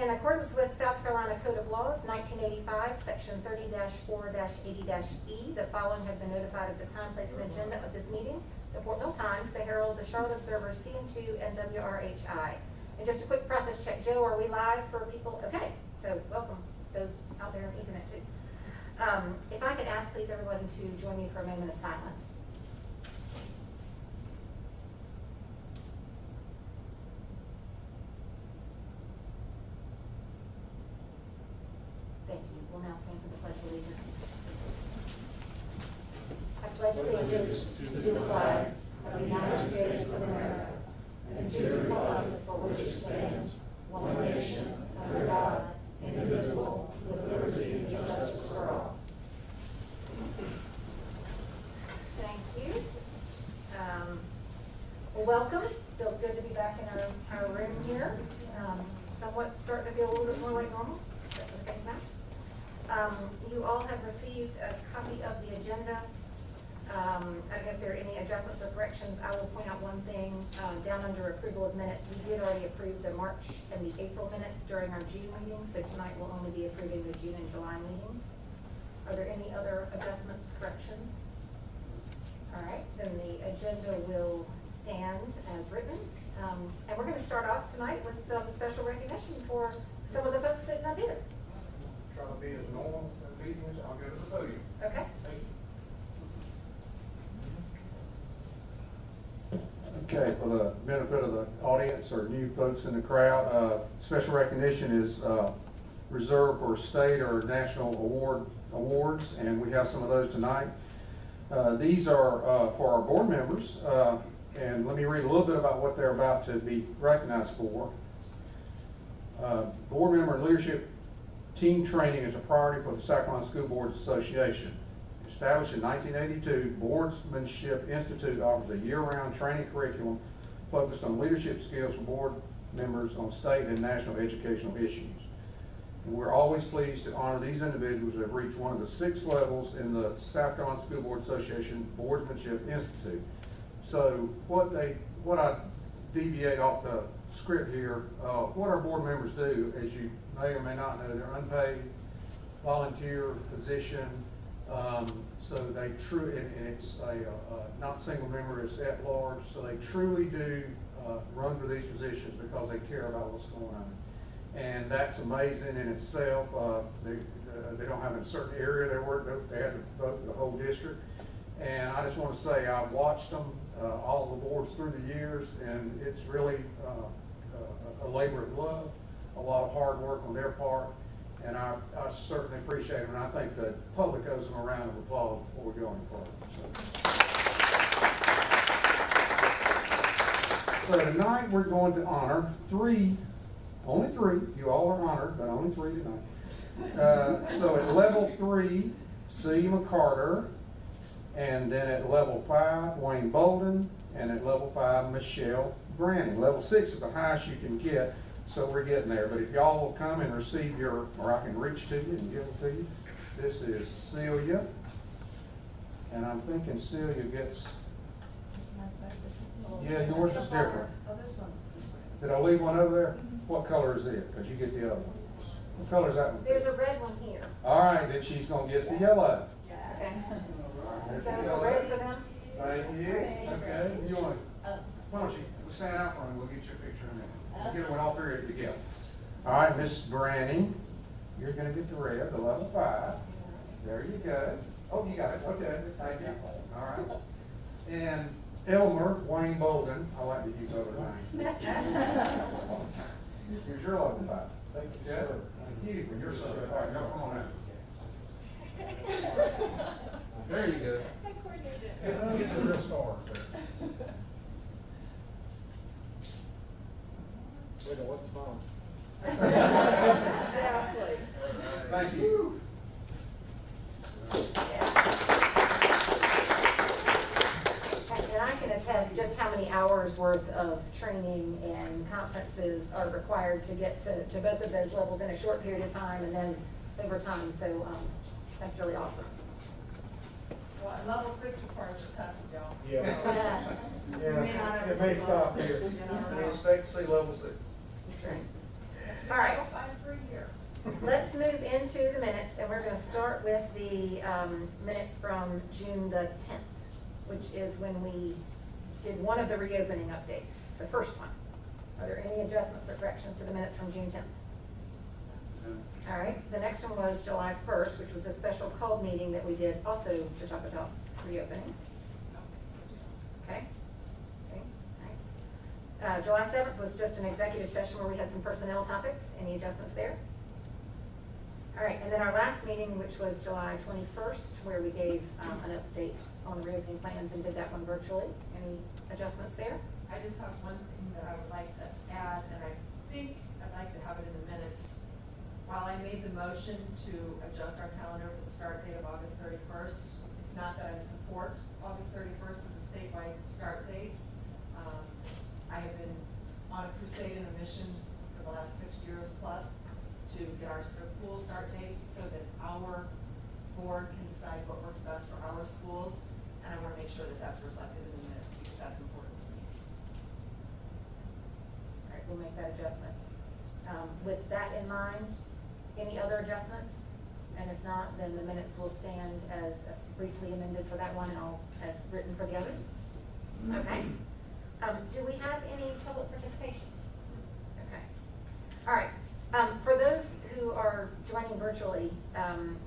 In accordance with South Carolina Code of Laws, 1985, Section 30-4-80-E, the following have been notified of the time, place, and agenda of this meeting: the Fort Mill Times, the Herald, the Charlotte Observer, CN2, and WRHI. And just a quick process check. Joe, are we live for people? Okay, so welcome those out there on Ethernet too. If I could ask, please, everyone to join me for a moment of silence. Thank you. We'll now stand for the Pledge of Allegiance. I pledge allegiance to the flag of the United States of America and to the republic for which it stands, one nation, under God, indivisible, with liberty and justice for all. Thank you. Well, welcome. Feels good to be back in our room here. Somewhat starting to feel a little bit more like normal, except for the face masks. You all have received a copy of the agenda. I don't know if there are any adjustments or corrections. I will point out one thing down under approval of minutes. We did already approve the March and the April minutes during our June meeting, so tonight we'll only be approving the June and July meetings. Are there any other adjustments, corrections? All right, then the agenda will stand as written. And we're going to start off tonight with some special recognition for some of the folks sitting up here. Try to be as normal as meetings. I'll go to the podium. Okay. Thank you. Okay, for the benefit of the audience or new folks in the crowd, special recognition is reserved for state or national awards, and we have some of those tonight. These are for our board members, and let me read a little bit about what they're about to be recognized for. Board member and leadership team training is a priority for the South Carolina School Boards Association. Established in 1982, Boardsmanship Institute offers a year-round training curriculum focused on leadership skills for board members on state and national educational issues. And we're always pleased to honor these individuals who have reached one of the 6 levels in the South Carolina School Board Association Boardsmanship Institute. So what I deviate off the script here, what our board members do, as you may or may not know, they're unpaid, volunteer position. So they and it's not single member, it's at large. So they truly do run for these positions because they care about what's going on. And that's amazing in itself. They don't have a certain area they work, they have to vote the whole district. And I just want to say I've watched them, all of the boards through the years, and it's really a labor of love, a lot of hard work on their part. And I certainly appreciate them, and I think the public owes them a round of applause before we go any further. So tonight we're going to honor only three, you all are honored, but only 3 tonight. So at level 3, C. McCarter, and then at level 5, Wayne Bolden, and at level 5, Michelle Branning. Level 6 is the highest you can get. So we're getting there, but if y'all will come and receive or I can reach to you and give it to you. This is Celia, and I'm thinking Celia gets, yeah, yours is different. Did I leave one over there? What color is it? Because you get the other one. What color is that one? There's a red one here. All right, then she's going to get the yellow. Okay. There's So the is it yellow. red for them? Thank you. Okay, you want to, why don't you stand out for me, we'll get your picture in a minute. We'll get it with all 3 of you together. All right, Miss Branning, you're going to get the red, the level 5. There you go. Oh, you got it. Okay, thank you. All right. And Elmer Wayne Bolden, I like to use other names. Here's your level 5. Thank you, Yeah? sir. Thank you for your service. All right, y'all come on out. There you go. Get the real stars there. Wait, what's mine? Exactly. Thank you. And I can attest just how many hours worth of training and conferences are required to get to both of those levels in a short period of time and then over time. So that's really awesome. Well, level 6 requires a test, y'all. Yeah. So, Yeah, may not ever it may see stop level here. six, you know. We expect to see level 6. That's right. All right. Level 5 for a year. Let's move into the minutes, and we're gonna start with the minutes from June the 10th, which is when we did one of the reopening updates, the first one. Are there any adjustments or corrections to the minutes from June 10th? All right, the next one was July 1st, which was a special called meeting that we did also to talk about reopening. Okay? Okay, all right. July 7th was just an executive session where we had some personnel topics. Any adjustments there? All right, and then our last meeting, which was July 21st, where we gave an update on the reopening plans and did that one virtually. Any adjustments there? I just have one thing that I would like to add, and I think I'd like to have it in the minutes. While I made the motion to adjust our calendar for the start date of August 31st, it's not that I support August 31st as a statewide start date. I have been on a crusade and a mission for the last 6 years plus to get our school start date so that our board can decide what works best for our schools. And I want to make sure that that's reflected in the minutes because that's important to me. All right, we'll make that adjustment. With that in mind, any other adjustments? And if not, then the minutes will stand as briefly amended for that one and all as written for the others. Okay. Do we have any public participation? Okay. All right. For those who are joining virtually,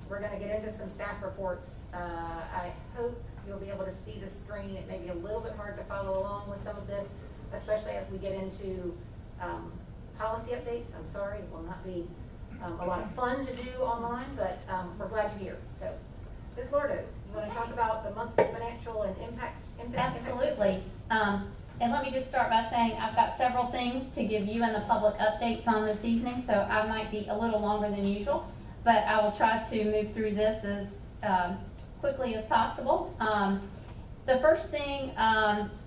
we're going to get into some staff reports. I hope you'll be able to see the screen. It may be a little bit hard to follow along with some of this, especially as we get into policy updates. I'm sorry, it will not be a lot of fun to do online, but we're glad you're here. So, Ms. Lordo, you want to talk about the monthly financial and impact? Absolutely. And let me just start by saying I've got several things to give you and the public updates on this evening, so I might be a little longer than usual, but I will try to move through this as quickly as possible. The first thing,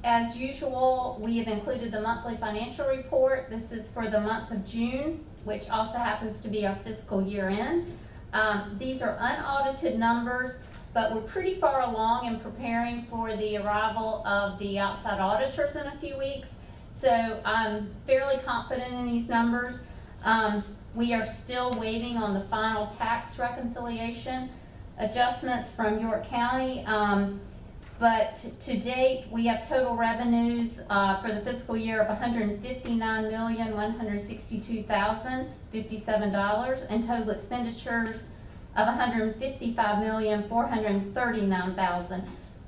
as usual, we have included the monthly financial report. This is for the month of June, which also happens to be our fiscal year end. These are unaudited numbers, but we're pretty far along in preparing for the arrival of the outside auditors in a few weeks. So I'm fairly confident in these numbers. We are still waiting on the final tax reconciliation adjustments from York County. But to date, we have total revenues for the fiscal year of $159,162,057 and total expenditures of $155,439,000.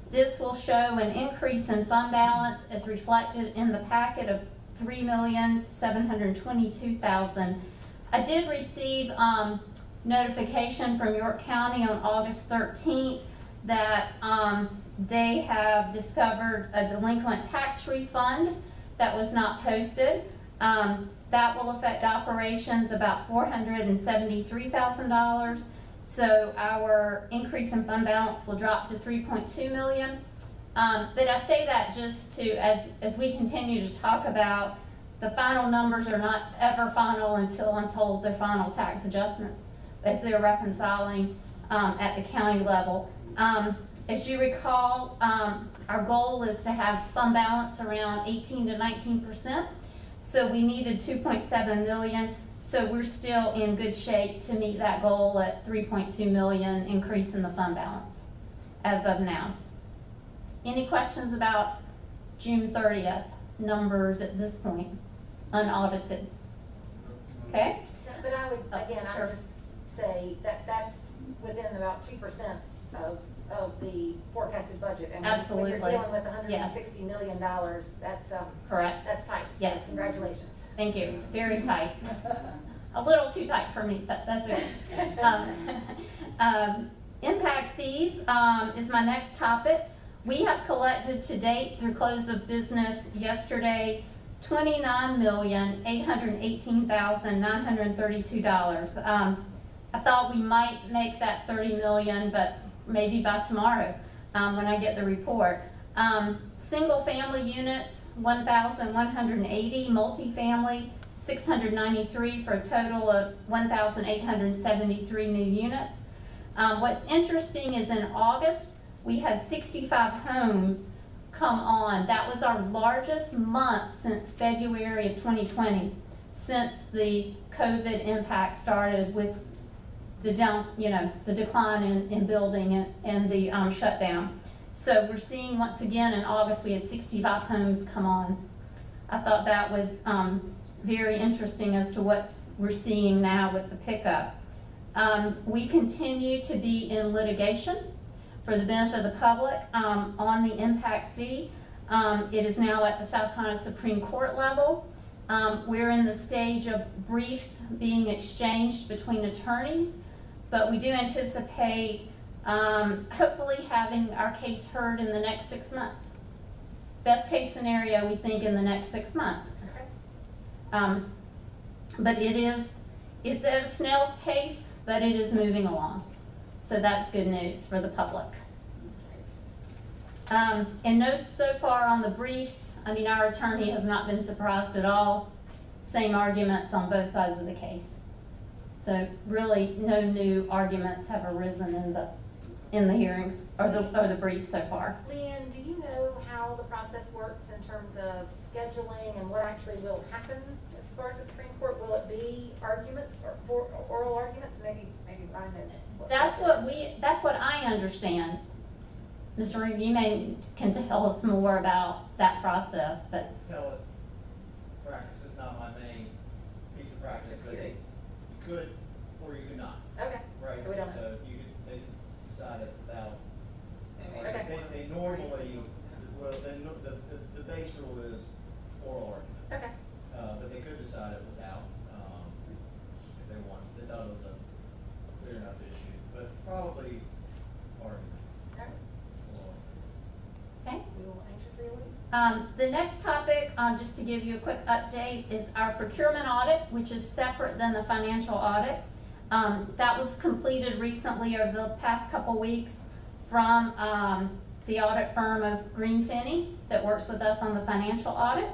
This will show an increase in fund balance as reflected in the packet of $3,722,000. I did receive notification from York County on August 13th that they have discovered a delinquent tax refund that was not posted. That will affect operations about $473,000. So our increase in fund balance will drop to $3.2 million. But I say that just to, as we continue to talk about, the final numbers are not ever final until I'm told they're final tax adjustments as they're reconciling at the county level. As you recall, our goal is to have fund balance around 18 to 19%. So we needed 2.7 million. So we're still in good shape to meet that goal at 3.2 million increase in the fund balance as of now. Any questions about June 30th numbers at this point, unaudited? Okay? But I would, again, I would just say that that's within about 2% of the forecasted budget. And Absolutely. when you're dealing with $160 Yes. million, that's Correct. that's tight. So Yes. congratulations. Thank you. Very tight. A little too tight for me, but that's it. Impact fees is my next topic. We have collected to date through close of business yesterday $29,818,932. I thought we might make that $30 million, but maybe by tomorrow when I get the report. Single family units, 1,180, multifamily, 693 for a total of 1,873 new units. What's interesting is in August, we had 65 homes come on. That was our largest month since February of 2020. since the COVID impact started with the the decline in building and the shutdown. So we're seeing once again in August, we had 65 homes come on. I thought that was very interesting as to what we're seeing now with the pickup. We continue to be in litigation for the benefit of the public on the impact fee. It is now at the South Carolina Supreme Court level. We're in the stage of briefs being exchanged between attorneys, but we do anticipate hopefully having our case heard in the next 6 months. Best case scenario, we think in the next 6 months. Okay. But it's at a snail's pace, but it is moving along. So that's good news for the public. And no, so far on the briefs, I mean, our attorney has not been surprised at all. Same arguments on both sides of the case. So really, no new arguments have arisen in the hearings or the briefs so far. Leanne, do you know how the process works in terms of scheduling and what actually will happen as far as the Supreme Court? Will it be arguments or oral arguments? Maybe Ryan knows. That's what I understand. Mr. Reed, you can tell us more about that process, but Appellate practice is not my main piece of practice. Just But curious. you could or you could not, Okay. right? So we don't know. So you could, they decide it without. Okay. They normally, well, the base rule is oral argument. Okay. But they could decide it without, if they want, if they thought it was a clear enough issue, but probably argument. All right. okay. We will anxiously await. The next topic, just to give you a quick update, is our procurement audit, which is separate than the financial audit. That was completed recently over the past couple weeks from the audit firm of Greenfinney that works with us on the financial audit.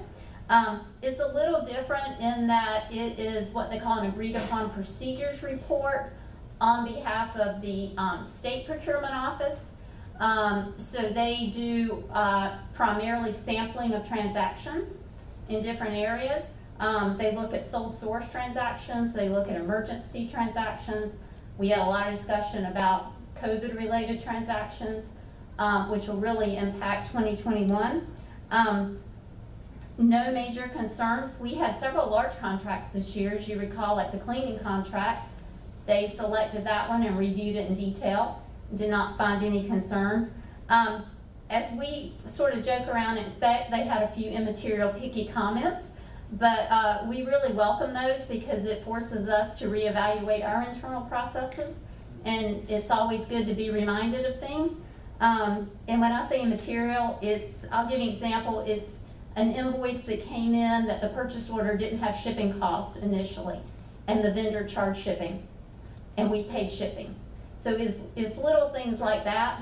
It's a little different in that it is what they call an agreed upon procedures report on behalf of the state procurement office. So they do primarily sampling of transactions in different areas. They look at sole source transactions, they look at emergency transactions. We had a lot of discussion about COVID related transactions, which will really impact 2021. No major concerns. We had several large contracts this year, as you recall, like the cleaning contract. They selected that one and reviewed it in detail. Did not find any concerns. As we sort of joke around and expect, they had a few immaterial picky comments, but we really welcome those because it forces us to reevaluate our internal processes, and it's always good to be reminded of things. And when I say immaterial, I'll give you an example. It's an invoice that came in that the purchase order didn't have shipping costs initially, and the vendor charged shipping, and we paid shipping. So it's little things like that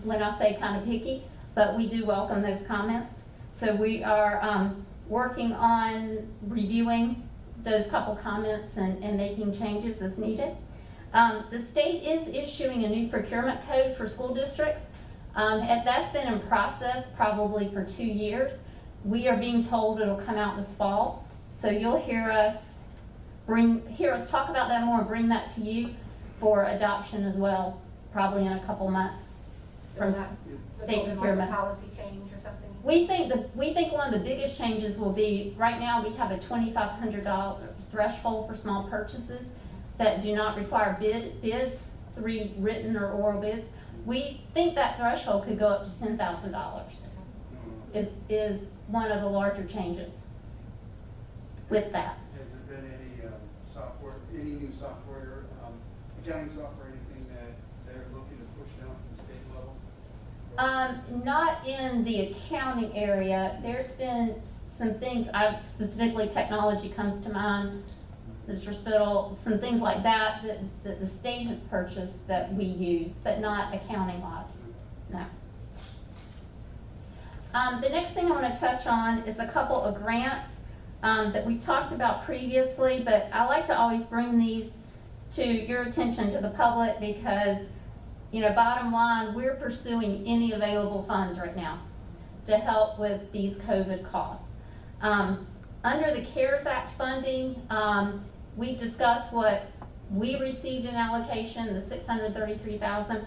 when I say kind of picky, but we do welcome those comments. So we are working on reviewing those couple comments and making changes as needed. The state is issuing a new procurement code for school districts. And that's been in process probably for 2 years. We are being told it'll come out this fall. So you'll hear us talk about that more and bring that to you for adoption as well, probably in a couple months from state procurement. Policy change or something? We think one of the biggest changes will be, right now we have a $2,500 threshold for small purchases that do not require bids, 3 written or oral bids. We think that threshold could go up to $10,000 is one of the larger changes with that. Has there been any new software, accounting software, anything that they're looking to push down from the state level? Not in the accounting area. There's been some things, specifically technology comes to mind, Mr. Spittle, some things like that the state has purchased that we use, but not accounting wise, no. The next thing I want to touch on is a couple of grants that we talked about previously, but I like to always bring these to your attention, to the public, because, you know, bottom line, we're pursuing any available funds right now to help with these COVID costs. Under the CARES Act funding, we discussed what we received in allocation, the $633,000,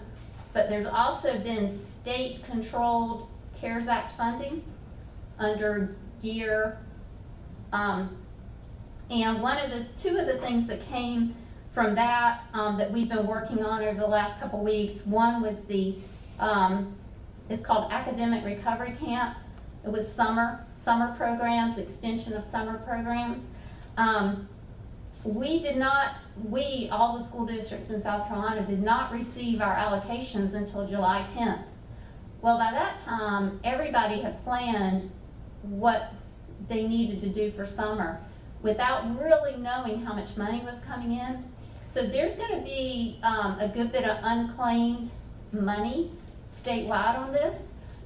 but there's also been state-controlled CARES Act funding under GEAR. And two of the things that came from that that we've been working on over the last couple weeks, one was it's called Academic Recovery Camp. It was summer programs, extension of summer programs. All the school districts in South Carolina did not receive our allocations until July 10th. Well, by that time, everybody had planned what they needed to do for summer without really knowing how much money was coming in. So there's going to be a good bit of unclaimed money statewide on this.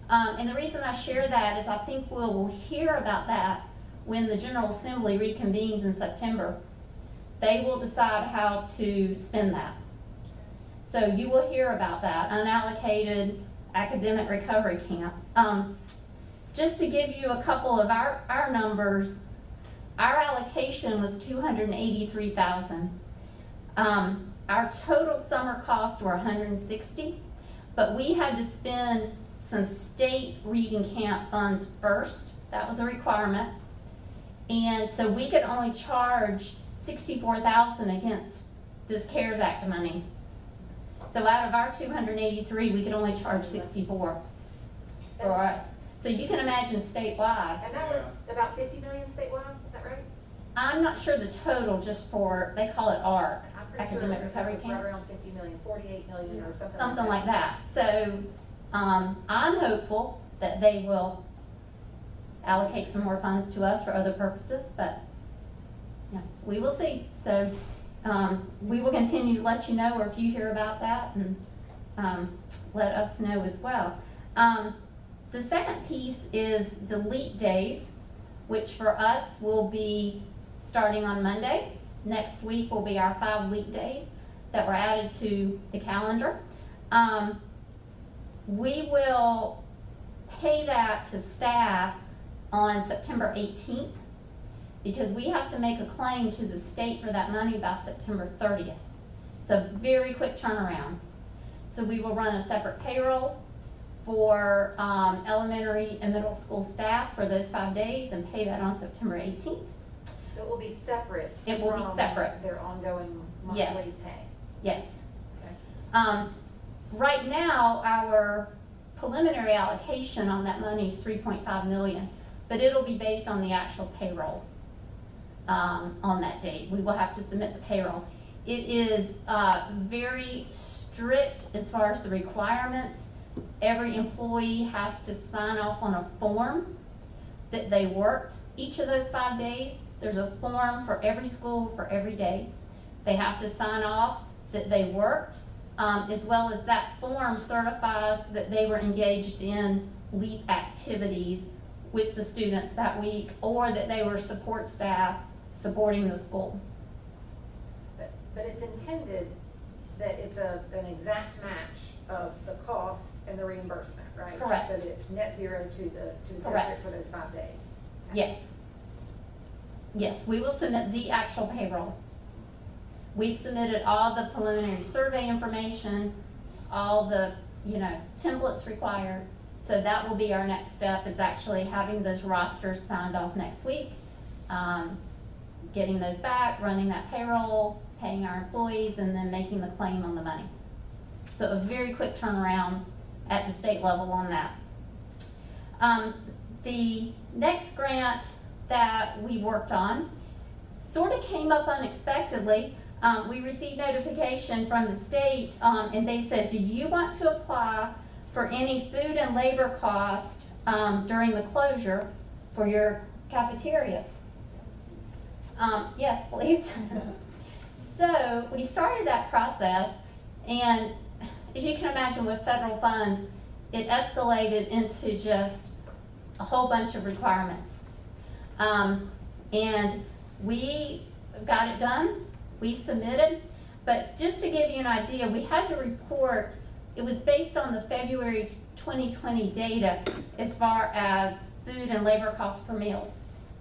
And the reason I share that is I think we'll hear about that when the General Assembly reconvenes in September. They will decide how to spend that. So you will hear about that, unallocated academic recovery camp. Just to give you a couple of our numbers, our allocation was $283,000. Our total summer costs were $160,000, but we had to spend some state reading camp funds first. That was a requirement. And so we could only charge $64,000 against this CARES Act money. So out of our $283,000, we could only charge $64,000 for us. So you can imagine statewide. And that was about 50 million statewide, is that right? I'm not sure the total, just for, they call it ARC, I'm pretty sure Academic it Recovery was Camp. right around 50 million, 48 million or something Something like that. So I'm hopeful that they will allocate some more funds to us for other purposes, but yeah, we will see. So we will continue to let you know, or if you hear about that, and let us know as well. The second piece is the LEAP days, which for us will be starting on Monday. Next week will be our 5 LEAP days that were added to the calendar. We will pay that to staff on September 18th because we have to make a claim to the state for that money by September 30th. It's a very quick turnaround. So we will run a separate payroll for elementary and middle school staff for those 5 days and pay that on September 18th. So it will be separate. It will be from separate. their ongoing monthly Yes. pay. Yes. Okay. Right now, our preliminary allocation on that money is $3.5 million, but it'll be based on the actual payroll on that date. We will have to submit the payroll. It is very strict as far as the requirements. Every employee has to sign off on a form that they worked each of those 5 days. There's a form for every school for every day. They have to sign off that they worked, as well as that form certifies that they were engaged in LEAP activities with the students that week, or that they were support staff supporting the school. But it's intended that it's an exact match of the cost and the reimbursement, right? Correct. So that it's net zero to the Correct. district for those 5 days. Okay. Yes. Yes, we will submit the actual payroll. We've submitted all the preliminary survey information, all the, templates required. So that will be our next step, is actually having those rosters signed off next week, getting those back, running that payroll, paying our employees, and then making the claim on the money. So a very quick turnaround at the state level on that. The next grant that we worked on sort of came up unexpectedly. We received notification from the state, and they said, do you want to apply for any food and labor cost during the closure for your cafeterias? Yes, please. So we started that process, and as you can imagine with federal funds, it escalated into just a whole bunch of requirements. And we got it done, we submitted, but just to give you an idea, we had to report, it was based on the February 2020 data as far as food and labor costs per meal.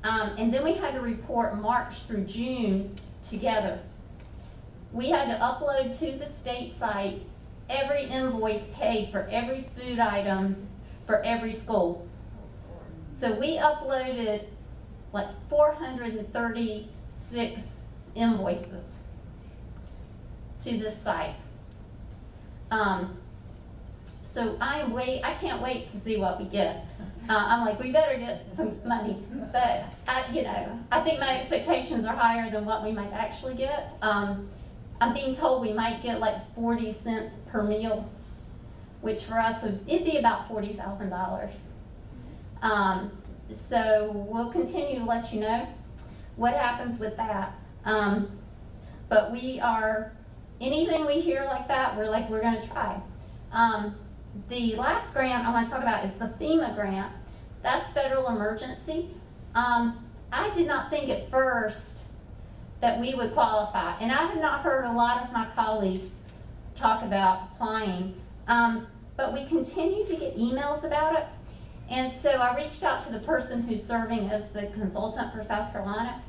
And then we had to report March through June together. We had to upload to the state site every invoice paid for every food item for every school. So we uploaded like 436 invoices to this site. So I can't wait to see what we get. I'm like, we better get some money, but I think my expectations are higher than what we might actually get. I'm being told we might get like 40 cents per meal, which for us it'd be about $40,000. So we'll continue to let you know what happens with that. But anything we hear like that, we're gonna try. The last grant I want to talk about is the FEMA grant. That's federal emergency. I did not think at first that we would qualify, and I have not heard a lot of my colleagues talk about applying, but we continue to get emails about it. And so I reached out to the person who's serving as the consultant for South Carolina,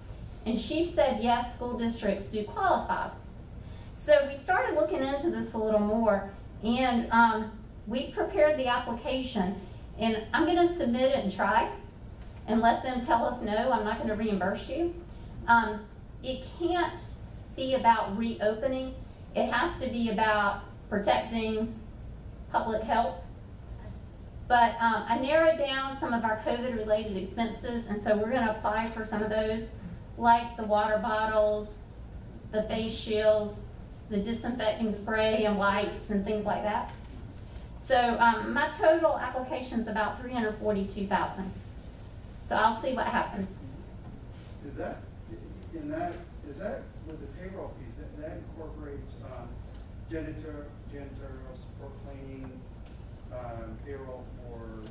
and she said, yes, school districts do qualify. So we started looking into this a little more, and we've prepared the application, and I'm going to submit it and try and let them tell us no, I'm not going to reimburse you. It can't be about reopening. It has to be about protecting public health. But I narrowed down some of our COVID-related expenses, and so we're going to apply for some of those, like the water bottles, the face shields, the disinfecting spray and wipes and things like that. So my total application is about $342,000. So I'll see what happens. Is that with the payroll piece, that incorporates janitorial support, cleaning, payroll for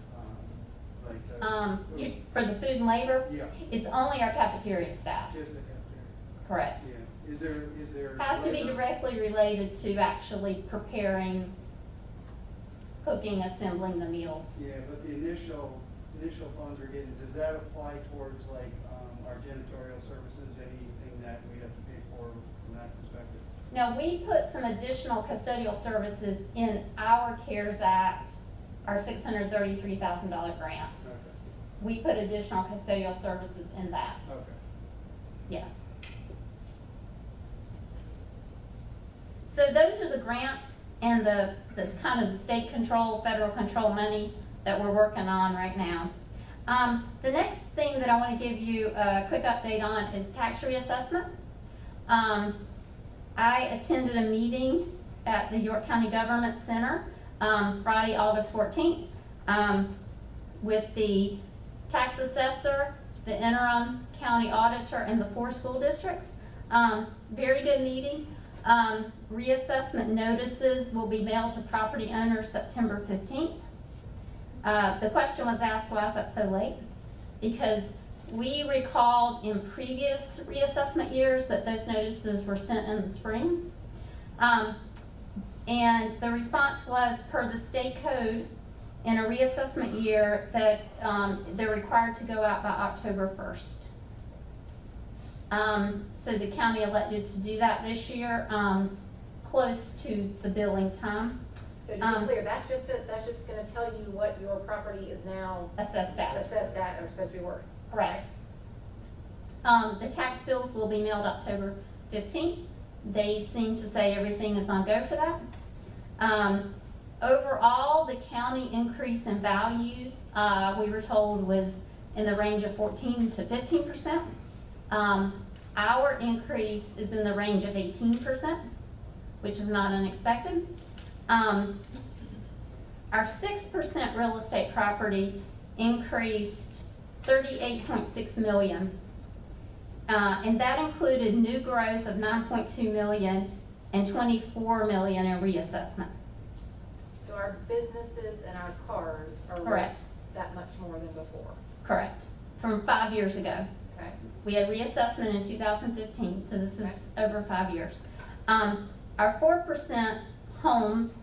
For the food and labor? Yeah. It's only our cafeteria staff. Just the cafeteria? Correct. Yeah. Is there? Has to be labor? directly related to actually preparing, cooking, assembling the meals. Yeah, but the initial funds we're getting, does that apply towards like our janitorial services, anything that we have to pay for from that perspective? Now, we put some additional custodial services in our CARES Act, our $633,000 grant. Okay. We put additional custodial services in that, Okay. yes. So those are the grants and this kind of the state control, federal control money that we're working on right now. The next thing that I want to give you a quick update on is tax reassessment. I attended a meeting at the York County Government Center Friday, August 14th with the tax assessor, the interim county auditor, and the 4 school districts. Very good meeting. Reassessment notices will be mailed to property owners September 15th. The question was asked, why is that so late? Because we recalled in previous reassessment years that those notices were sent in the spring. And the response was, per the state code, in a reassessment year that they're required to go out by October 1st. So the county elected to do that this year, close to the billing time. So to be clear, that's just gonna tell you what your property is now Assessed at. or supposed to be worth. Correct. The tax bills will be mailed October 15th. They seem to say everything is on go for that. Overall, the county increase in values, we were told, was in the range of 14 to 15%. Our increase is in the range of 18%, which is not unexpected. Our 6% real estate property increased $38.6 million. And that included new growth of $9.2 million and $24 million in reassessment. So our businesses and our cars are Correct. worth that much more than before. Correct. From 5 years ago. Okay. We had reassessment in 2015, so this is Okay. over 5 years. Our 4% homes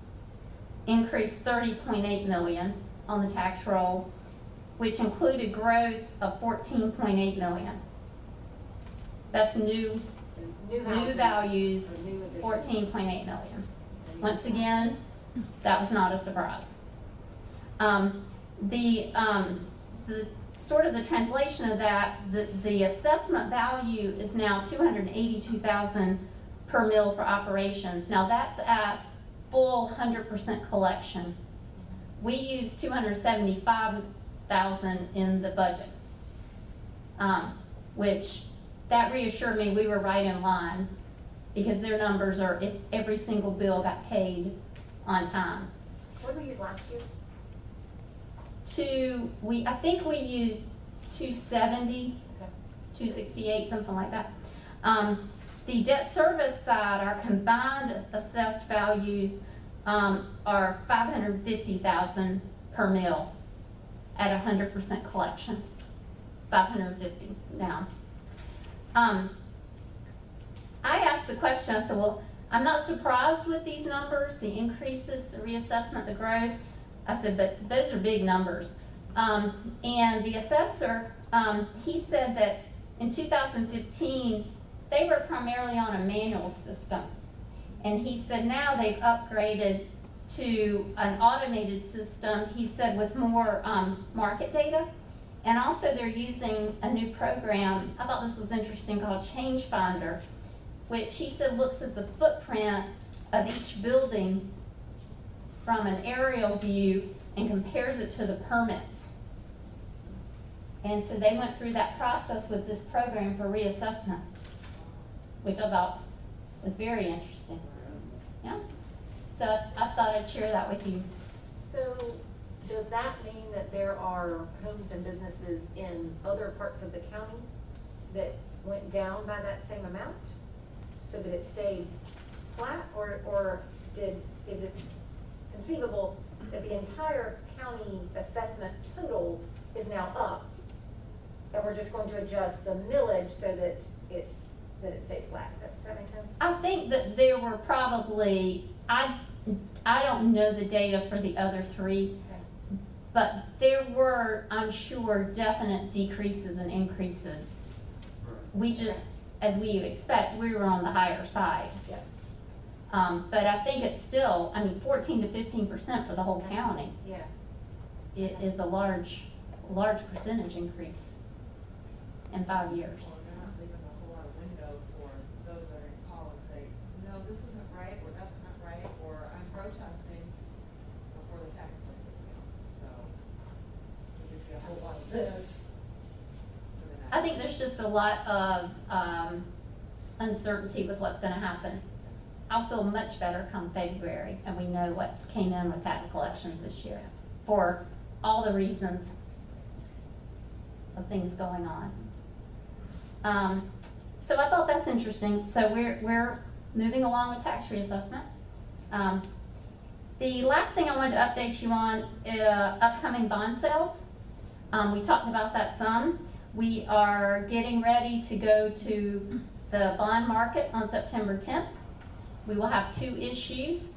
increased $30.8 million on the tax roll. which included growth of 14.8 million. That's new So new houses. values, or new additions. 14.8 million. Once again, that was not a surprise. The sort of the translation of that, the assessment value is now 282,000 per mil for operations. Now that's at full 100% collection. We used 275,000 in the budget, which that reassured me we were right in line, because their numbers are if every single bill got paid on time. What did we use last year? I think we used 270, Okay. 268, something like that. The debt service side, our combined assessed values are 550,000 per mil at 100% collection. 550 now. I asked the question, I said, well, I'm not surprised with these numbers, the increases, the reassessment, the growth. I said, but those are big numbers. And the assessor, he said that in 2015, they were primarily on a manual system. And he said now they've upgraded to an automated system, he said, with more market data. And also they're using a new program, I thought this was interesting, called Change Finder, which he said looks at the footprint of each building from an aerial view and compares it to the permits. And so they went through that process with this program for reassessment, which I thought was very interesting. Yeah. So I thought I'd share that with you. So does that mean that there are homes and businesses in other parts of the county that went down by that same amount? So that it stayed flat, or is it conceivable that the entire county assessment total is now up? And we're just going to adjust the millage so that it stays flat. Does that make sense? I think that there were probably, I don't know the data for the other three, Okay. but there were, I'm sure, definite decreases and increases. We just, as we expect, we were on the higher side. Yeah. But I think it's still, 14 to 15% for the whole county. Yeah. It is a large percentage increase in 5 years. Well, they're not leaving a whole lot of window for those that are in call and say, no, this isn't right, or that's not right, or I'm protesting before the tax testing. So you can see a whole lot of this. for the I think next- there's just a lot of uncertainty with what's gonna happen. I'll feel much better come February, and we know what came in with tax collections this year, for all the reasons of things going on. So I thought that's interesting. So we're moving along with tax reassessment. The last thing I wanted to update you on, upcoming bond sales. We talked about that some. We are getting ready to go to the bond market on September 10th. We will have 2 issues.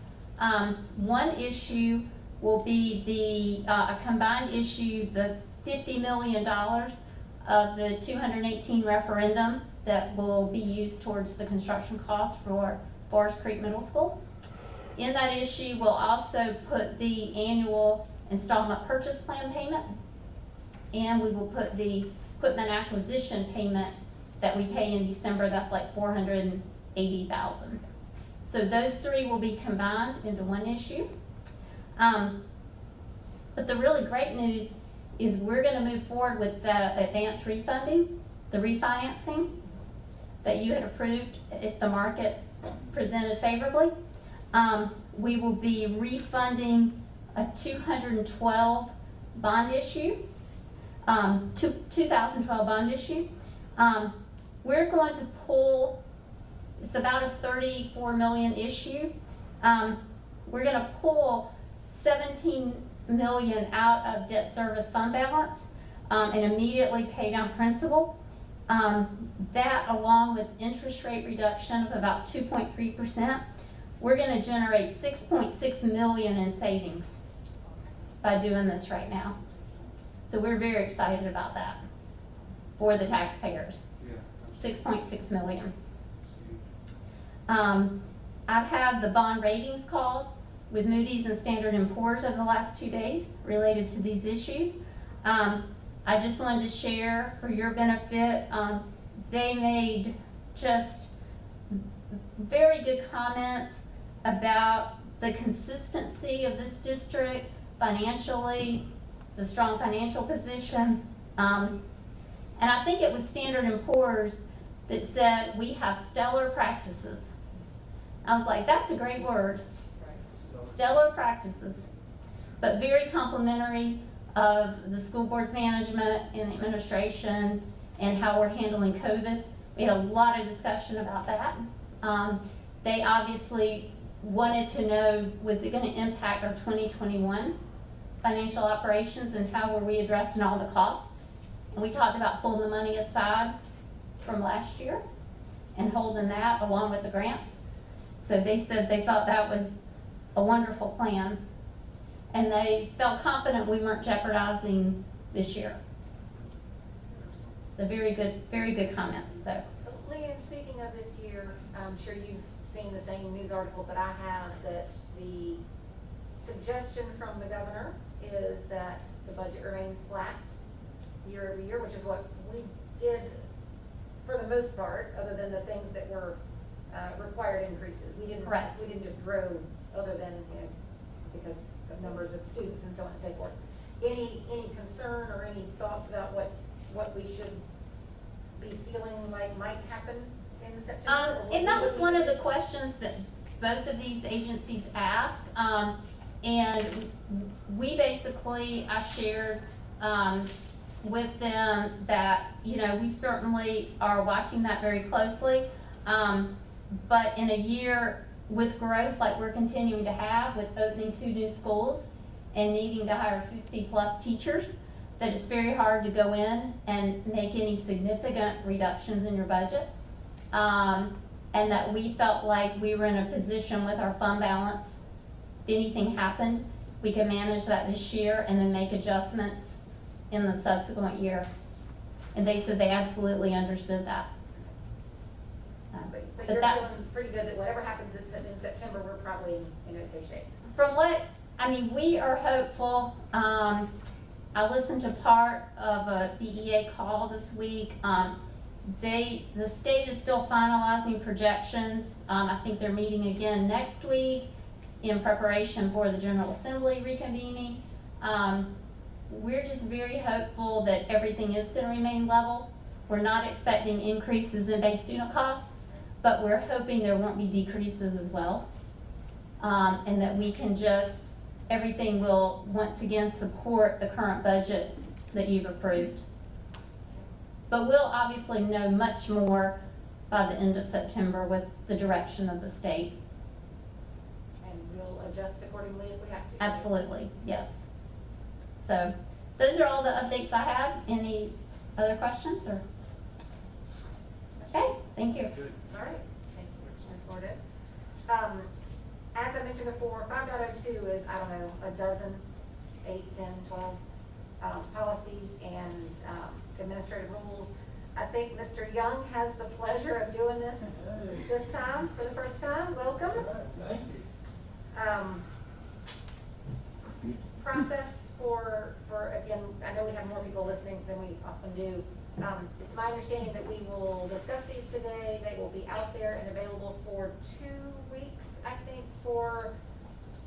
One issue will be a combined issue, the $50 million of the 218 referendum that will be used towards the construction costs for Forest Creek Middle School. In that issue, we'll also put the annual installment purchase plan payment, and we will put the equipment acquisition payment that we pay in December. That's like $480,000. So those 3 will be combined into one issue. But the really great news is we're going to move forward with the advance refunding, the refinancing that you had approved if the market presented favorably. We will be refunding a 212 bond issue, 2012 bond issue. We're going to pull, it's about a 34 million issue. We're going to pull 17 million out of debt service fund balance and immediately pay down principal. That, along with interest rate reduction of about 2.3%, we're going to generate 6.6 million in savings by doing this right now. So we're very excited about that for the taxpayers, Yeah. 6.6 million. It's huge. I've had the bond ratings calls with Moody's and Standard & Poor's over the last 2 days related to these issues. I just wanted to share for your benefit, they made just very good comments about the consistency of this district financially, the strong financial position. And I think it was Standard & Poor's that said we have stellar practices. I was like, that's a great word. Stellar practices, but very complimentary of the school board's management and the administration and how we're handling COVID. We had a lot of discussion about that. They obviously wanted to know, was it going to impact our 2021 financial operations and how were we addressing all the costs? And we talked about pulling the money aside from last year and holding that along with the grants. So they said they thought that was a wonderful plan, and they felt confident we weren't jeopardizing this year. So very good comments. So, Leanne, speaking of this year, I'm sure you've seen the same news articles that I have, that the suggestion from the governor is that the budget remains flat year over year, which is what we did for the most part, other than the things that were required increases. We didn't just grow, other than, because of numbers of students and so on and so forth. Any concern or any thoughts about what we should be feeling like might happen in September? and that was one of the questions that both of these agencies asked. And we basically, I shared with them that, we certainly are watching that very closely. But in a year with growth like we're continuing to have, with opening 2 new schools and needing to hire 50+ teachers, that it's very hard to go in and make any significant reductions in your budget. And that we felt like we were in a position with our fund balance, if anything happened, we could manage that this year and then make adjustments in the subsequent year. And they said they absolutely understood that. But you're feeling pretty good that whatever happens in September, we're probably in okay shape. From we are hopeful. I listened to part of a BEA call this week. The state is still finalizing projections. I think they're meeting again next week in preparation for the General Assembly reconvening. We're just very hopeful that everything is going to remain level. We're not expecting increases in base student costs, but we're hoping there won't be decreases as well. And that we can everything will once again support the current budget that you've approved. But we'll obviously know much more by the end of September with the direction of the state. And we'll adjust accordingly if we have to. Absolutely, yes. So those are all the updates I have. Any other questions or? Okay, thank you. Good. All right, thank you, Ms. Gordon. As I mentioned before, 5.02 is, I don't know, a dozen, 8, 10, 12 policies and administrative rules. I think Mr. Young has the pleasure of doing this time, for the first time. Welcome. Thank you. Process for again, I know we have more people listening than we often do. It's my understanding that we will discuss these today. They will be out there and available for 2 weeks, I think, for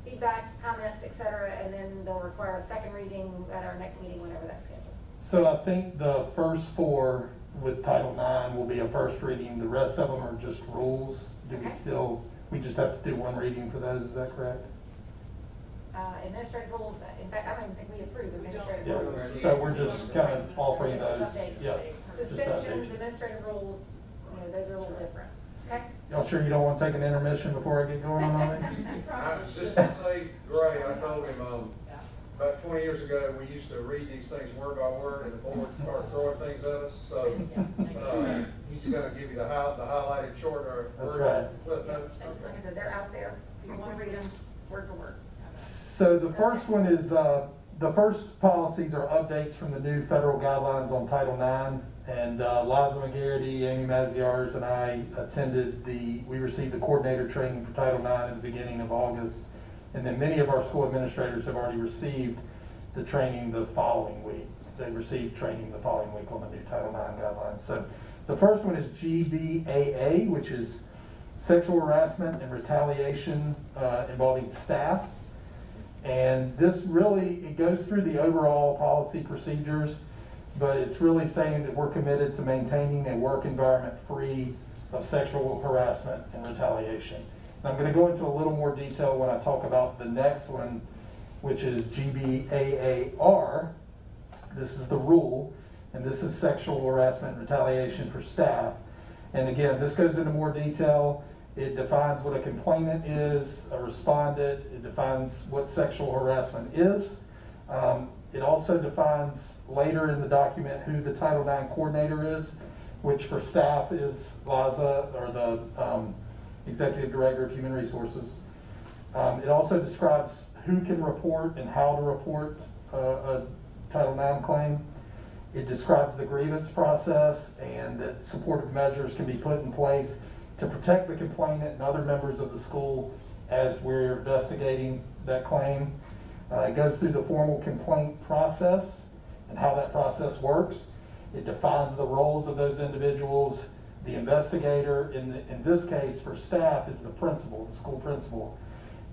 feedback, comments, etc. And then they'll require a second reading at our next meeting, whenever that's scheduled. So I think the first 4 with Title IX will be a first reading. The rest of them are just rules. We just have to do 1 reading for those, is that correct? Administrative rules, in fact, I don't even think we approve administrative Yeah, rules. so we're just kind of offering those, yeah. Suspensions, administrative rules, those are a little different, okay? Y'all sure you don't want to take an intermission before I get going on it? Just to say, Gray, I told him, about 20 years ago, we used to read these things word by word, and the board started throwing things at us, so, he's gonna give you the highlighted short, That's word, right. footnotes. And like I said, they're out there, if you want to read them word for word. So the first one is the the first policies are updates from the new federal guidelines on Title IX. And Liza McGarity, Amy Maziars, and I we received the coordinator training for Title IX at the beginning of August. And then many of our school administrators have already received the training the following week. They received training the following week on the new Title IX guidelines. So the first one is GBAA, which is sexual harassment and retaliation involving staff. And this really, it goes through the overall policy procedures, but it's really saying that we're committed to maintaining a work environment free of sexual harassment and retaliation. And I'm going to go into a little more detail when I talk about the next one, which is GBAAR. This is the rule, and this is sexual harassment and retaliation for staff. And again, this goes into more detail. It defines what a complainant is, a respondent. It defines what sexual harassment is. It also defines later in the document who the Title IX coordinator is, which for staff is Liza, or the Executive Director of Human Resources. It also describes who can report and how to report a Title IX claim. It describes the grievance process and that supportive measures can be put in place to protect the complainant and other members of the school as we're investigating that claim. It goes through the formal complaint process and how that process works. It defines the roles of those individuals. The investigator, in this case for staff, is the principal, the school principal.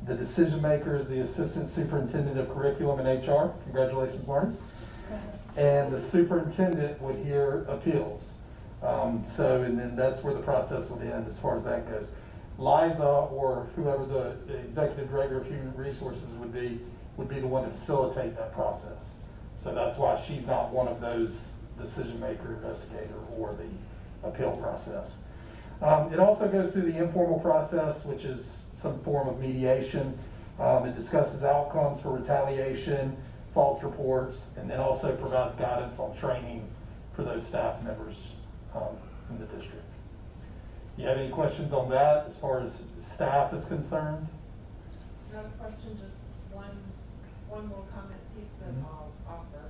The decision maker is the assistant superintendent of curriculum and HR. Congratulations, Marty. And the superintendent would hear appeals. And then that's where the process would end as far as that goes. Liza, or whoever the Executive Director of Human Resources would be the one to facilitate that process. So that's why she's not one of those decision maker, investigator, or the appeal process. It also goes through the informal process, which is some form of mediation. It discusses outcomes for retaliation, false reports, and then also provides guidance on training for those staff members in the district. You have any questions on that as far as staff is concerned? Not a question, just one more comment piece that I'll offer.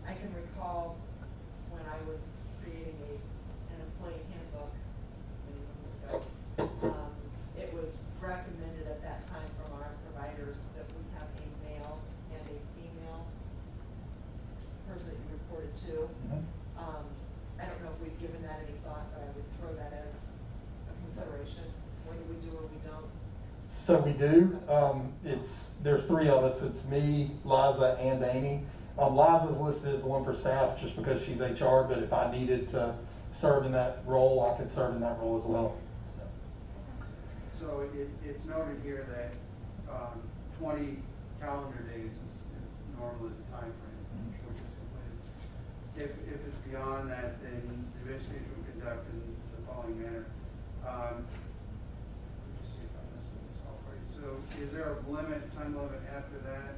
I can recall when I was creating an employee handbook many months ago, it was recommended at that time from our providers that we have a male and a female person that you reported to. I don't know if we've given that any thought, but I would throw that as a consideration, whether we do or we don't. So we do. There's three of us. It's me, Liza, and Amy. Liza's listed as the one for staff just because she's HR, but if I needed to serve in that role, I could serve in that role as well. So it's noted here that 20 calendar days is normally the time frame, which is completed. If it's beyond that, then the investigation will conduct in the following manner. Let me see if I'm missing this already. So is there a time limit after that?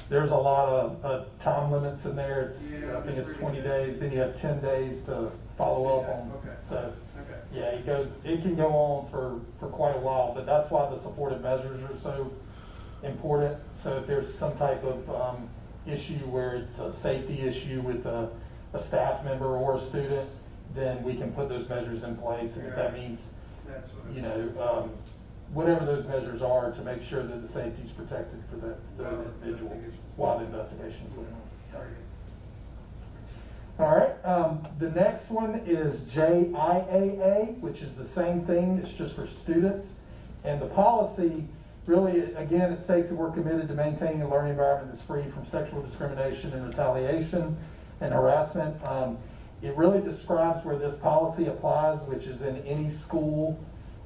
There's a lot of time limits in there. Yeah, I think it's 20 that. days. Then you have 10 days to follow up on. Okay. So Okay. yeah, it can go on for quite a while, but that's why the supportive measures are so important. So if there's some type of issue where it's a safety issue with a staff member or a student, then we can put those measures in place. And if that means, That's what whatever those measures are to make sure that the safety is protected for the individual while the investigation's going on. All right, the next one is JIAA, which is the same thing, it's just for students. And the policy, really, again, it states that we're committed to maintaining a learning environment that's free from sexual discrimination and retaliation and harassment. It really describes where this policy applies, which is in any school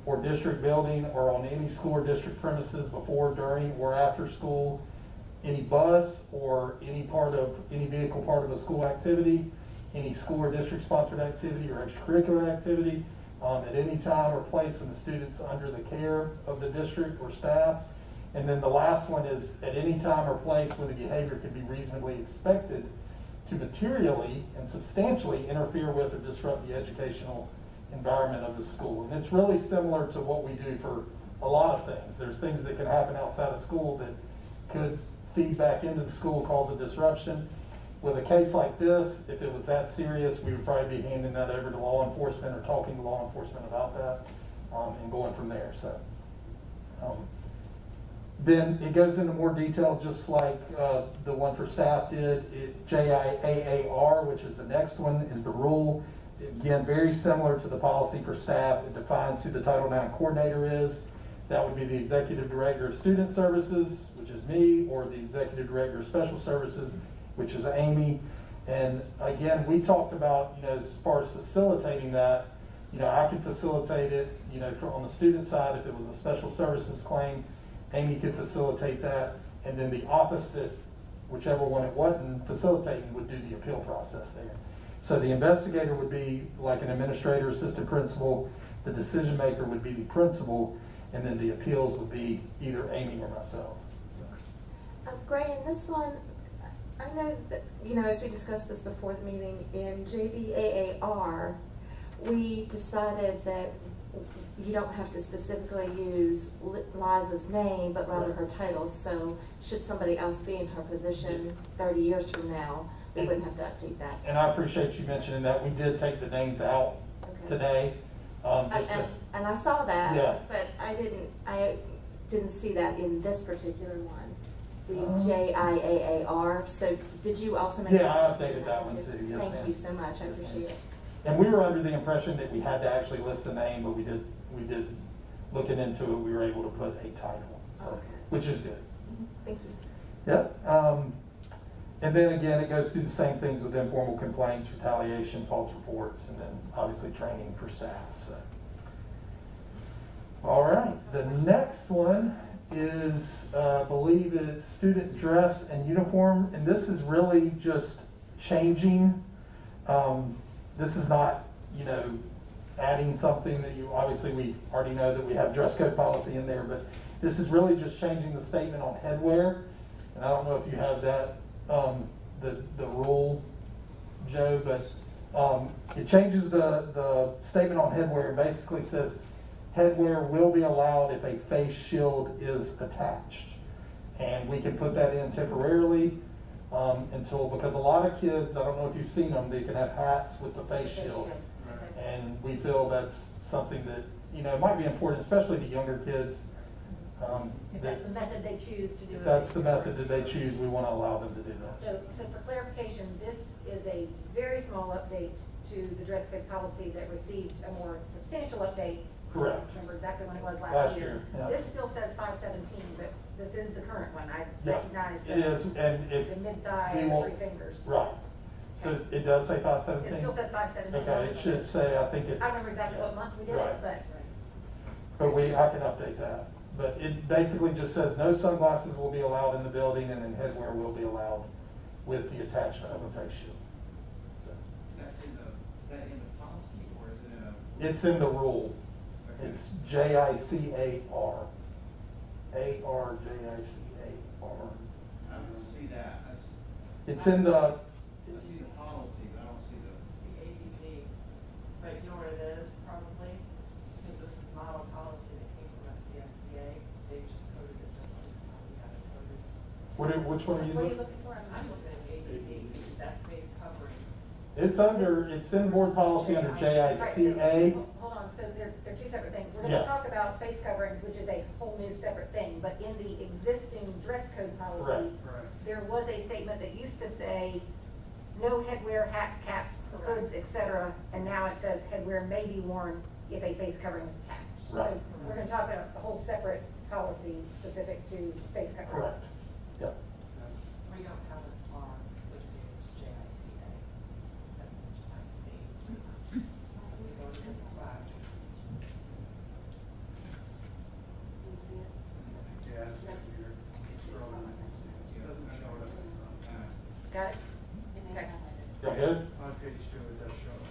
or district building or on any school or district premises before, during, or after school, any bus or any vehicle part of a school activity, any school or district sponsored activity or extracurricular activity, at any time or place when the student's under the care of the district or staff. And then the last one is at any time or place when the behavior can be reasonably expected to materially and substantially interfere with or disrupt the educational environment of the school. And it's really similar to what we do for a lot of things. There's things that can happen outside of school that could feed back into the school, cause a disruption. With a case like this, if it was that serious, we would probably be handing that over to law enforcement or talking to law enforcement about that, and going from there, so. Then it goes into more detail, just like the one for staff did. JIAAR, which is the next one, is the rule. Again, very similar to the policy for staff. It defines who the Title IX coordinator is. That would be the Executive Director of Student Services, which is me, or the Executive Director of Special Services, which is Amy. And again, we talked about, as far as facilitating that, I could facilitate it, on the student side, if it was a special services claim, Amy could facilitate that, and then the opposite, whichever one it wasn't facilitating, would do the appeal process there. So the investigator would be like an administrator, assistant principal, the decision maker would be the principal, and then the appeals would be either Amy or myself. So. Gray, in this one, I know that, as we discussed this before the meeting, in JVAAR, we decided that you don't have to specifically use Liza's name, but rather her title. So should somebody else be in her position 30 years from now, we wouldn't have to update that. And I appreciate you mentioning that. We did take the names out today. And I saw that, Yeah. but I didn't see that in this particular one, the JIAAR. So did you also make? Yeah, I updated that one too. Yes, Thank ma'am. you so much. I appreciate it. And we were under the impression that we had to actually list the name, but we did looking into it, we were able to put a title, so, Okay. which is good. Thank you. Yep. And then again, it goes through the same things with informal complaints, retaliation, false reports, and then obviously training for staff, so. All right, the next one is, I believe it's student dress and uniform, and this is really just changing. This is not, adding something that obviously we already know that we have dress code policy in there, but this is really just changing the statement on headwear. And I don't know if you have that, the rule, Joe, but it changes the statement on headwear. It basically says headwear will be allowed if a face shield is attached. And we can put that in temporarily because a lot of kids, I don't know if you've seen them, they can have hats with the face shield. And we feel that's something that, it might be important, especially to younger kids. If that's the method they choose to do it. If that's the method that they choose, we want to allow them to do that. So for clarification, this is a very small update to the dress code policy that received a more substantial update. Correct. I don't remember exactly when it was Last last year, year. yeah. This still says 517, but this is the current one. I Yeah, recognize it is, and if the mid-thigh we and the won't- 3 fingers. Right. So it does say 517? It still says 517. Okay, it should say, I think it's. I don't remember exactly what month we did it, Right. but. But I can update that. But it basically just says no sunglasses will be allowed in the building, and then headwear will be allowed with the attachment of a face shield. So, Is that in the policy or is it in a? it's in the rule. Okay. It's JICAR. ARJICAR. I don't see that. It's in the, I see the policy, but I don't see the. It's the ADD, but you know what it is probably? Because this is model policy that came from CSBA, they just coded it differently than how we had it coded. which one are you What are you looking? looking for? I'm looking at ADD because that's face covering. It's in board policy under Right, so, JICA. hold on, so they're two separate things. We're Yeah. gonna talk about face coverings, which is a whole new separate thing, but in the existing dress code policy, Right. there was a statement that used to say, no headwear, hats, caps, hoods, etc., and now it says headwear may be worn if a face covering is attached. Right. So we're gonna talk about a whole separate policy specific to face coverings. Correct. Yep. We don't have a bar associated to JICA that I've seen. We go to the spot. Do you see it? Yeah, it's here. Scroll down, it doesn't show it up. Got it? Okay. Y'all good? On page 2, it does show it.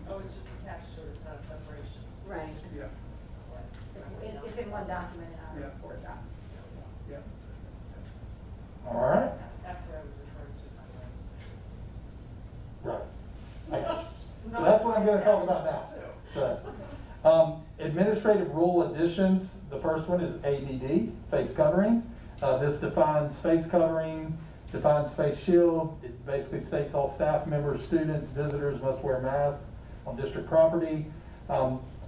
Oh, it's just attached to it, it's not a separation. Right. Yeah, It's in one document in Yeah. our board docs. yeah. All right. That's what I was referring to by the way. Right. I got you. So that's what I'm gonna talk about now. So, administrative rule additions, the first one is ADD, face covering. This defines face covering, defines face shield. It basically states all staff members, students, visitors must wear masks on district property.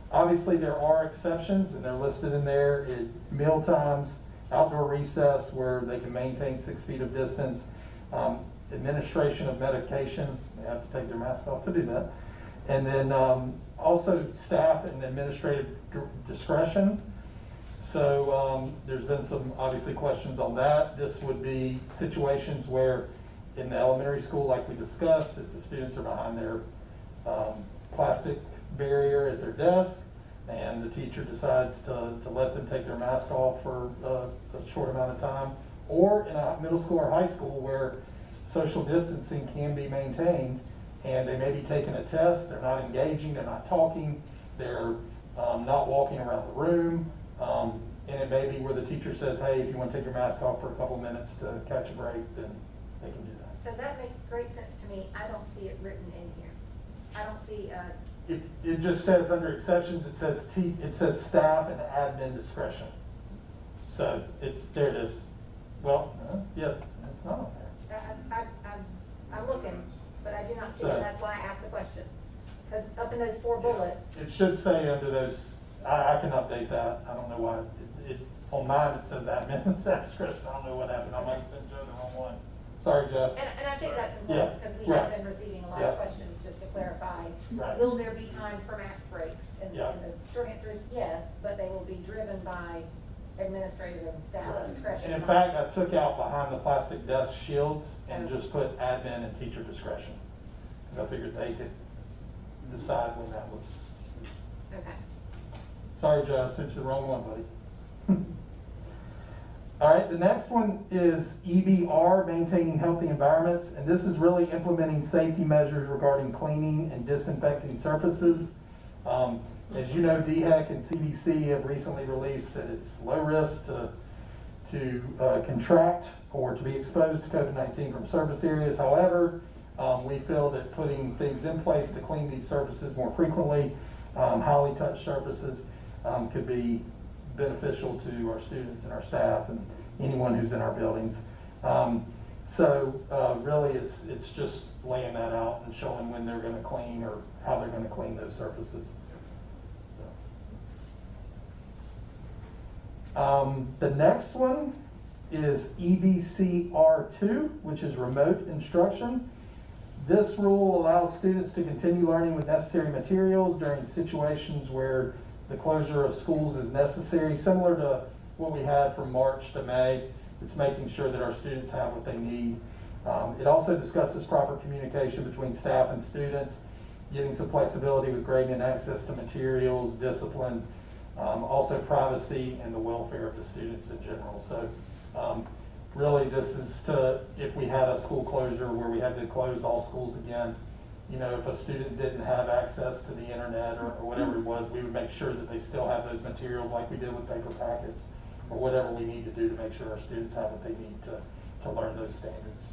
Obviously, there are exceptions, and they're listed in there. Meal times, outdoor recess where they can maintain 6 feet of distance, administration of medication, they have to take their mask off to do that. And then also staff and administrative discretion. So there's been some obviously questions on that. This would be situations where in the elementary school, like we discussed, if the students are behind their plastic barrier at their desk and the teacher decides to let them take their mask off for a short amount of time, or in a middle school or high school where social distancing can be maintained and they may be taking a test, they're not engaging, they're not talking, they're not walking around the room, and it may be where the teacher says, hey, if you want to take your mask off for a couple minutes to catch a break, then they can do that. So that makes great sense to me. I don't see it written in here. I don't see, It just says under exceptions, it says staff and admin discretion. So there it is. Well, yeah, it's not on there. I'm looking, but I do not see So- it. That's why I asked the question. Because up in those 4 bullets, It should say under those, I can update that. I don't know why. On mine, it says admin and staff discretion. I don't know what happened. I might have sent Joe the wrong one. Sorry, Joe. and I think that's Yeah, important because we have right. been receiving a lot Yeah. of questions just to clarify. Right. Will there be times for mask breaks? And Yeah. the short answer is yes, but they will be driven by administrative and staff Right. discretion. And in fact, I took out behind the plastic desk shields and just put admin and teacher discretion. Because I figured they could decide when that was. Okay. Sorry, Joe, I sent you the wrong one, buddy. All right, the next one is EBR, maintaining healthy environments, and this is really implementing safety measures regarding cleaning and disinfecting surfaces. As you know, DHEC and CDC have recently released that it's low risk to contract or to be exposed to COVID-19 from surface areas. However, we feel that putting things in place to clean these surfaces more frequently, highly touched surfaces, could be beneficial to our students and our staff and anyone who's in our buildings. So really it's just laying that out and showing when they're gonna clean or how they're gonna clean those surfaces. So. The next one is EBCR2, which is remote instruction. This rule allows students to continue learning with necessary materials during situations where the closure of schools is necessary, similar to what we had from March to May. It's making sure that our students have what they need. It also discusses proper communication between staff and students, giving some flexibility with grading and access to materials, discipline, also privacy and the welfare of the students in general. So really this is to, if we had a school closure where we had to close all schools again, you know, if a student didn't have access to the internet or whatever it was, we would make sure that they still have those materials like we did with paper packets or whatever we need to do to make sure our students have what they need to learn those standards.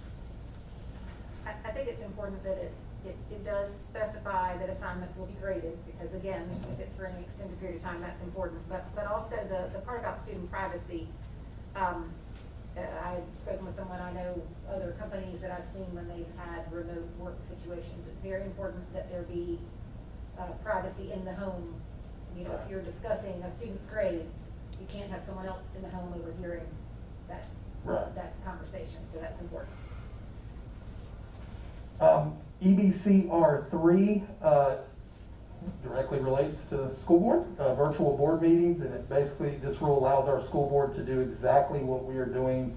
I think it's important that it does specify that assignments will be graded, because again, if it's for any extended period of time, that's important. But also the part about student privacy, I've spoken with someone, I know other companies that I've seen when they've had remote work situations, it's very important that there be privacy in the home. You know, if you're discussing a student's grade, you can't have someone else in the home overhearing that, that conversation, so that's important. EBCR3 directly relates to school board, virtual board meetings, and it basically, this rule allows our school board to do exactly what we are doing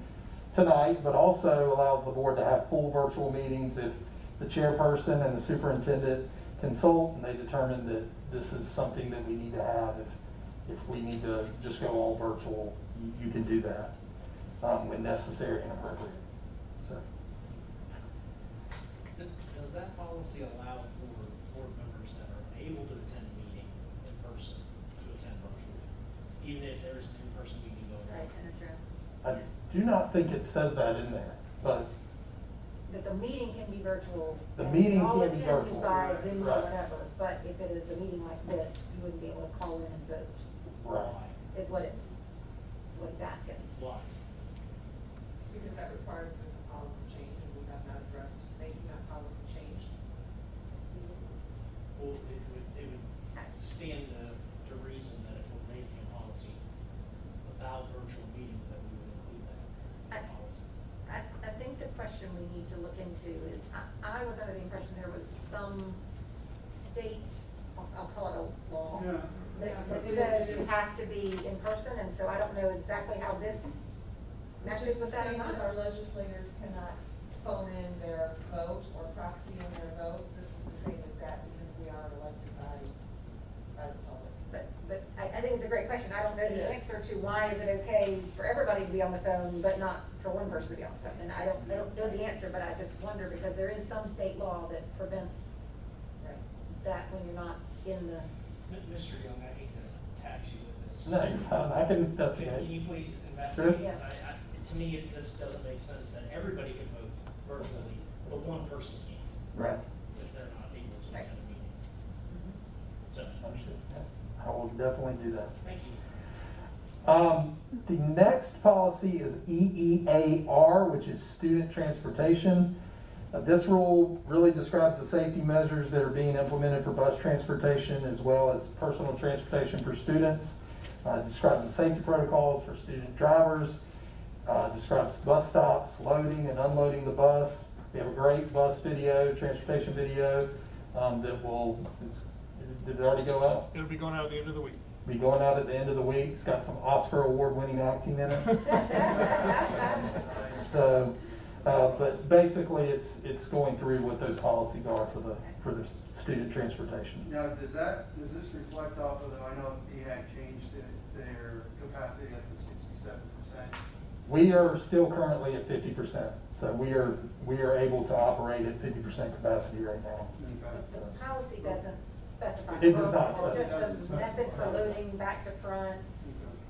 tonight, but also allows the board to have full virtual meetings if the chairperson and the superintendent consult and they determine that this is something that we need to have. If we need to just go all virtual, you can do that when necessary and appropriate. So. Does that policy allow for board members that are able to attend a meeting in person to attend virtually, even if there is an in-person meeting going on? Right, and address. I do not think it says that in there, but That the meeting can be virtual. The and meeting all can be attend virtual. by Zoom or Right. whatever, but if it is a meeting like this, you wouldn't be able to call in and vote, Right. is what he's asking. Why? Because that requires a policy change, and we have not addressed making that policy change. Well, it would stand to reason that if we're making a policy about virtual meetings, that we would include that in the policy. I think the question we need to look into is, I was under the impression there was some state, I'll call it a law, Yeah. that says you have to be in person, and so I don't know exactly how this matches with that or Which is the not. same as our legislators cannot phone in their vote or proxy in their vote. This is the same as that because we are elected by the public. But I think it's a great question. I don't know It the is. answer to why is it okay for everybody to be on the phone, but not for one person to be on the phone. And I don't know the answer, but I just wonder because there is some state law that prevents Right. that when you're not in the. Mr. Young, I hate to tax you with this. No, you're fine. I can Can investigate. you please investigate? Sure. Because to me, it just doesn't make sense that everybody can vote virtually, but one person can't, Right. if they're not able to attend a meeting. So, Understood. Yeah. I will definitely do that. thank you. The next policy is EEAR, which is student transportation. This rule really describes the safety measures that are being implemented for bus transportation as well as personal transportation for students. It describes the safety protocols for student drivers, describes bus stops, loading and unloading the bus. We have a great bus video, transportation video did it already go out? It'll be going out at the end of the week. Be going out at the end of the week. It's got some Oscar award-winning acting in it. So, but basically, it's going through what those policies are for the student transportation. Now, does this reflect off of I know DHAC changed their capacity up to 67%? We are still currently at 50%, so we are able to operate at 50% capacity right now. Okay. The policy doesn't specify. It does not It's specify. just the method for loading back to front.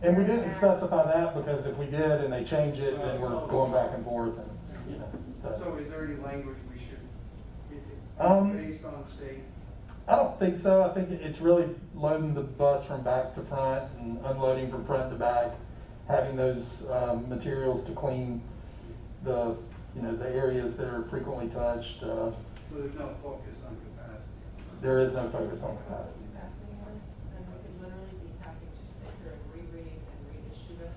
And we didn't specify that because if we did and they change it, then we're going back and forth and, you know, So is there any language we should, based on state? I don't think so. I think it's really loading the bus from back to front and unloading from front to back, having those materials to clean the areas that are frequently touched. So there's no focus on capacity? There is no focus on capacity. Passing one, then we could literally be happy to sit here and reread and reissue this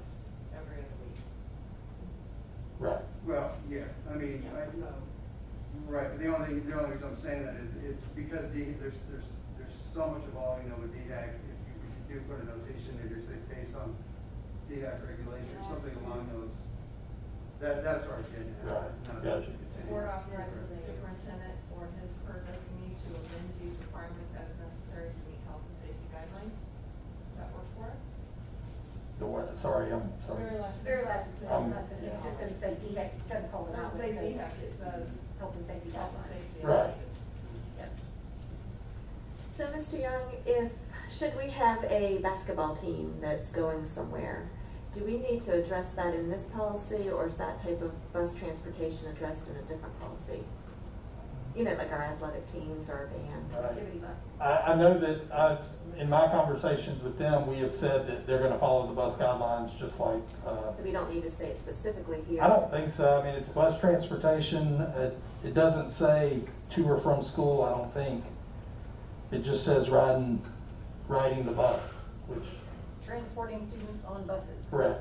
every other week. Right. Well, yeah, I mean, So, right, the only reason I'm saying that is, it's because there's so much evolving though with DHAC. If you do put a notation in there, say based on DHAC regulation or something along those, that's our agenda. Right. not Gotcha. the board authorizes the superintendent or his or designee to amend these requirements as necessary to meet health and safety guidelines. Does that work for us? The what? Sorry, I'm sorry. Very last. Very last, sentence. it just doesn't say DHEC, doesn't call It it out. doesn't say it says DHEC, it says Health and safety health and guidelines. safety. Right. Yep. So, Mr. Young, should we have a basketball team that's going somewhere, do we need to address that in this policy, or is that type of bus transportation addressed in a different policy? You know, like our athletic teams or our band. Right. Activity bus. I know that in my conversations with them, we have said that they're going to follow the bus guidelines just like. So we don't need to say it specifically here. I don't think so. I mean, it's bus transportation. It doesn't say to or from school, I don't think. It just says riding the bus, which, Transporting students on buses. Correct.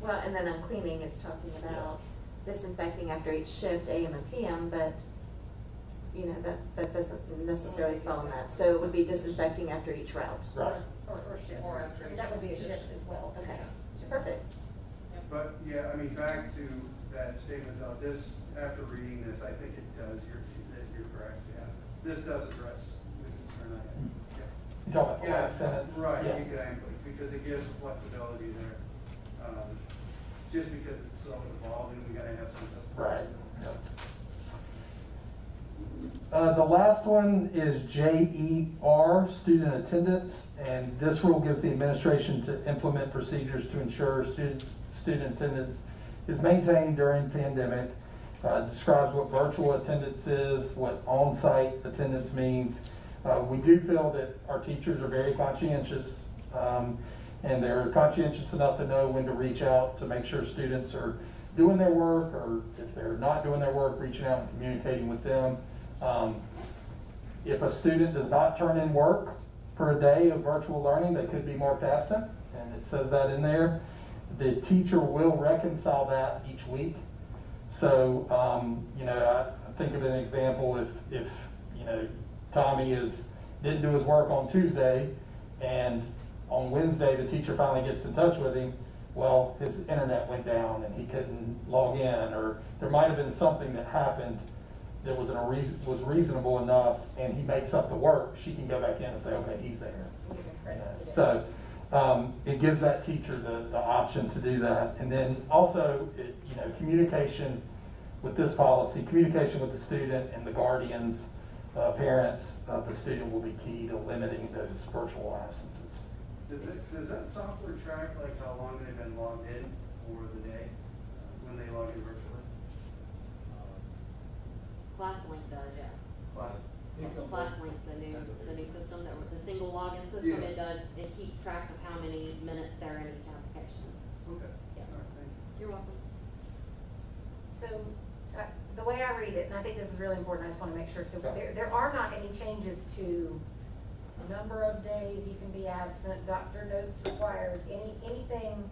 Well, and then on cleaning, it's talking about disinfecting after each shift, AM and PM, but, you know, that doesn't necessarily fall in that. So it would be disinfecting after each route. right. Or shift. Or after I mean, that would be a each shift shift. as well. Okay, Just- perfect. But, yeah, I mean, back to that statement though, this, after reading this, I think it does, you're correct, yeah. This does address the concern I had, yeah. You talking about the Yeah, last sentence? right, Yeah. exactly, because it gives flexibility there. Just because it's so evolving, we gotta have something. Right. The last one is JER, student attendance, and this rule gives the administration to implement procedures to ensure student attendance is maintained during pandemic. describes what virtual attendance is, what on-site attendance means. We do feel that our teachers are very conscientious, and they're conscientious enough to know when to reach out to make sure students are doing their work, or if they're not doing their work, reaching out and communicating with them. If a student does not turn in work for a day of virtual learning, they could be marked absent, and it says that in there. The teacher will reconcile that each week. So, you know, I think of an example, if you know, Tommy didn't do his work on Tuesday, and on Wednesday the teacher finally gets in touch with him, well, his internet went down and he couldn't log in, or there might have been something that happened that was reasonable enough, and he makes up the work, she can go back in and say, okay, he's there. You know, so it gives that teacher the option to do that. And then also, you know, communication with this policy, communication with the student and the guardians, parents of the student will be key to limiting those virtual absences. Does that software track like how long they've been logged in for the day when they log in virtually? ClassLink does, yes. Class? Yes, ClassLink, the new system, the single login system, Yeah. it keeps track of how many minutes there are in each application. Okay. Yes. All right, thank you. You're welcome. So, the way I read it, and I think this is really important, I just want to make sure, so there are not any changes to number of days you can be absent, doctor notes required, anything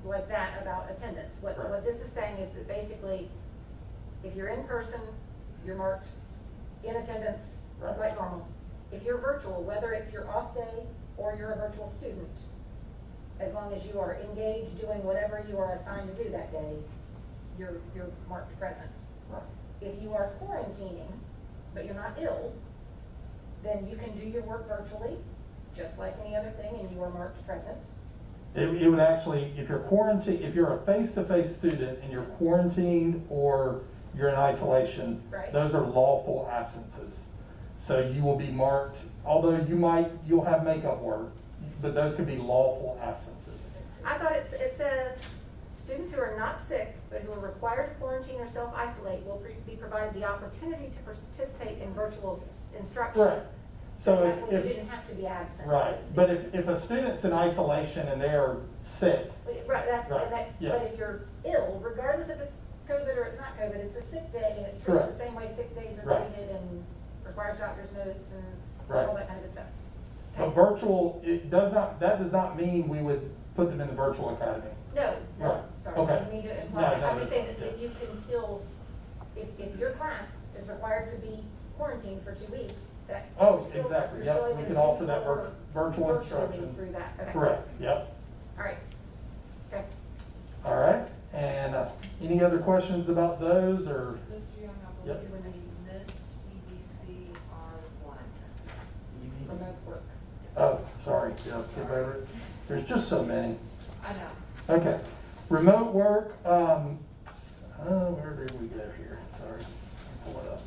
like that about attendance. What this is saying is that basically, if you're in person, you're marked in attendance like normal. If you're virtual, whether it's your off day or you're a virtual student, as long as you are engaged doing whatever you are assigned to do that day, you're marked present. Right. If you are quarantining, but you're not ill, then you can do your work virtually, just like any other thing, and you are marked present. It would actually, if you're a face-to-face student and you're quarantined or you're in isolation, Right. those are lawful absences. So you will be marked, although you'll have makeup work, but those could be lawful absences. I thought it says, students who are not sick, but who are required to quarantine or self-isolate will be provided the opportunity to participate in virtual instruction. Right. So That way if, you didn't have to be absent. so right, to speak. but if a student's in isolation and they're sick, Right, that's, Right, and that, yeah. but if you're ill, regardless if it's COVID or it's not COVID, it's a sick day, and it's treated Correct. the same way sick days are Right. treated, and requires doctor's notes and Right. all that kind of good stuff. but Okay. virtual, that does not mean we would put them in the virtual academy. No, no, Right. sorry, Okay. I didn't mean to imply, No, I'm no, just saying yeah. that you can still, if your class is required to be quarantined for 2 weeks, that. Oh, you're still- exactly, you're yep, still we able can to offer that work virtual virtually instruction. Through that, okay. Correct, yep. All right, okay. All right, and any other questions about those, or? Mr. Young, I Yep. believe we missed EBC R1. Remote work. Oh, sorry, yeah, skip over it. There's just so many. I know. Okay, remote work, where did we go here? Sorry, pull it up.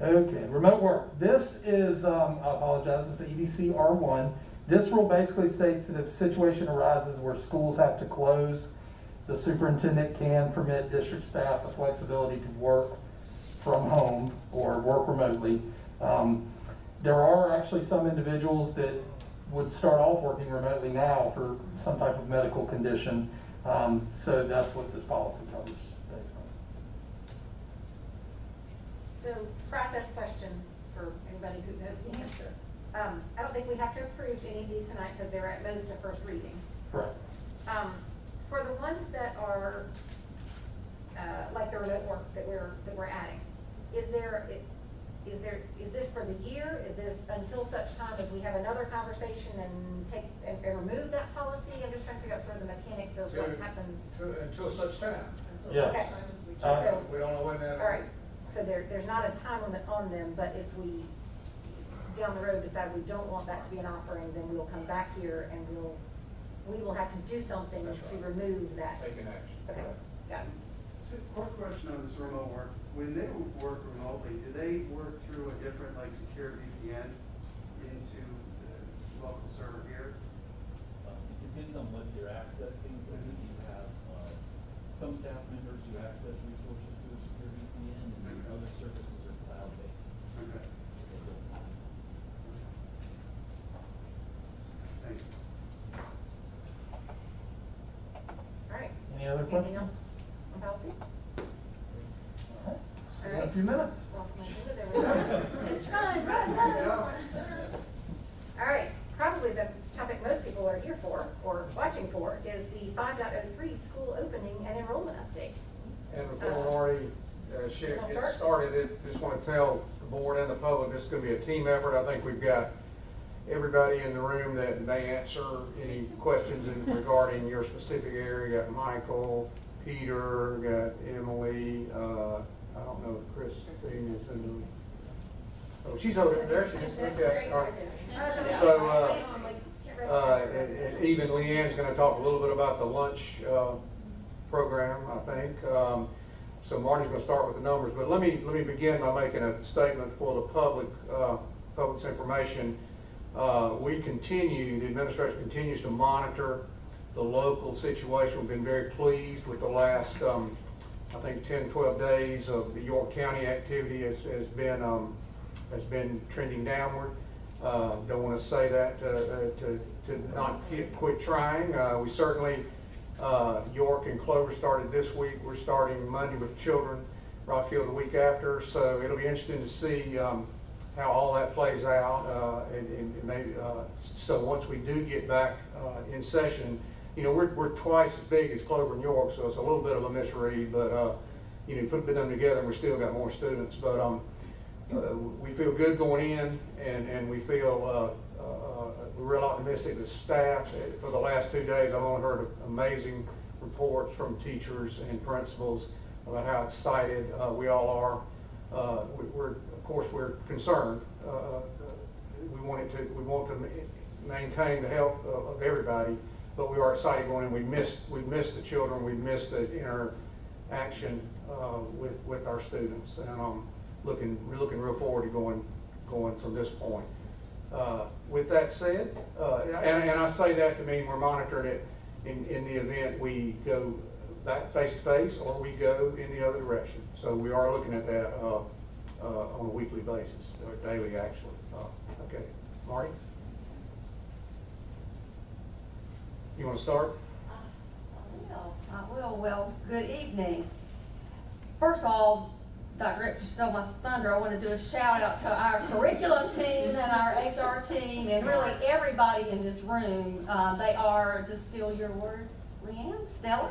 Okay, remote work. This is, I apologize, it's the EBC R1. This rule basically states that if a situation arises where schools have to close, the superintendent can permit district staff the flexibility to work from home or work remotely. There are actually some individuals that would start off working remotely now for some type of medical condition. So that's what this policy covers, basically. So, process question for anybody who knows the answer. I don't think we have to approve any of these tonight because they're at most a first reading. Correct. For the ones that are, like the remote work that we're adding, is this for the year? Is this until such time as we have another conversation and remove that policy? I'm just trying to figure out sort of the mechanics of what happens. Until such time. Until Yeah. such time as we choose. So, We don't know when that. all right, so there's not a time limit on them, but if we, down the road, decide we don't want that to be an offering, then we'll come back here and we will have to do something That's to right. remove that. Take an action. Okay, got it. So, quick question on this remote work. When they work remotely, do they work through a different, like, secure VPN into the local server here? It depends on what you're accessing, but if you have some staff members who access resources through a secure VPN, and other services are cloud-based. Okay, thank you. All right, Any other anything questions? else on policy? All right. See you in a few minutes. Lost my agenda, there we go. All right, probably the topic most people are here for, or watching for, is the 5.03 school opening and enrollment update. And before Marty, I'll gets start. started, just want to tell the board and the public, this is going to be a team effort. I think we've got everybody in the room that may answer any questions regarding your specific area. Got Michael, Peter, got Emily, I don't know if Christine is in the, oh, she's over there, she is, okay, all right. So, and even Leanne's gonna talk a little bit about the lunch, program, I think. So Marty's gonna start with the numbers, but let me begin by making a statement for the public, public's information. We continue, the administration continues to monitor the local situation. We've been very pleased with the last, I think 10, 12 days of the York County activity has been trending downward. Don't want to say that to not quit trying. We certainly, York and Clover started this week. We're starting Monday with children, Rock Hill the week after. So it'll be interesting to see how all that plays out. And maybe, so once we do get back in session, you know, we're twice as big as Clover and York, so it's a little bit of a misread, but you know, put them together and we still got more students. But we feel good going in, and we feel we're real optimistic. The staff, for the last 2 days, I've only heard amazing reports from teachers and principals about how excited we all are. Of course, we're concerned. We want to maintain the health of everybody, but we are excited going in. We missed the children. We missed the interaction with our students, and we're looking real forward to going from this point. With that said, and I say that to mean we're monitoring it in the event we go back face to face or we go in the other direction. So we are looking at that on a weekly basis, or daily actually. Okay, Marty? You want to start? I will. Well, good evening. First of all, Dr. Rick stole my thunder. I want to do a shout out to our curriculum team and our HR team and really everybody in this room. They are, to steal your words, Leanne, Stella.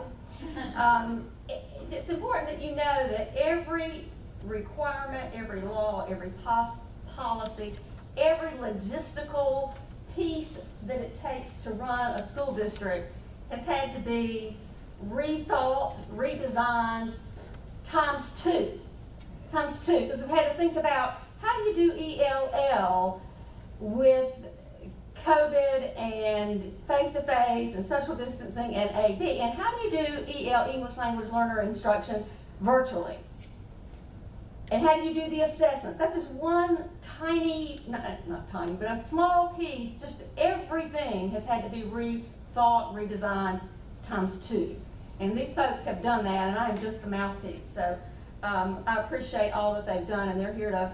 It's important that you know that every requirement, every law, every policy, every logistical piece that it takes to run a school district has had to be rethought, redesigned, times two, because we've had to think about how do you do ELL with COVID and face-to-face and social distancing and AB, and how do you do EL, English Language Learner Instruction, virtually? And how do you do the assessments? That's just one tiny, not tiny, but a small piece. Just everything has had to be rethought, redesigned, times two. And these folks have done that, and I am just the mouthpiece. So I appreciate all that they've done, and they're here to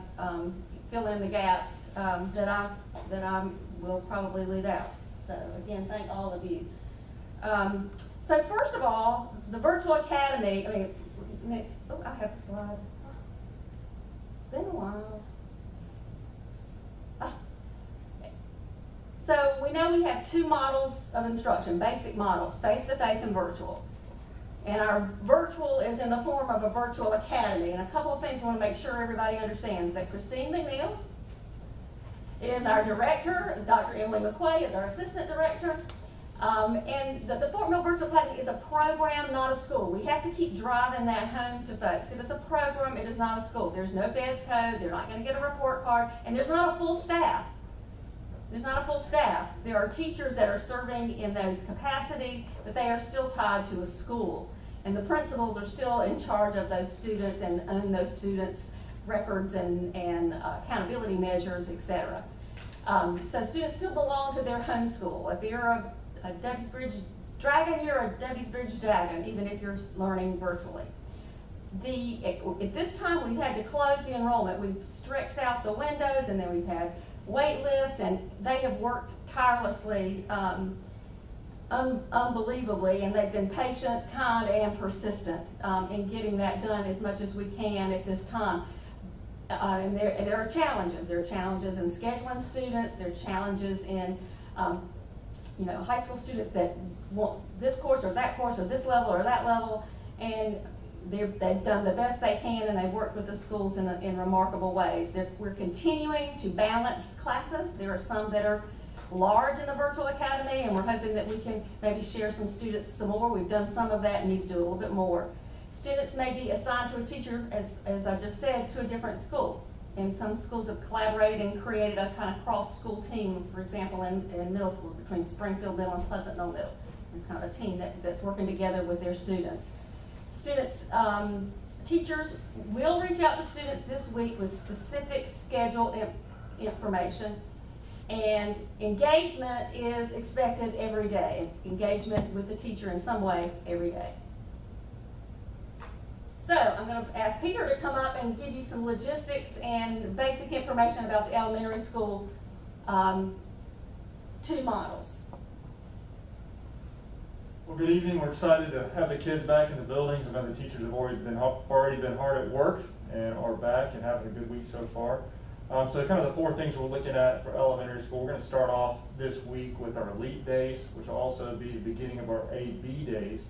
fill in the gaps that I will probably leave out. So again, thank all of you. So first of all, the Virtual Academy, next, oh, I have a slide. It's been a while. So we know we have two models of instruction, basic models, face-to-face and virtual. And our virtual is in the form of a virtual academy. And a couple of things we want to make sure everybody understands. That Christine McNeil is our director, Dr. Emily McQuay is our assistant director. And the Fort Mill Virtual Academy is a program, not a school. We have to keep driving that home to folks. It is a program, it is not a school. There's no feds code, they're not going to get a report card, and there's not a full staff. There's not a full staff. There are teachers that are serving in those capacities, but they are still tied to a school. And the principals are still in charge of those students and own those students' records and accountability measures, etc. So students still belong to their home school. If you're a Debbie's Bridge Dragon, you're a Debbie's Bridge Dragon, even if you're learning virtually. At this time, we've had to close the enrollment. We've stretched out the windows, and then we've had wait lists, and they have worked tirelessly, unbelievably, and they've been patient, kind, and persistent in getting that done as much as we can at this time. And there are challenges. There are challenges in scheduling students. There are challenges in high school students that want this course or this level or that level, and they've done the best they can, and they've worked with the schools in remarkable ways. We're continuing to balance classes. There are some that are large in the virtual academy, and we're hoping that we can maybe share some students some more. We've done some of that and need to do a little bit more. Students may be assigned to a teacher, as I just said, to a different school. And some schools have collaborated and created a kind of cross-school team, for example, in middle school between Springfield Middle and Pleasant Mill Middle. It's kind of a team that's working together with their students. Teachers will reach out to students this week with specific schedule information, and engagement is expected every day. Engagement with the teacher in some way every day. So I'm going to ask Peter to come up and give you some logistics and basic information about the elementary school 2 models. Well, good evening. We're excited to have the kids back in the buildings. I know the teachers have already been hard at work and are back and having a good week so far. So kind of the 4 things we're looking at for elementary school. We're going to start off this week with our LEAP days, which will also be the beginning of our AB days.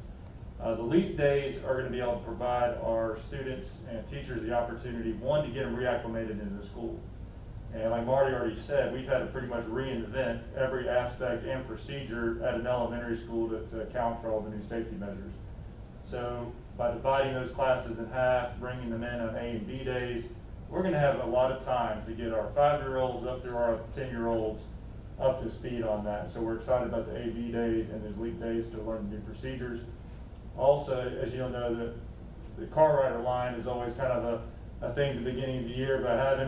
The LEAP days are going to be able to provide our students and teachers the opportunity, 1, to get them reacclimated into the school. And like Marty already said, we've had to pretty much reinvent every aspect and procedure at an elementary school to account for all the new safety measures. So by dividing those classes in half, bringing them in on A and B days, we're going to have a lot of time to get our 5-year-olds up through our 10-year-olds up to speed on that. So we're excited about the AB days and those LEAP days to learn the new procedures. Also, as you'll know, the car rider line is always kind of a thing at the beginning of the year, but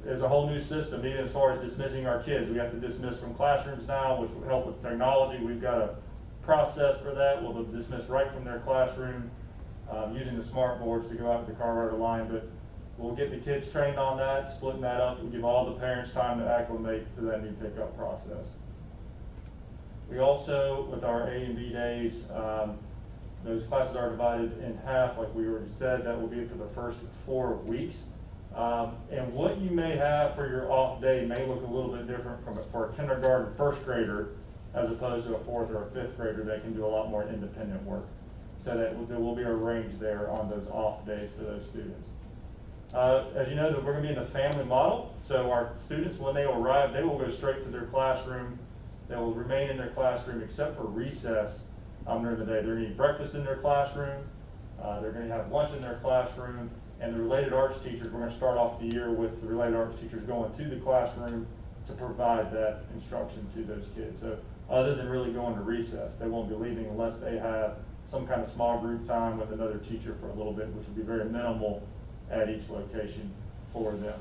there's a whole new system, even as far as dismissing our kids. We have to dismiss from classrooms now, which will help with technology. We've got a process for that. We'll dismiss right from their classroom using the smart boards to go out with the car rider line, but we'll get the kids trained on that, splitting that up. We'll give all the parents time to acclimate to that new pickup process. We also, with our A and B days, those classes are divided in half, like we already said. That will be for the first 4 weeks. And what you may have for your off day may look a little bit different for a kindergarten first grader as opposed to a 4th or a 5th grader that can do a lot more independent work. So that there will be a range there on those off days for those students. As you know, we're going to be in the family model. So our students, when they arrive, they will go straight to their classroom. They will remain in their classroom except for recess during the day. They're going to eat breakfast in their classroom. They're going to have lunch in their classroom. And the related arts teachers, we're going to start off the year with the related arts teachers going to the classroom to provide that instruction to those kids. So other than really going to recess, they won't be leaving unless they have some kind of small group time with another teacher for a little bit, which will be very minimal at each location for them.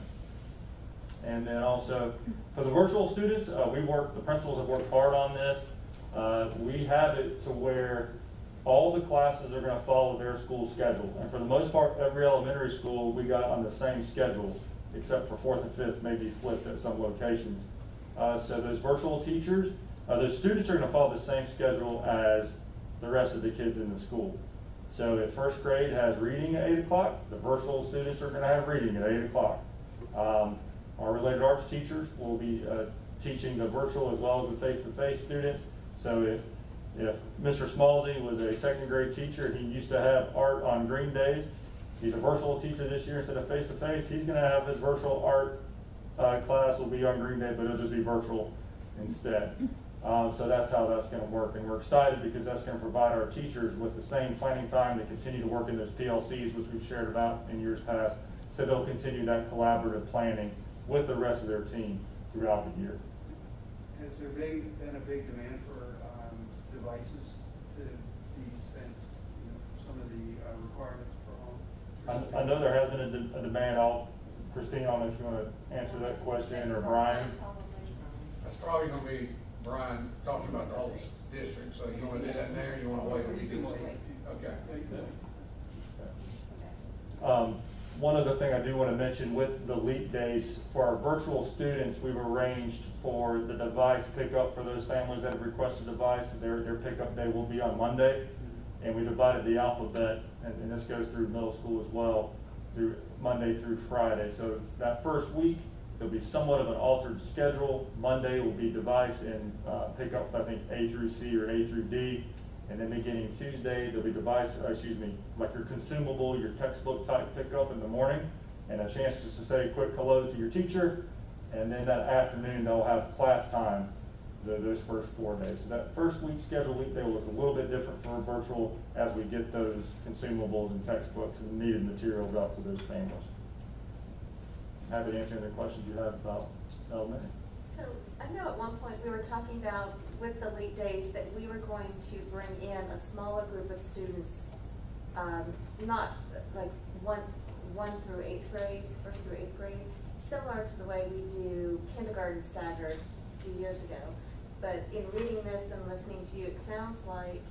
And then also for the virtual students, the principals have worked hard on this. We have it to where all the classes are going to follow their school schedule. And for the most part, every elementary school we got on the same schedule, except for 4th and 5th, maybe flipped at some locations. So those virtual teachers, those students are going to follow the same schedule as the rest of the kids in the school. So if first grade has reading at 8 o'clock, the virtual students are going to have reading at 8 o'clock. Our related arts teachers will be teaching the virtual as well as the face-to-face students. So if Mr. Smallsy was a 2nd grade teacher and he used to have art on green days, he's a virtual teacher this year instead of face-to-face. He's going to have his virtual art class will be on green day, but it'll just be virtual instead. So that's how that's going to work. And we're excited because that's going to provide our teachers with the same planning time to continue to work in those PLCs, which we've shared about in years past. So they'll continue that collaborative planning with the rest of their team throughout the year. Has there been a big demand for devices to be sent, for some of the requirements for home? I know there has been a demand. Christine, I don't know if you want to answer that question, or Brian. That's probably going to be Brian talking about the whole district, so you wanna do that now, or you wanna wait a week? Okay. One other thing I do want to mention with the LEAP days, for our virtual students, we've arranged for the device pickup for those families that have requested a device. Their pickup day will be on Monday, and we divided the alphabet, and this goes through middle school as well, through Monday through Friday. So that first week, there'll be somewhat of an altered schedule. Monday will be device and pickup for, I think, A through C or A through D. And then beginning Tuesday, there'll be device, like your consumable, your textbook type pickup in the morning, and a chance just to say a quick hello to your teacher. And then that afternoon, they'll have class time those first 4 days. So that first week schedule week, they will look a little bit different for virtual as we get those consumables and textbooks and needed materials out to those families. Happy to answer any questions you have about elementary. So I know at one point we were talking about with the LEAP days that we were going to bring in a smaller group of students, not like one through eighth grade, first through eighth grade, similar to the way we do kindergarten staggered a few years ago. But in reading this and listening to you, it sounds like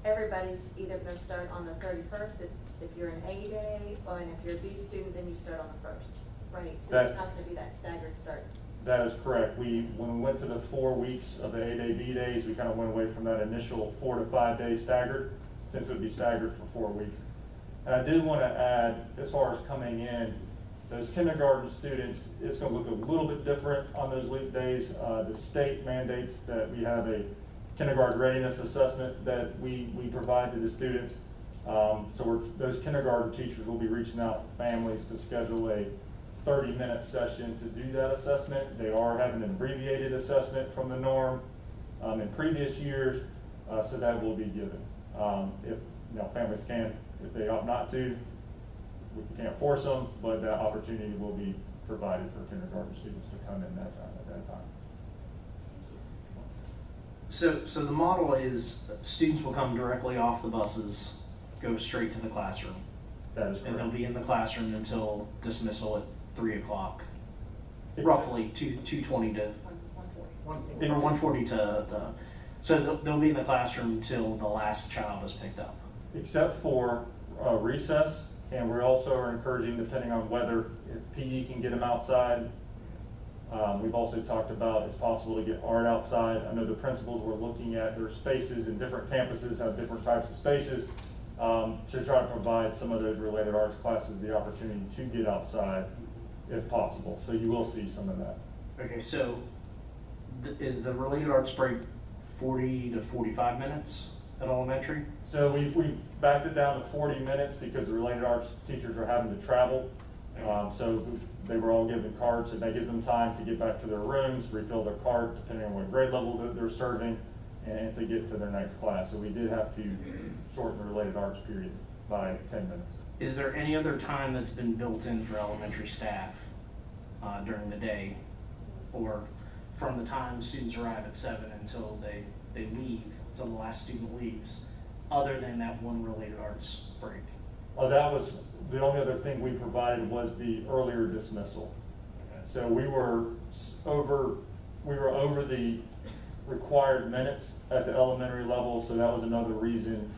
everybody's either going to start on the 31st if you're an A day, or and if you're a B student, then you start on the 1st, right? So there's not going to be that staggered start. That is correct. When we went to the 4 weeks of the A-Day, B-Days, we kind of went away from that initial 4 to 5 day staggered, since it would be staggered for 4 weeks. And I did want to add, as far as coming in, those kindergarten students, it's going to look a little bit different on those LEAP days. The state mandates that we have a kindergarten readiness assessment that we provide to the students. So those kindergarten teachers will be reaching out to families to schedule a 30-minute session to do that assessment. They are having an abbreviated assessment from the norm in previous years, so that will be given. If families can, if they opt not to, we can't force them, but that opportunity will be provided for kindergarten students to come in at that time. So the model is students will come directly off the buses, go straight to the classroom. That is correct. And they'll be in the classroom until dismissal at 3 o'clock, roughly 2:20 to, or 1:40 to, so they'll be in the classroom until the last child is picked up. Except for recess, and we also are encouraging, depending on weather, if PE can get them outside. We've also talked about it's possible to get art outside. I know the principals were looking at their spaces, and different campuses have different types of spaces, to try to provide some of those related arts classes the opportunity to get outside if possible. So you will see some of that. Okay, so is the related arts break 40 to 45 minutes at elementary? So we've backed it down to 40 minutes because the related arts teachers are having to travel. So they were all given cards, and that gives them time to get back to their rooms, refill their card depending on what grade level that they're serving, and to get to their next class. So we did have to shorten the related arts period by 10 minutes. Is there any other time that's been built in for elementary staff during the day, or from the time students arrive at 7 until they leave, until the last student leaves, other than that one related arts break? That was the only other thing we provided was the earlier dismissal. So we were over the required minutes at the elementary level, so that was another reason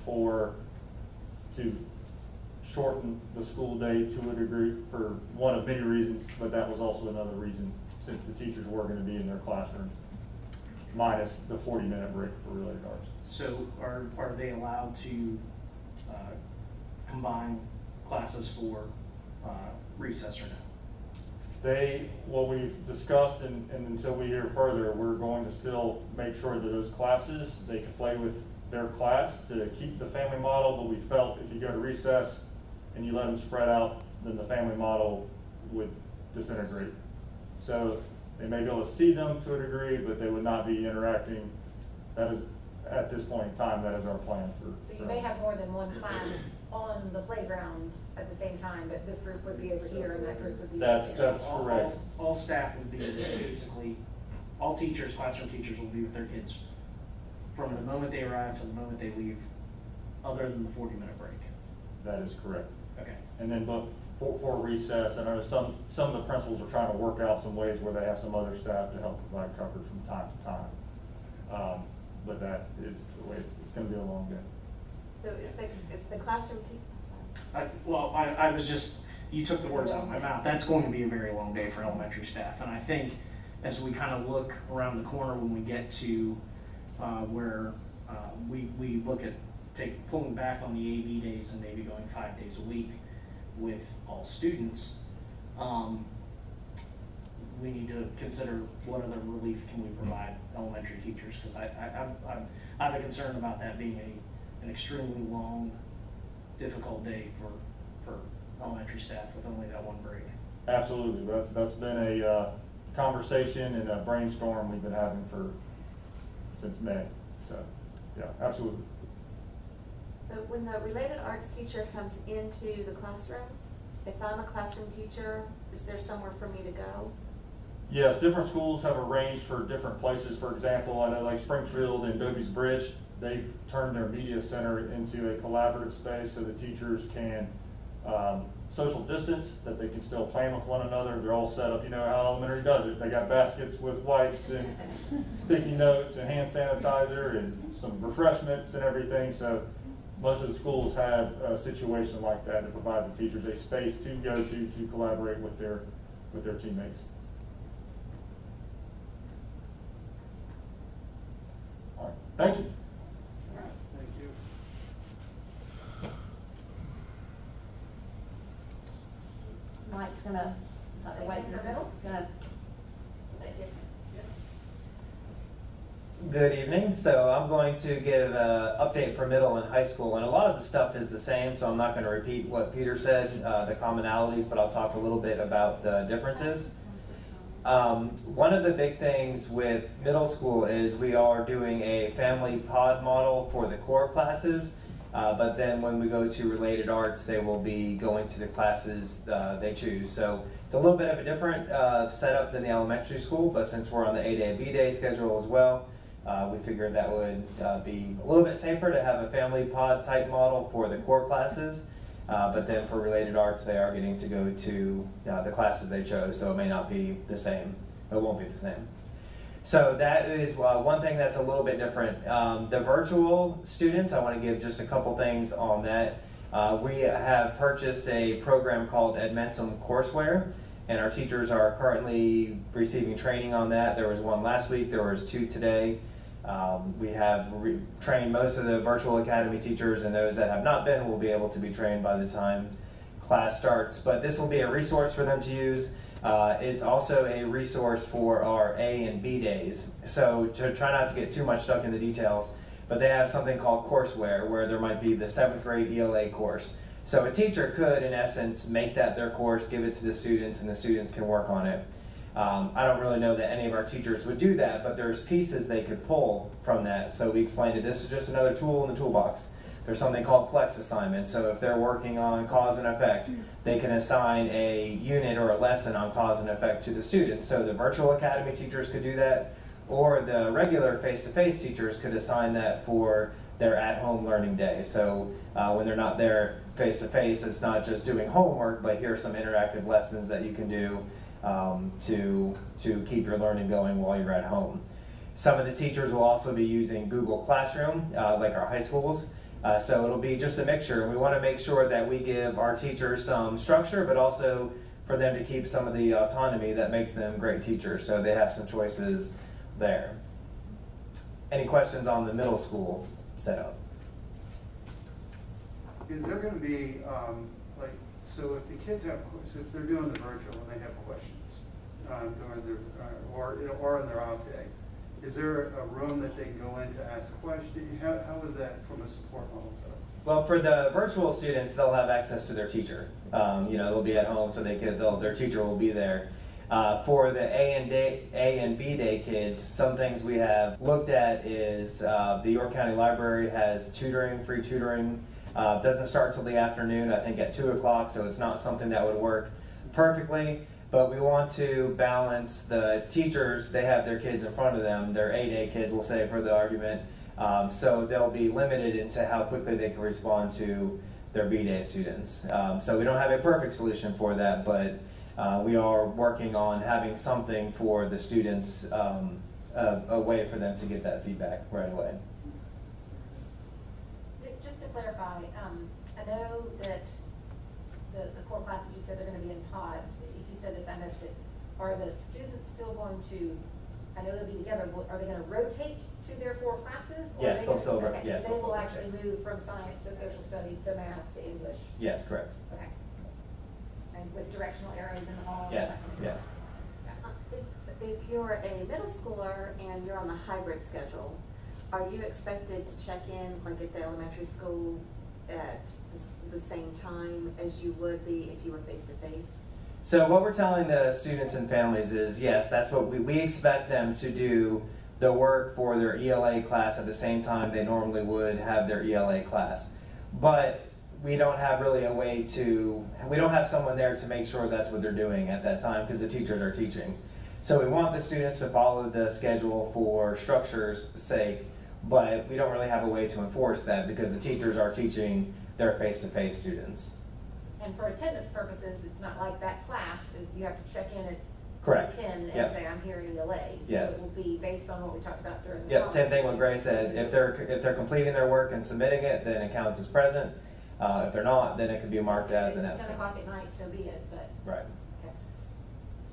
to shorten the school day to a degree, for one of many reasons, but that was also another reason, since the teachers were going to be in their classrooms, minus the 40-minute break for related arts. So are they allowed to combine classes for recess or no? What we've discussed, and until we hear further, we're going to still make sure that those classes, they can play with their class to keep the family model, but we felt if you go to recess and you let them spread out, then the family model would disintegrate. So they may be able to see them to a degree, but they would not be interacting. That is, at this point in time, that is our plan for. So you may have more than one class on the playground at the same time, but this group would be over here and that group would be over here. That's correct. All staff would be basically, all teachers, classroom teachers will be with their kids from the moment they arrive to the moment they leave, other than the 40-minute break. That is correct. Okay. And then, but for recess, I know some of the principals are trying to work out some ways where they have some other staff to help provide coverage from time to time. but that is the way it's gonna be a long day. So is the classroom team, I was just, you took the words out of my mouth. That's going to be a very long day for elementary staff. And I think as we kind of look around the corner when we get to where we look at pulling back on the AB days and maybe going 5 days a week with all students, we need to consider what other relief can we provide elementary teachers, because I have a concern about that being an extremely long, difficult day for elementary staff with only that one break. Absolutely, that's been a conversation and a brainstorm we've been having since May, so, yeah, absolutely. so when the related arts teacher comes into the classroom, if I'm a classroom teacher, is there somewhere for me to go? Yes, different schools have arranged for different places. For example, I know like Springfield and Dobie's Bridge, they've turned their media center into a collaborative space so the teachers can social distance, that they can still plan with one another. They're all set up, you know how elementary does it. They got baskets with wipes and sticky notes and hand sanitizer and some refreshments and everything. So most of the schools have a situation like that to provide the teachers a space to go to collaborate with their teammates. All right, thank you. Thank you. Mike's gonna, otherwise this is gonna. Good evening. So I'm going to give an update for middle and high school, and a lot of the stuff is the same, so I'm not going to repeat what Peter said, the commonalities, but I'll talk a little bit about the differences. One of the big things with middle school is we are doing a family pod model for the core classes, but then when we go to related arts, they will be going to the classes they choose. So it's a little bit of a different setup than the elementary school, but since we're on the A-Day, B-Day schedule as well, we figured that would be a little bit safer to have a family pod type model for the core classes. But then for related arts, they are getting to go to the classes they chose, so it may not be the same. It won't be the same. So that is one thing that's a little bit different. The virtual students, I want to give just a couple things on that. We have purchased a program called Edmentum Courseware, and our teachers are currently receiving training on that. There was one last week, there was 2 today. We have trained most of the virtual academy teachers, and those that have not been will be able to be trained by the time class starts. But this will be a resource for them to use. It's also a resource for our A and B days. So to try not to get too much stuck in the details, but they have something called courseware, where there might be the 7th grade ELA course. So a teacher could, in essence, make that their course, give it to the students, and the students can work on it. I don't really know that any of our teachers would do that, but there's pieces they could pull from that. So we explained that this is just another tool in the toolbox. There's something called flex assignments. So if they're working on cause and effect, they can assign a unit or a lesson on cause and effect to the students. So the virtual academy teachers could do that, or the regular face-to-face teachers could assign that for their at-home learning day. So when they're not there face-to-face, it's not just doing homework, but here are some interactive lessons that you can do to keep your learning going while you're at home. Some of the teachers will also be using Google Classroom, like our high schools. So it'll be just a mixture, and we want to make sure that we give our teachers some structure, but also for them to keep some of the autonomy that makes them great teachers, so they have some choices there. Any questions on the middle school setup? Is there going to be, so if the kids have, so if they're doing the virtual and they have questions during their, or on their off day, is there a room that they can go in to ask questions? How is that from a support model setup? Well, for the virtual students, they'll have access to their teacher. They'll be at home, so their teacher will be there. For the A and B day kids, some things we have looked at is the York County Library has tutoring, free tutoring. Doesn't start till the afternoon, I think at 2 o'clock, so it's not something that would work perfectly. But we want to balance the teachers, they have their kids in front of them, their A-day kids, we'll say for the argument, so they'll be limited into how quickly they can respond to their B-day students. So we don't have a perfect solution for that, but we are working on having something for the students a way for them to get that feedback right away. Just to clarify, I know that the core classes, you said they're gonna be in pods. If you said this, I missed it. Are the students still going to, I know they'll be together, are they gonna rotate to their 4 classes? Or Yes, they they'll just- still, okay, yes. so they will actually move from science to social studies to math to English? Yes, correct. Okay. And with directional arrows in all? Yes, yes. If you're a middle schooler and you're on the hybrid schedule, are you expected to check in, like at the elementary school, at the same time as you would be if you were face-to-face? So what we're telling the students and families is, yes, that's what we expect them to do the work for their ELA class at the same time they normally would have their ELA class. But we don't have really a way to, we don't have someone there to make sure that's what they're doing at that time because the teachers are teaching. So we want the students to follow the schedule for structure's sake, but we don't really have a way to enforce that because the teachers are teaching their face-to-face students. And for attendance purposes, it's not like that class, is you have to check in at Correct. 10 and Yep. say, I'm here ELA. Yes. So it will be based on what we talked about during the. Yep, same thing what conference. Gray said. If they're completing their work and submitting it, then it counts as present. If they're not, then it could be marked as an 10 absence. o'clock at night, so be it, but. Right. Okay.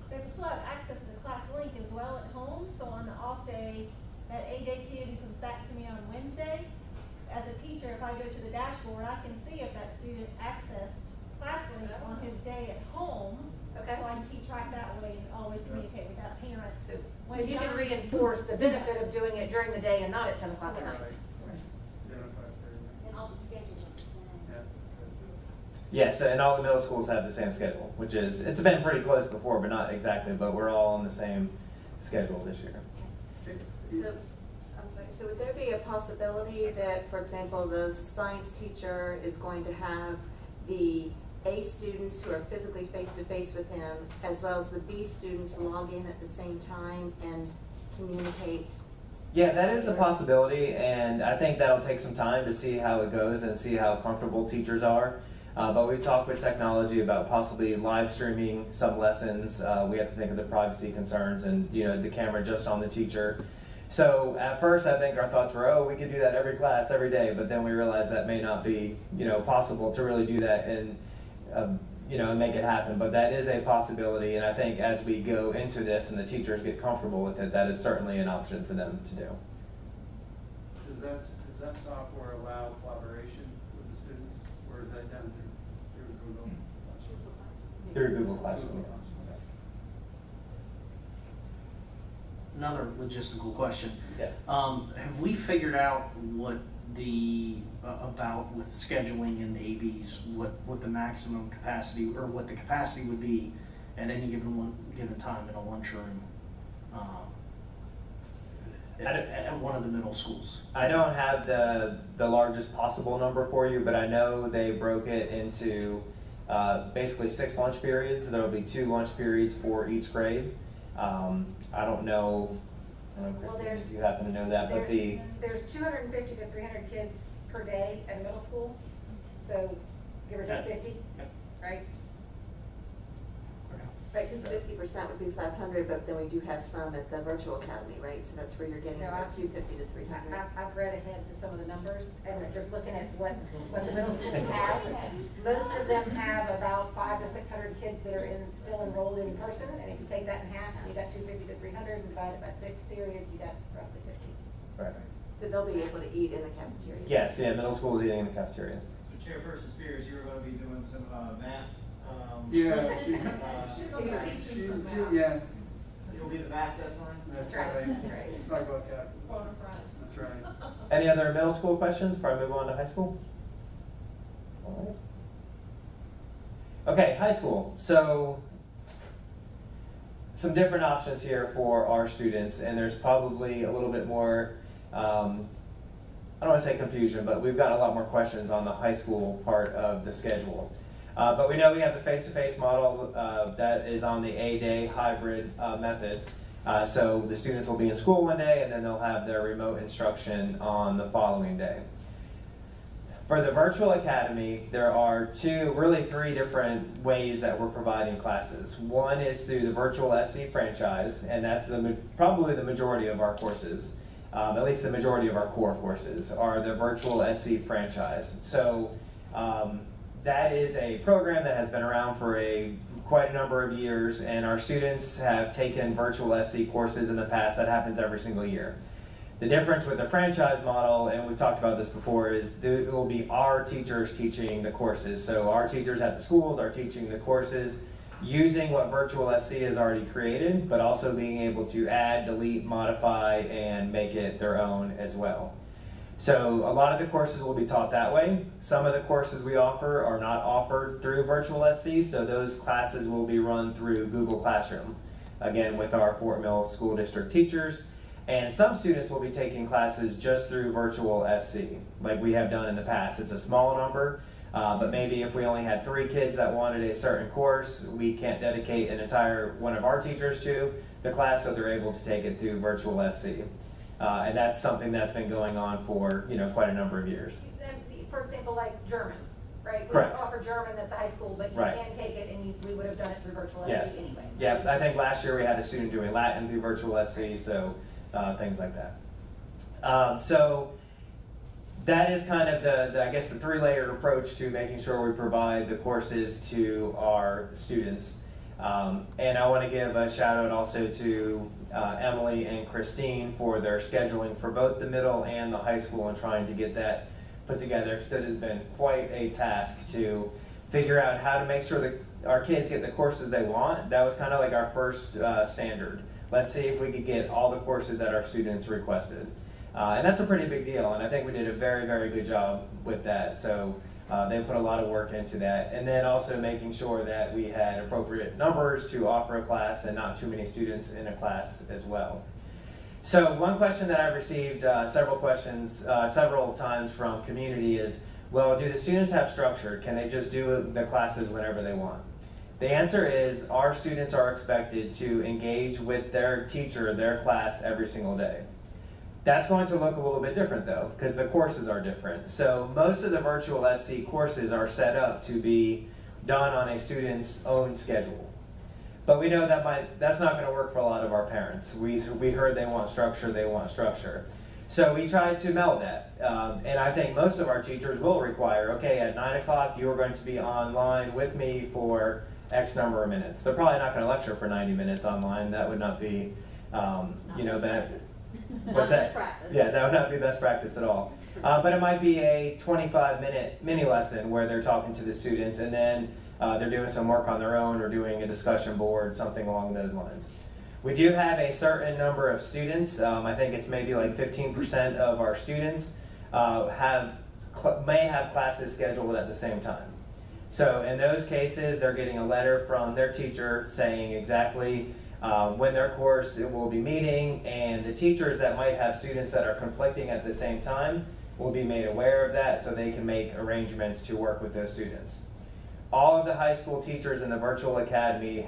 They can still have access to the class link as well at home, so on the off day, that A-day kid who comes back to me on Wednesday, as a teacher, if I go to the dashboard, I can see if that student accessed class link on his day at home. Okay. So I can keep track that way and always communicate with that parent. So you can reinforce the benefit of doing it during the day and not at 10 o'clock at night. And all the schedules are the same. Yes, and all the middle schools have the same schedule, which is, it's been pretty close before, but not exactly, but we're all on the same schedule this year. So, I'm sorry, so would there be a possibility that, for example, the science teacher is going to have the A students who are physically face-to-face with him, as well as the B students log in at the same time and communicate? Yeah, that is a possibility, and I think that'll take some time to see how it goes and see how comfortable teachers are. But we talked with technology about possibly live streaming some lessons. We have to think of the privacy concerns and the camera just on the teacher. So at first I think our thoughts were, oh, we could do that every class, every day, but then we realized that may not be possible to really do that and and make it happen. But that is a possibility, and I think as we go into this and the teachers get comfortable with it, that is certainly an option for them to do. Does that software allow collaboration with the students, or is that done through Google? Through Google Classroom. Another logistical question. Yes. Have we figured out what the, about with scheduling in the ABs, what the maximum capacity, or what the capacity would be at any given time in a lunchroom at one of the middle schools? I don't have the largest possible number for you, but I know they broke it into basically 6 lunch periods. There will be 2 lunch periods for each grade. I don't know, Christine, if you happen to know that, but There's 250 to 300 kids per day at a middle school, so give or take 50, right? Right, because 50% would be 500, but then we do have some at the virtual academy, right? So that's where you're getting No, about 250 to 300. I've read ahead to some of the numbers, and just looking at what the middle schools have, most of them have about 500 to 600 kids that are still enrolled in person, and if you take that in half, you got 250 to 300, and divide it by 6 periods, you got roughly 50. Right. So they'll be able to eat in the cafeteria? Yes, yeah, middle school is eating in the cafeteria. So Chairperson Spears, you were gonna be doing some, math, Yeah, yeah, You'll be the math desk line? that's right, right. that's right. Talk about that. Waterfront. That's right. Any other middle school questions before I move on to high school? All right. Okay, high school. So some different options here for our students, and there's probably a little bit more, I don't want to say confusion, but we've got a lot more questions on the high school part of the schedule. But we know we have the face-to-face model that is on the A-day hybrid method. So the students will be in school one day and then they'll have their remote instruction on the following day. For the virtual academy, there are three different ways that we're providing classes. One is through the virtual SC franchise, and that's probably the majority of our courses. At least the majority of our core courses are the virtual SC franchise. So that is a program that has been around for quite a number of years, and our students have taken virtual SC courses in the past. That happens every single year. The difference with the franchise model, and we've talked about this before, is it will be our teachers teaching the courses. So our teachers at the schools are teaching the courses using what virtual SC has already created, but also being able to add, delete, modify, and make it their own as well. So a lot of the courses will be taught that way. Some of the courses we offer are not offered through virtual SC, so those classes will be run through Google Classroom, again with our Fort Mill School District teachers. And some students will be taking classes just through virtual SC, like we have done in the past. It's a small number, but maybe if we only had 3 kids that wanted a certain course, we can't dedicate an entire one of our teachers to the class, so they're able to take it through virtual SC. And that's something that's been going on for quite a number of years. For example, like German, right? Correct. We offer German at the high school, but you Right. can take it and we would have done it through virtual Yes. SC anyway. Yeah, I think last year we had a student doing Latin through virtual SC, so things like that. So that is kind of I guess the 3-layered approach to making sure we provide the courses to our students. And I want to give a shout out also to Emily and Christine for their scheduling for both the middle and the high school and trying to get that put together, because it has been quite a task to figure out how to make sure that our kids get the courses they want. That was kind of like our first standard. Let's see if we could get all the courses that our students requested. And that's a pretty big deal, and I think we did a very, very good job with that. So they put a lot of work into that. And then also making sure that we had appropriate numbers to offer a class and not too many students in a class as well. So one question that I received several times from community is, well, do the students have structure? Can they just do the classes whenever they want? The answer is our students are expected to engage with their teacher, their class, every single day. That's going to look a little bit different though, because the courses are different. So most of the virtual SC courses are set up to be done on a student's own schedule. But we know that's not going to work for a lot of our parents. We heard they want structure. So we tried to meld that. And I think most of our teachers will require, okay, at 9 o'clock you are going to be online with me for X number of minutes. They're probably not going to lecture for 90 minutes online. That would not be, what's that? Best practice. Yeah, that would not be best practice at all. But it might be a 25-minute mini lesson where they're talking to the students and then they're doing some work on their own or doing a discussion board, something along those lines. We do have a certain number of students. I think it's maybe like 15% of our students may have classes scheduled at the same time. So in those cases, they're getting a letter from their teacher saying exactly when their course will be meeting, and the teachers that might have students that are conflicting at the same time will be made aware of that so they can make arrangements to work with those students. All of the high school teachers in the virtual academy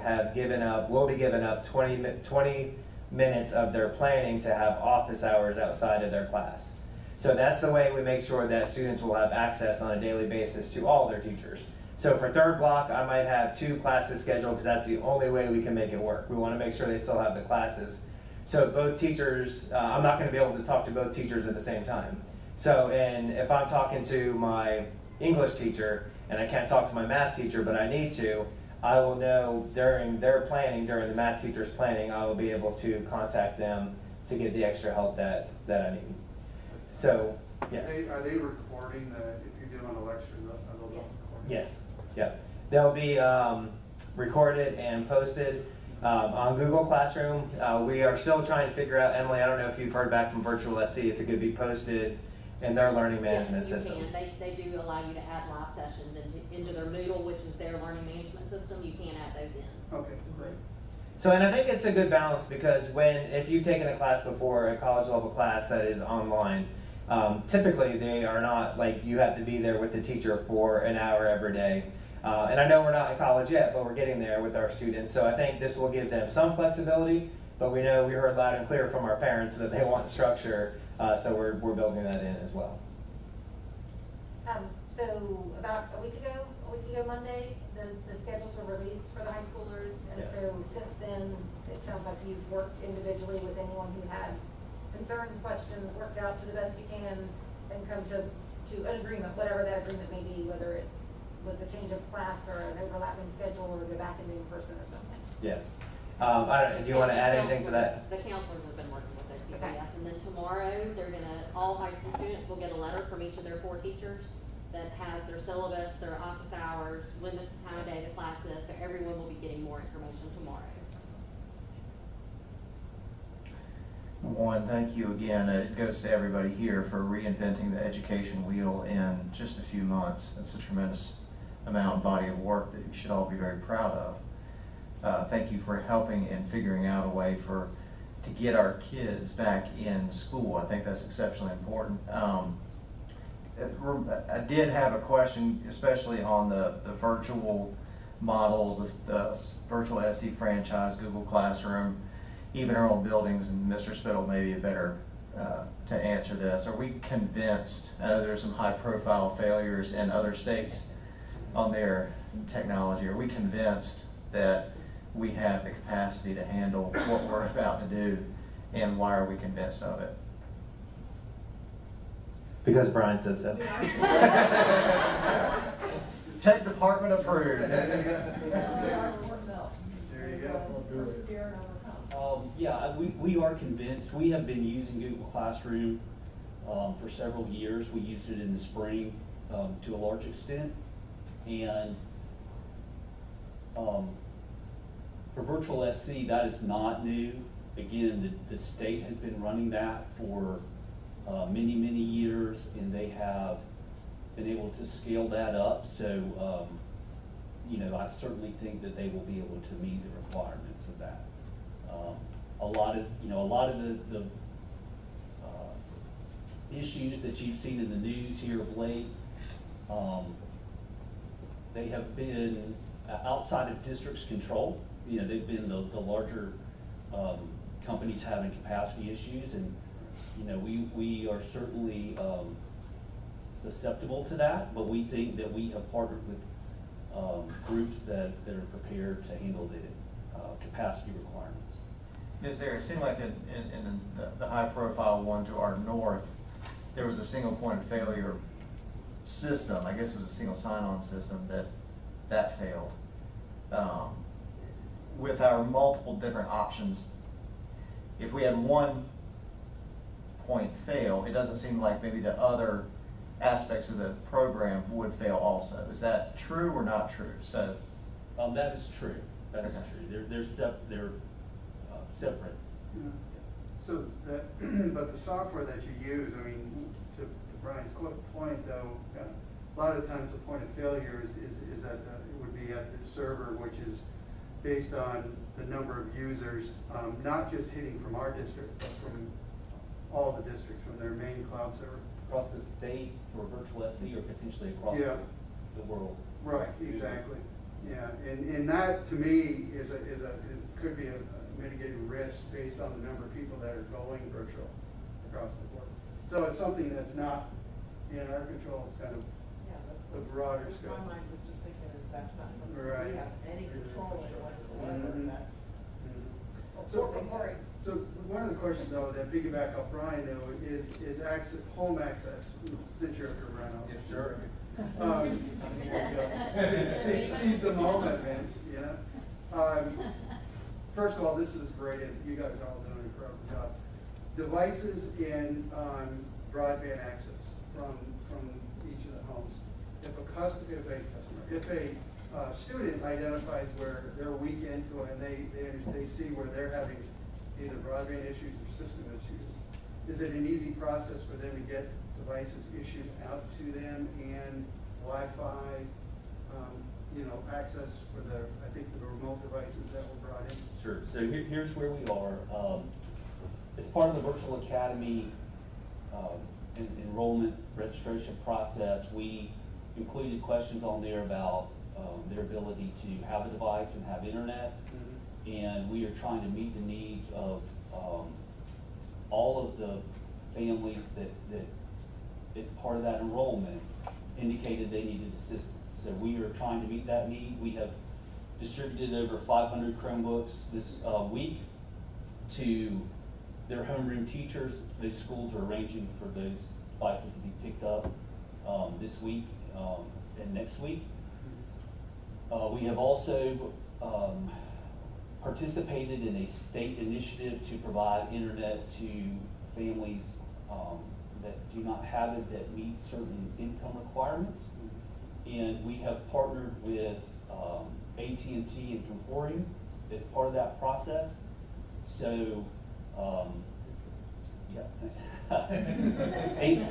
will be given up 20 minutes of their planning to have office hours outside of their class. So that's the way we make sure that students will have access on a daily basis to all their teachers. So for third block, I might have 2 classes scheduled because that's the only way we can make it work. We want to make sure they still have the classes. So both teachers, I'm not going to be able to talk to both teachers at the same time. So if I'm talking to my English teacher and I can't talk to my math teacher, but I need to, I will know during their planning, during the math teacher's planning, I will be able to contact them to get the extra help that I need. So, yes. Are they recording if you're doing a lecture? Are those all recorded? Yes. Yep. They'll be recorded and posted on Google Classroom. We are still trying to figure out, Emily, I don't know if you've heard back from Virtual SC, if it could be posted in their learning management system. Yes, you can. They do allow you to add live sessions into their Moodle, which is their learning management system. You can add those in. Okay, great. So, and I think it's a good balance because if you've taken a class before, a college level class that is online, typically they are not like you have to be there with the teacher for an hour every day. And I know we're not in college yet, but we're getting there with our students. So I think this will give them some flexibility, but we heard loud and clear from our parents that they want structure, so we're building that in as well. So about a week ago Monday, the schedules were released for the high schoolers. And Yes. so since then, it sounds like you've worked individually with anyone who had concerns, questions, worked out to the best you can, and come to an agreement, whatever that agreement may be, whether it was a change of class or an overlapping schedule or go back into in person or something. Yes. I don't, do you want to add anything to that? The counselors have been working with those people, Okay. yes, and then tomorrow, all high school students will get a letter from each of their 4 teachers that has their syllabus, their office hours, when the time of day the class is, so everyone will be getting more information tomorrow. One, thank you again. It goes to everybody here for reinventing the education wheel in just a few months. It's a tremendous amount and body of work that you should all be very proud of. Thank you for helping and figuring out a way to get our kids back in school. I think that's exceptionally important. I did have a question, especially on the virtual models, the virtual SE franchise, Google Classroom, even our own buildings, and Mr. Spittle may be better to answer this. Are we convinced, I know there's some high profile failures in other states on their technology, are we convinced that we have the capacity to handle what we're about to do, and why are we convinced of it? Because Brian said so. Tech department approved. There you go. Persevere and overcome. Yeah, we are convinced. We have been using Google Classroom for several years. We used it in the spring to a large extent. And for Virtual SC, that is not new. Again, the state has been running that for many, many years, and they have been able to scale that up. So, you know, I certainly think that they will be able to meet the requirements of that. A lot of the issues that you've seen in the news here of late, they have been outside of district's control. You know, they've been the larger companies having capacity issues, and you know, we are certainly susceptible to that, but we think that we have partnered with groups that are prepared to handle the capacity requirements. Is there, it seemed like in the high profile one to our north, there was a single point of failure system, I guess it was a single sign-on system that failed. With our multiple different options, if we had one point fail, it doesn't seem like maybe the other aspects of the program would fail also. Is that true or not true? So that is true. That is true. They're separate. Yeah. So that, but the software that you use, I mean, to Brian's point though, a lot of times the point of failure is at it would be at the server, which is based on the number of users, not just hitting from our district, but from all the districts, from their main cloud server. Across the state for Virtual SC, or potentially across the world. Right, exactly. Yeah, and that to me it could be a mitigating risk based on the number of people that are going virtual across the board. So it's something that's not in our control. It's kind of a broader scope. My mind was just thinking that's not something Right. we have any control in whatsoever. Mhm. That's So worries. So one of the questions though that piggyback off Brian though is access, home access. Since you're up here, Brian, I'll Yeah, sure. Seize the moment, man. You know. First of all, this is great. You guys are all doing an incredible job. Devices in broadband access from each of the homes. If a student identifies where they're weak into it and they see where they're having either broadband issues or system issues, is it an easy process for them to get devices issued out to them and Wi-Fi, access for the remote devices that were brought in? Sure. So here's where we are. As part of the Virtual Academy enrollment registration process, we included questions on there about their ability to have a device and have internet. Mm-hmm. And we are trying to meet the needs of all of the families that is part of that enrollment indicated they needed assistance. So we are trying to meet that need. We have distributed over 500 Chromebooks this week to their homeroom teachers. Those schools are arranging for those devices to be picked up this week and next week. We have also participated in a state initiative to provide internet to families that do not have it, that meet certain income requirements. And we have partnered with AT&T and Comporium as part of that process. So,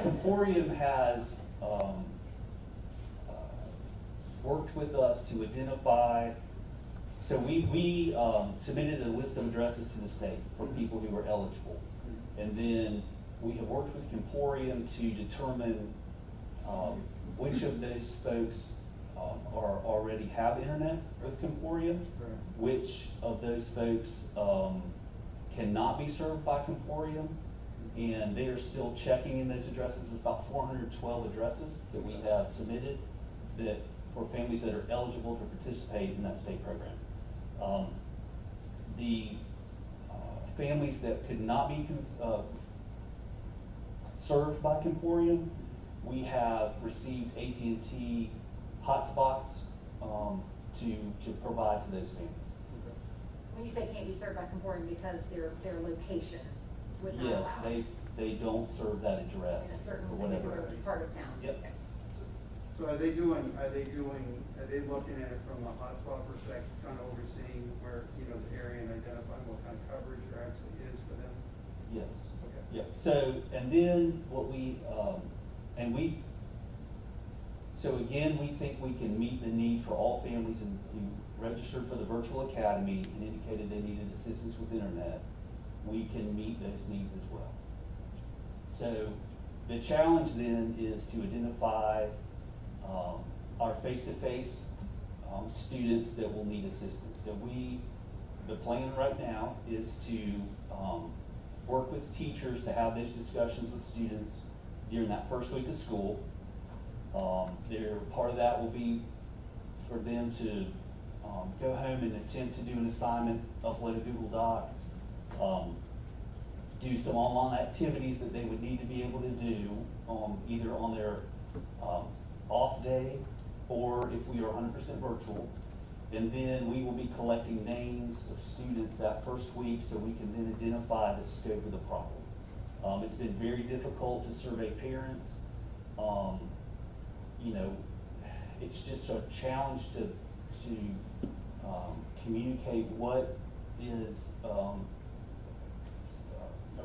Comporium has worked with us to identify. So we submitted a list of addresses to the state for people who were eligible. And then we have worked with Comporium to determine which of those folks are already have internet with Comporium, which of those folks cannot be served by Comporium, and they are still checking in those addresses. There's about 412 addresses that we have submitted that for families that are eligible to participate in that state program. The families that could not be served by Comporium, we have received AT&T hotspots to provide to those families. When you say can't be served by Comporium because their location would not allow. Yes, they don't serve that address in a certain for whatever particular reason. part of town. Yep. Okay. So are they looking at it from a hotspot perspective, kind of overseeing where, the area and identifying what kind of coverage there actually is for them? Yes. Okay. Yeah. So, and then what so again, we think we can meet the need for all families who registered for the virtual academy and indicated they needed assistance with internet. We can meet those needs as well. So the challenge then is to identify our face-to-face students that will need assistance. So the plan right now is to work with teachers to have those discussions with students during that first week of school. Part of that will be for them to go home and attempt to do an assignment, upload a Google Doc, do some online activities that they would need to be able to do either on their off day or if we are 100% virtual. And then we will be collecting names of students that first week so we can then identify the scope of the problem. It's been very difficult to survey parents. It's just a challenge to communicate what is a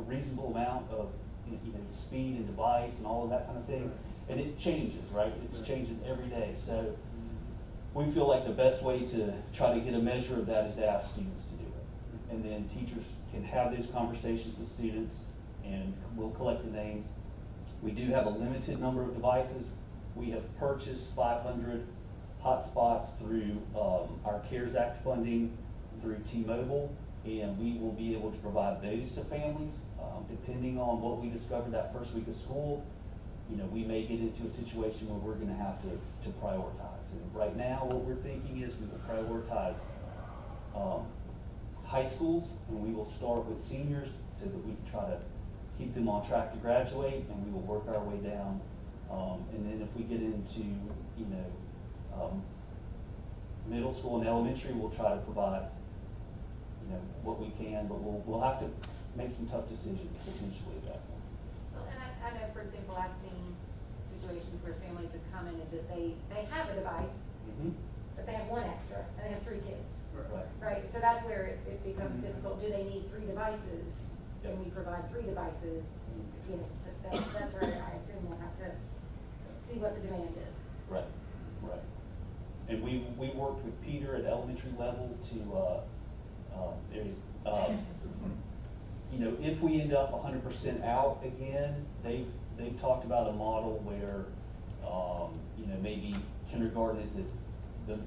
reasonable amount of speed and device and all of that kind of thing. And it changes, right? It's changing every day. So we feel like the best way to try to get a measure of that is to ask students to do it. And then teachers can have those conversations with students and we'll collect the names. We do have a limited number of devices. We have purchased 500 hotspots through our CARES Act funding through T-Mobile, and we will be able to provide those to families. Depending on what we discover that first week of school, we may get into a situation where we're gonna have to prioritize. And right now, what we're thinking is we will prioritize high schools, and we will start with seniors so that we can try to keep them on track to graduate, and we will work our way down. And then if we get into, middle school and elementary, we'll try to provide, what we can, but we'll have to make some tough decisions potentially at that point. Well, and I know, for example, I've seen situations where families have come in is that they have a device, but they have one extra, and they have 3 kids. Right. Right, so that's where it becomes difficult. Do they need 3 devices? Can we provide 3 devices? That's where I assume we'll have to see what the demand is. Right. And we worked with Peter at elementary level to, if we end up 100% out again, they've talked about a model where, maybe kindergarten is at the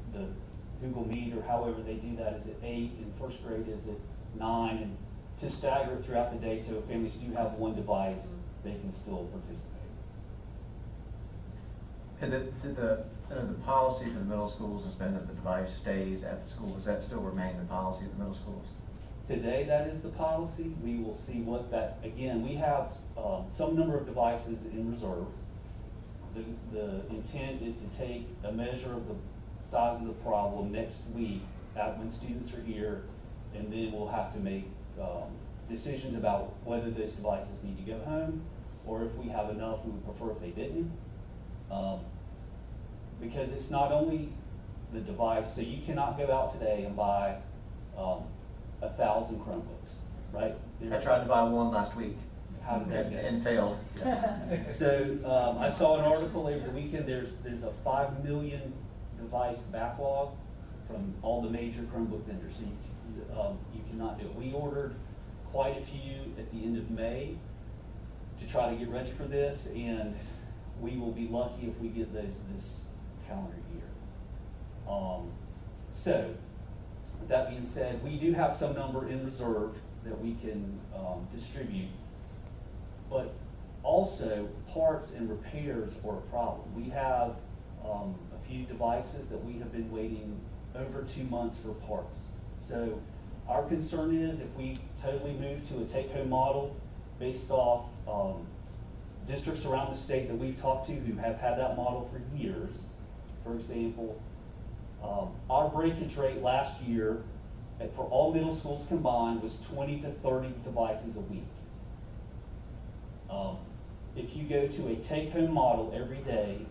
Google Meet or however they do that is at 8 and first grade is at 9, and to stagger it throughout the day so if families do have one device, they can still participate. The policy for the middle schools has been that the device stays at the school. Does that still remain the policy of the middle schools? Today, that is the policy. We will see what that, again, we have some number of devices in reserve. The intent is to take a measure of the size of the problem next week when students are here, and then we'll have to make decisions about whether those devices need to go home, or if we have enough, we would prefer if they didn't. Because it's not only the device, so you cannot go out today and buy 1,000 Chromebooks, right? I tried to buy one last week. How did that go? And failed. So I saw an article over the weekend. There's a 5 million device backlog from all the major Chromebook vendors. So you cannot do it. We ordered quite a few at the end of May to try to get ready for this, and we will be lucky if we get those this calendar year. So with that being said, we do have some number in reserve that we can distribute, but also parts and repairs are a problem. We have a few devices that we have been waiting over 2 months for parts. So our concern is if we totally move to a take-home model based off districts around the state that we've talked to who have had that model for years. For example, our breakage rate last year for all middle schools combined was 20 to 30 devices a week. If you go to a take-home model every day,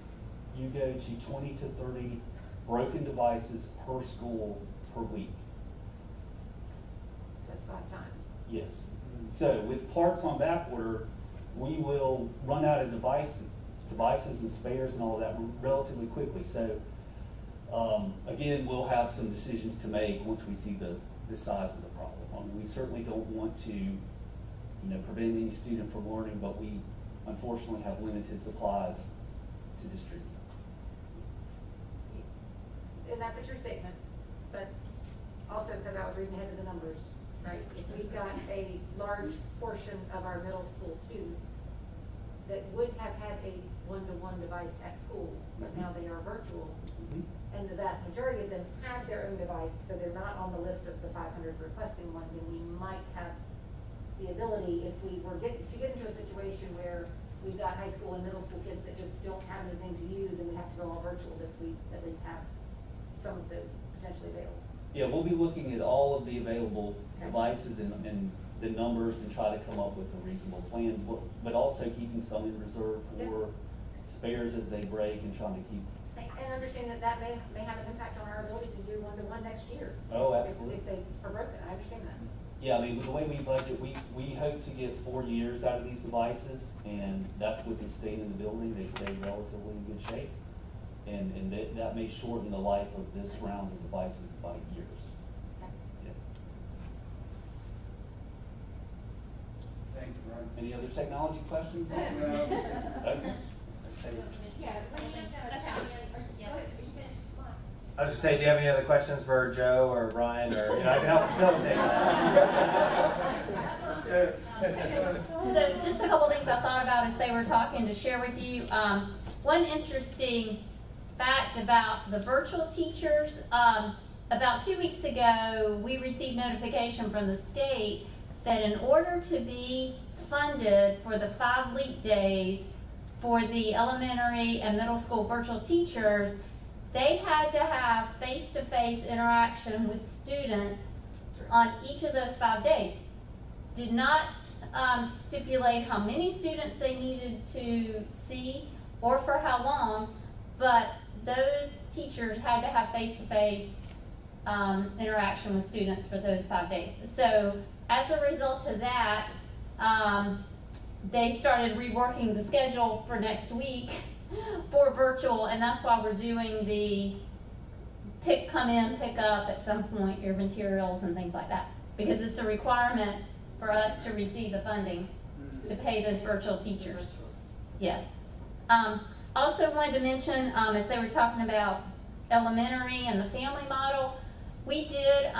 you go to 20 to 30 broken devices per school per week. That's 5 times. Yes. So with parts on back order, we will run out of devices and spares and all of that relatively quickly. So again, we'll have some decisions to make once we see the size of the problem. We certainly don't want to prevent any student from learning, but we unfortunately have limited supplies to distribute. And that's a true statement, but also because I was reading ahead of the numbers, right? If we've got a large portion of our middle school students that would have had a one-to-one device at school, but now they are virtual, and the vast majority of them have their own device, so they're not on the list of the 500 requesting one, then we might have the ability, if we were to get into a situation where we've got high school and middle school kids that just don't have anything to use and we have to go all virtual, that we at least have some of those potentially available. Yeah, we'll be looking at all of the available devices and the numbers and try to come up with a reasonable plan, but also keeping some in reserve for spares as they break and trying to keep. And understand that may have an impact on our ability to do one-to-one next year. Oh, absolutely. If they are broken, I understand that. Yeah, I mean, with the way we budget, we hope to get 4 years out of these devices, and that's with them staying in the building. They stay relatively in good shape, and that may shorten the life of this round of devices by years. Yeah. Thank you, Ron. Any other technology questions? No. Okay. I was just saying, do you have any other questions for Joe or Ryan, or I can help facilitate that. So just a couple things I thought about as they were talking to share with you. One interesting fact about the virtual teachers, about 2 weeks ago, we received notification from the state that in order to be funded for the 5 LEAP days for the elementary and middle school virtual teachers, they had to have face-to-face interaction with students on each of those 5 days. Did not stipulate how many students they needed to see or for how long, but those teachers had to have face-to-face interaction with students for those 5 days. So as a result of that, they started reworking the schedule for next week for virtual, and that's why we're doing the come in, pick up at some point your materials and things like that, because it's a requirement for us to receive the funding to pay those virtual teachers. Yes. Also wanted to mention, as they were talking about elementary and the family model, we did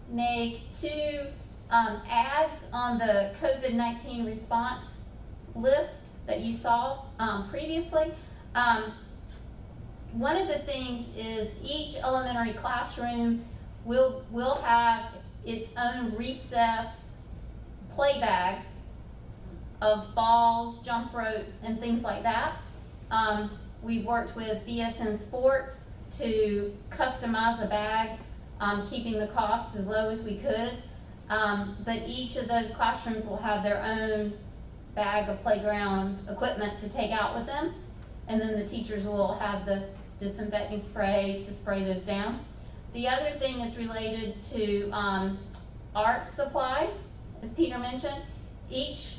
make 2 ads on the COVID-19 response list that you saw previously. one of the things is each elementary classroom will have its own recess play bag of balls, jump ropes, and things like that. We've worked with BSN Sports to customize a bag, keeping the cost as low as we could. But each of those classrooms will have their own bag of playground equipment to take out with them. And then the teachers will have the disinfecting spray to spray those down. The other thing is related to art supplies, as Peter mentioned. Each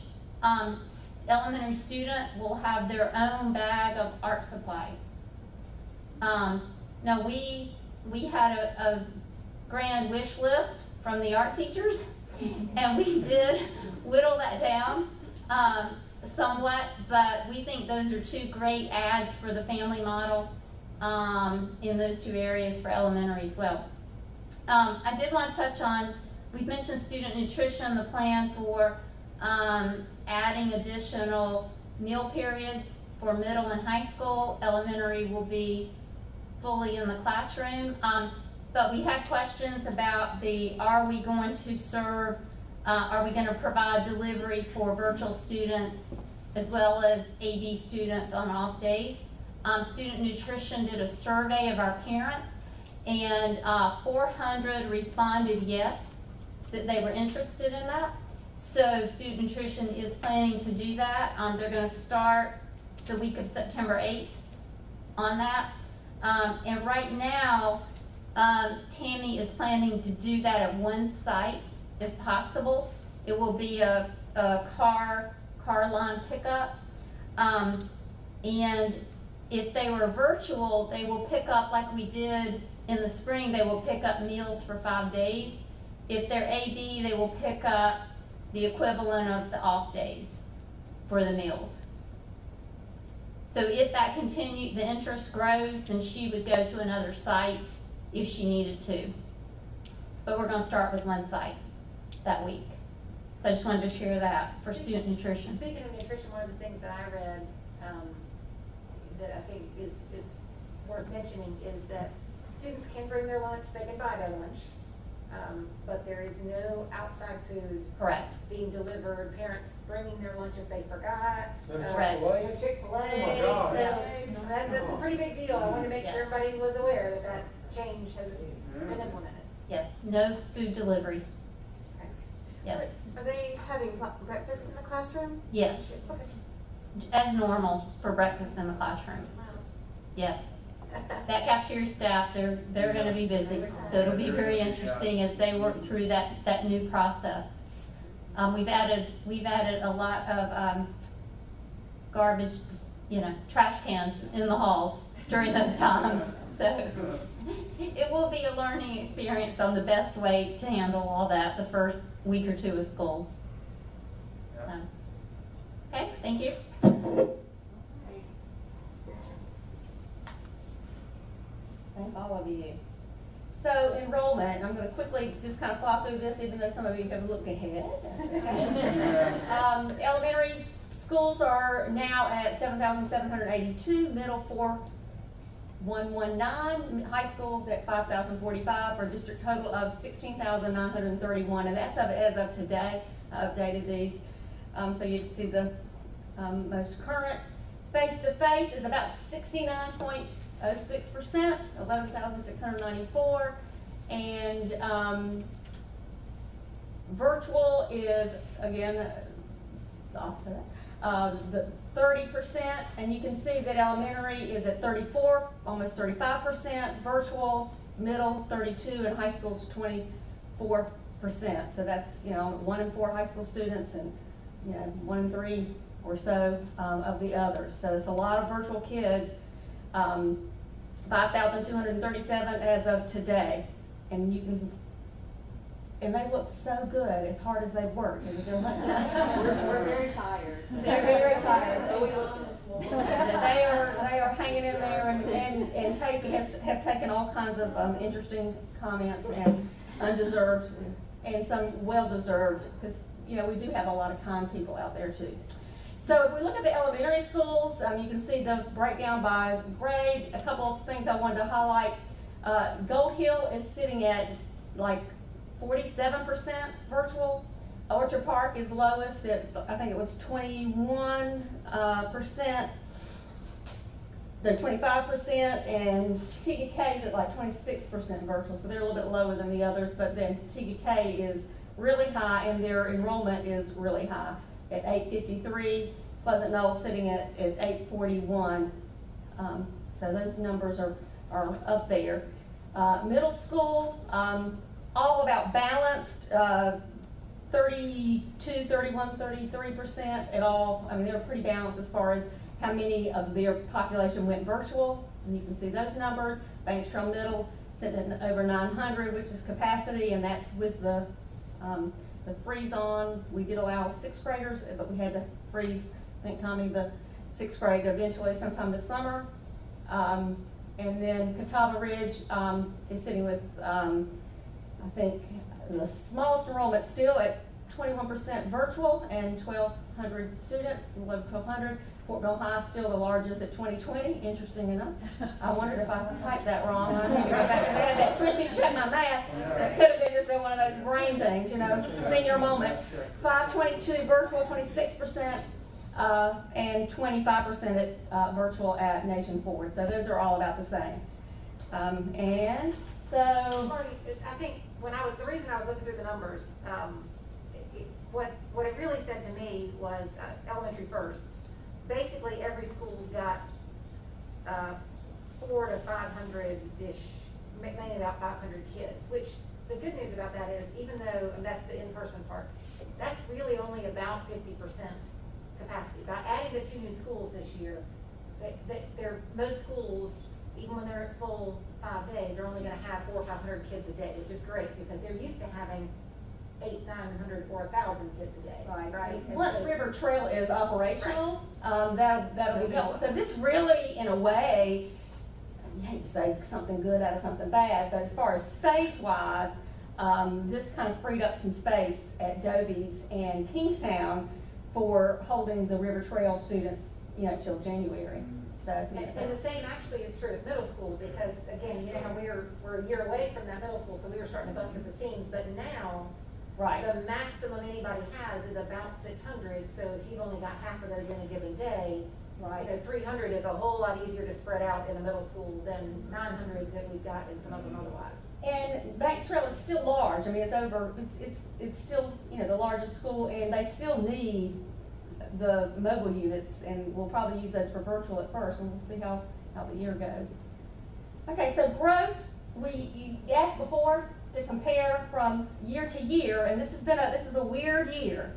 elementary student will have their own bag of art supplies. Now we had a grand wish list from the art teachers, and we did whittle that down somewhat, but we think those are two great ads for the family model in those two areas for elementary as well. I did want to touch on, we've mentioned student nutrition, the plan for adding additional meal periods for middle and high school. Elementary will be fully in the classroom. But we had questions about are we going to serve, are we going to provide delivery for virtual students as well as AB students on off days? Student Nutrition did a survey of our parents, and 400 responded yes, that they were interested in that. So Student Nutrition is planning to do that. They're going to start the week of September 8th on that. And right now, Tammy is planning to do that at one site, if possible. It will be a car line pickup. And if they were virtual, they will pick up, like we did in the spring, they will pick up meals for 5 days. If they're AB, they will pick up the equivalent of the off days for the meals. So if that continued, the interest grows, then she would go to another site if she needed to. But we're going to start with one site that week. So I just wanted to share that for Student Nutrition. Speaking of nutrition, one of the things that I read that I think is worth mentioning is that students can bring their lunch, they can buy their lunch, but there is no outside food Correct. being delivered. Parents bringing their lunch if they forgot. No Correct. Chick-fil-A? Chick-fil-A. Oh my God. So that's a pretty big deal. I wanted to make sure everybody was aware that that change has been implemented. Yes, no food deliveries. Okay. Yes, Are they having breakfast in the classroom? yes, Okay. as normal for breakfast in the classroom. Yes. That cafeteria staff, they're going to be busy, so it'll be very interesting as they work through that new process. We've added a lot of garbage, trash cans in the halls during those times. So it will be a learning experience on the best way to handle all that the first week or two of school. Okay, thank you. Thank all of you. So enrollment, I'm going to quickly just kind of fly through this, even though some of you have looked ahead. Elementary schools are now at 7,782, middle 4,119, high schools at 5,045 for a district total of 16,931, and that's as of today. I updated these so you can see the most current. Face-to-face is about 69.06%, 11,694, and virtual is, again, the opposite of that, the 30%, and you can see that elementary is at 34, almost 35%, virtual, middle, 32, and high school's 24%. So that's, 1 in 4 high school students and, 1 in 3 or so of the others. So it's a lot of virtual kids. 5,237 as of today, and they look so good as hard as they work. We're very tired. They're very tired. Oh, we look on the floor. They are hanging in there, and have taken all kinds of interesting comments and undeserved and some well-deserved, because we do have a lot of kind people out there too. So if we look at the elementary schools, you can see the breakdown by grade. A couple of things I wanted to highlight. Gold Hill is sitting at like 47% virtual. Orchard Park is lowest at, I think it was 21%. They're 25%, and TDK is at like 26% virtual, so they're a little bit lower than the others, but then TDK is really high, and their enrollment is really high at 853. Pleasant Knoll sitting at 841. So those numbers are up there. Middle school, all about balanced, 32, 31, 33% at all. I mean, they're pretty balanced as far as how many of their population went virtual. And you can see those numbers. Banks Trail Middle sitting at over 900, which is capacity, and that's with the freeze on. We did allow 6th graders, but we had to freeze, I think, Tommy, the 6th grade eventually sometime this summer. And then Catawba Ridge is sitting with, I think, the smallest enrollment still at 21% virtual and 1,200 students, a little over 1,200. Fort Mill High still the largest at 2020, interesting enough. I wondered if I typed that wrong. I need to go back and add that. Chrissy, check my math. That could have been just one of those brain things, you know, senior moment. 522 virtual, 26%, and 25% at virtual at Nation Forward. So those are all about the same. And so, Marty, I think the reason I was looking through the numbers, what it really said to me was elementary first. Basically, every school's got 400 to 500-ish, mainly about 500 kids, which the good news about that is, even though, and that's the in-person part, that's really only about 50% capacity. By adding the 2 new schools this year, most schools, even when they're at full 5 days, are only going to have 400 or 500 kids a day, which is great because they're used to having 800, 900, or 1,000 kids a day. Right. Once River Trail is operational, that'll be helpful. So this really, in a way, you hate to say something good out of something bad, but as far as space-wise, this kind of freed up some space at Doby's and Kingstown for holding the River Trail students, you know, till January. So, and the same actually is true of middle school because, again, you know how we're a year away from that middle school, so we were starting to bust at the seams, but now, the maximum anybody has is about 600, so if you've only got half of those in a given day, you know, 300 is a whole lot easier to spread out in a middle school than 900 that we've got in some of them otherwise. And Banks Trail is still large. I mean, it's still, you know, the largest school, and they still need the mobile units, and we'll probably use those for virtual at first, and we'll see how the year goes. Okay, so growth, you asked before to compare from year to year, and this is a weird year.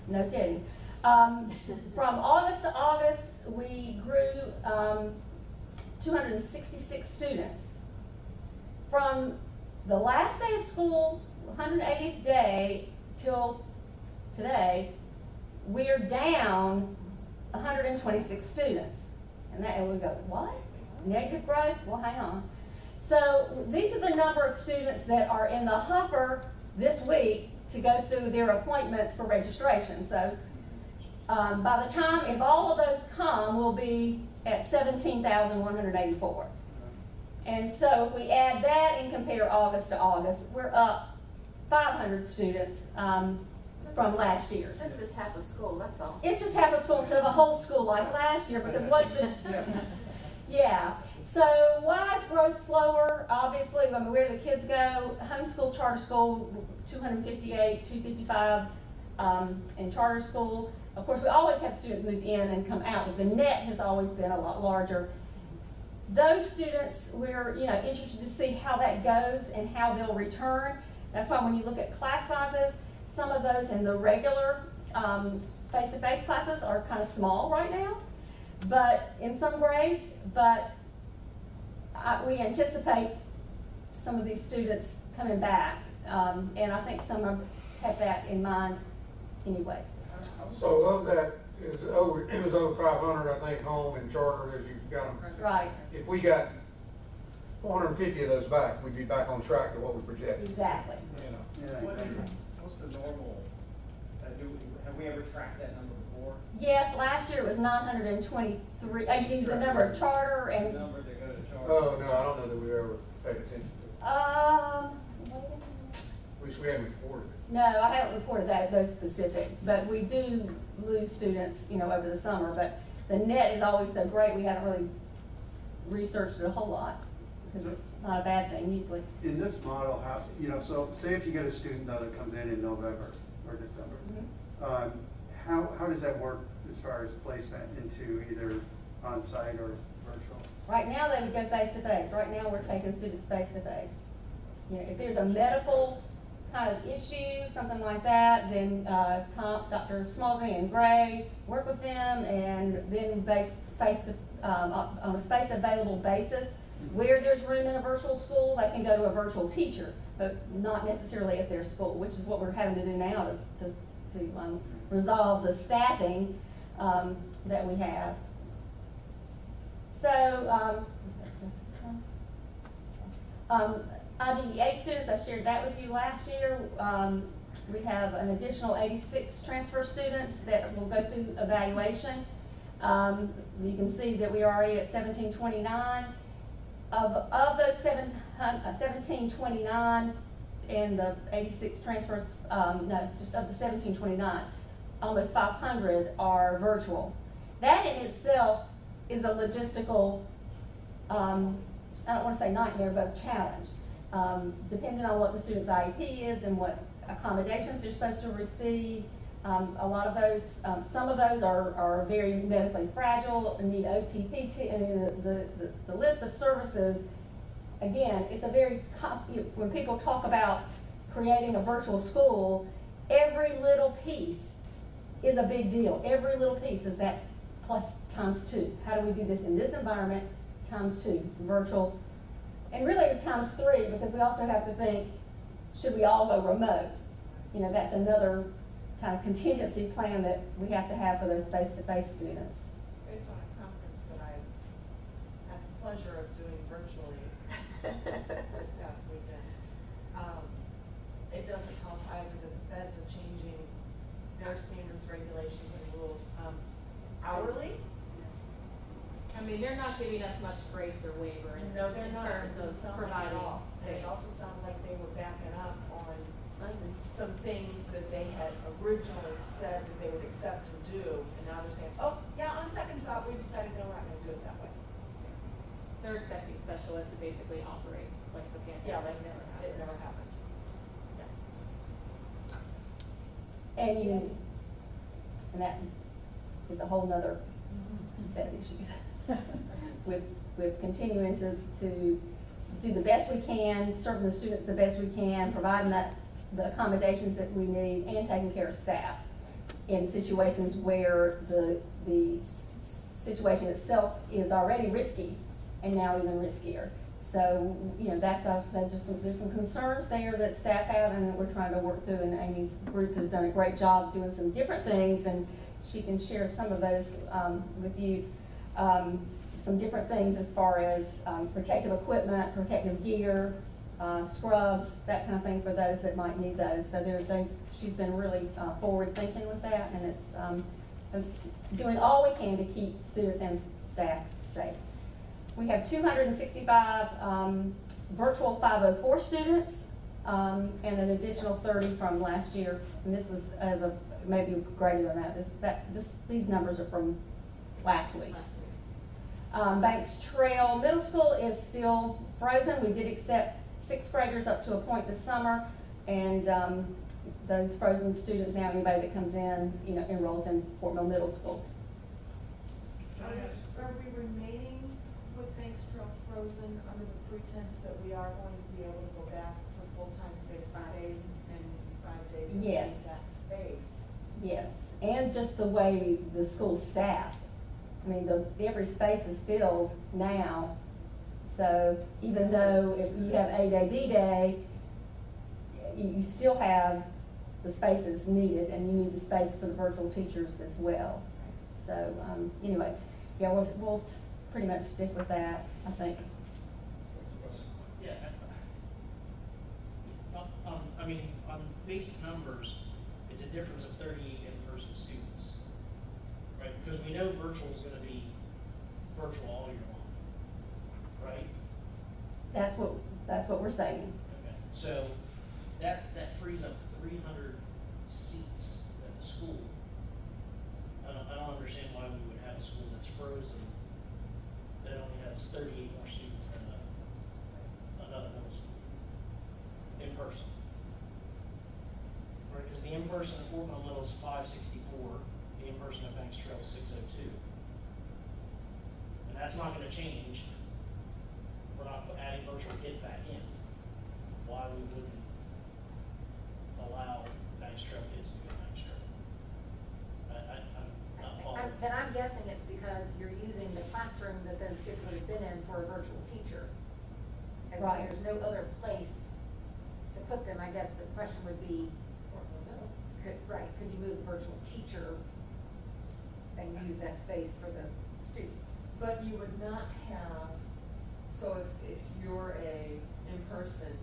No kidding. From August to August, we grew 266 students. From the last day of school, 180th day, till today, we're down 126 students. And we go, what? Negative growth? Well, hang on. So these are the number of students that are in the hopper this week to go through their appointments for registration. So by the time, if all of those come, we'll be at 17,184. And so if we add that and compare August to August, we're up 500 students from last year. That's just half a school, that's all. It's just half a school instead of a whole school like last year, because what's the... Yeah. So why is growth slower? Obviously, I mean, where do the kids go? Homeschool, charter school, 258, 255 in charter school. Of course, we always have students move in and come out, but the net has always been a lot larger. Those students, we're interested to see how that goes and how they'll return. That's why when you look at class sizes, some of those in the regular face-to-face classes are kind of small right now, but in some grades, but we anticipate some of these students coming back, and I think some have that in mind anyways. So of that, it was over 500, I think, home and charter as you've got them. Right. If we got 450 of those back, we'd be back on track to what we projected. Exactly. What's the normal, have we ever tracked that number before? Yes, last year it was 923, you mean the number of charter The and, number that go to charter. Oh, no, I don't know that we ever paid attention to it. We hadn't reported it. no, I haven't reported those specific, but we do lose students, over the summer, but the net is always so great, we haven't really researched it a whole lot, because it's not a bad thing usually. In this model, how, so say if you get a student though that comes in November or December, how does that work as far as placement into either on-site or virtual? Right now, they would go face-to-face. Right now, we're taking students face-to-face. If there's a medical kind of issue, something like that, then Dr. Smallsy and Gray work with them, and then on a space available basis, where there's room in a virtual school, they can go to a virtual teacher, but not necessarily at their school, which is what we're having to do now to resolve the staffing that we have. So, IDEA students, I shared that with you last year. We have an additional 86 transfer students that will go through evaluation. You can see that we are already at 1729. Of those 1729 and the 86 transfers, no, just of the 1729, almost 500 are virtual. That in itself is a logistical, I don't want to say nightmare, but a challenge. Depending on what the student's IEP is and what accommodations they're supposed to receive. A lot of those, some of those are very medically fragile and need OT, PT, and the list of services, again, it's a very, when people talk about creating a virtual school, every little piece is a big deal. Every little piece is that plus times 2. How do we do this in this environment? Times 2, virtual. And really times 3, because we also have to think, should we all go remote? That's another kind of contingency plan that we have to have for those face-to-face students. Based on a conference that I had the pleasure of doing virtually this past weekend, it doesn't help either that the feds are changing their standards, regulations, and rules hourly. I mean, they're not giving us much grace or waiver in No, they're not. terms It of doesn't sound like providing at all. And it things. also sounded like they were backing up on some things that they had originally said that they would accept and do, and now they're saying, oh, yeah, on second thought, we decided no, we're not gonna do it that way. They're expecting special ed to basically operate like the pandemic Yeah, like never happened. it never happened. Yeah. And that is a whole nother set of issues. with continuing to do the best we can, serving the students the best we can, providing the accommodations that we need, and taking care of staff in situations where the situation itself is already risky and now even riskier. So, there's some concerns there that staff have and that we're trying to work through, and Amy's group has done a great job doing some different things, and she can share some of those with you. Some different things as far as protective equipment, protective gear, scrubs, that kind of thing for those that might need those. So she's been really forward thinking with that, and it's doing all we can to keep students and staff safe. We have 265 virtual 504 students and an additional 30 from last year, and this was as of maybe greater than that. These numbers are from last week. Banks Trail Middle School is still frozen. We did accept 6th graders up to a point this summer, and those frozen students now, anybody that comes in, enrolls in Fort Mill Middle School. Are we remaining with Banks Trail frozen under the pretense that we are going to be able to go back to full-time face-to-face in 5 days and Yes. leave that space? Yes, and just the way the school's staffed. I mean, every space is filled now, so even though if you have A day, B day, you still have the spaces needed, and you need the space for the virtual teachers as well. So, anyway, yeah, we'll pretty much stick with that, I think. Yeah. I mean, on base numbers, it's a difference of 38 in-person students. Because we know virtual is gonna be virtual all year long, right? That's what we're saying. Okay, so that frees up 300 seats at the school. I don't understand why we would have a school that's frozen that only has 38 more students than another middle school in person. Right, because the in-person at Fort Mill Middle is 564, the in-person at Banks Trail is 602. And that's not gonna change. We're not adding virtual kids back in. Why we wouldn't allow Banks Trail kids to go Banks Trail? I'm not following. And I'm guessing it's because you're using the classroom that those kids would have been in for a virtual teacher. And so Right. there's no other place to put them. I guess the question would be, could you move the virtual teacher and use that space for the students? But you would not have, so if you're in-person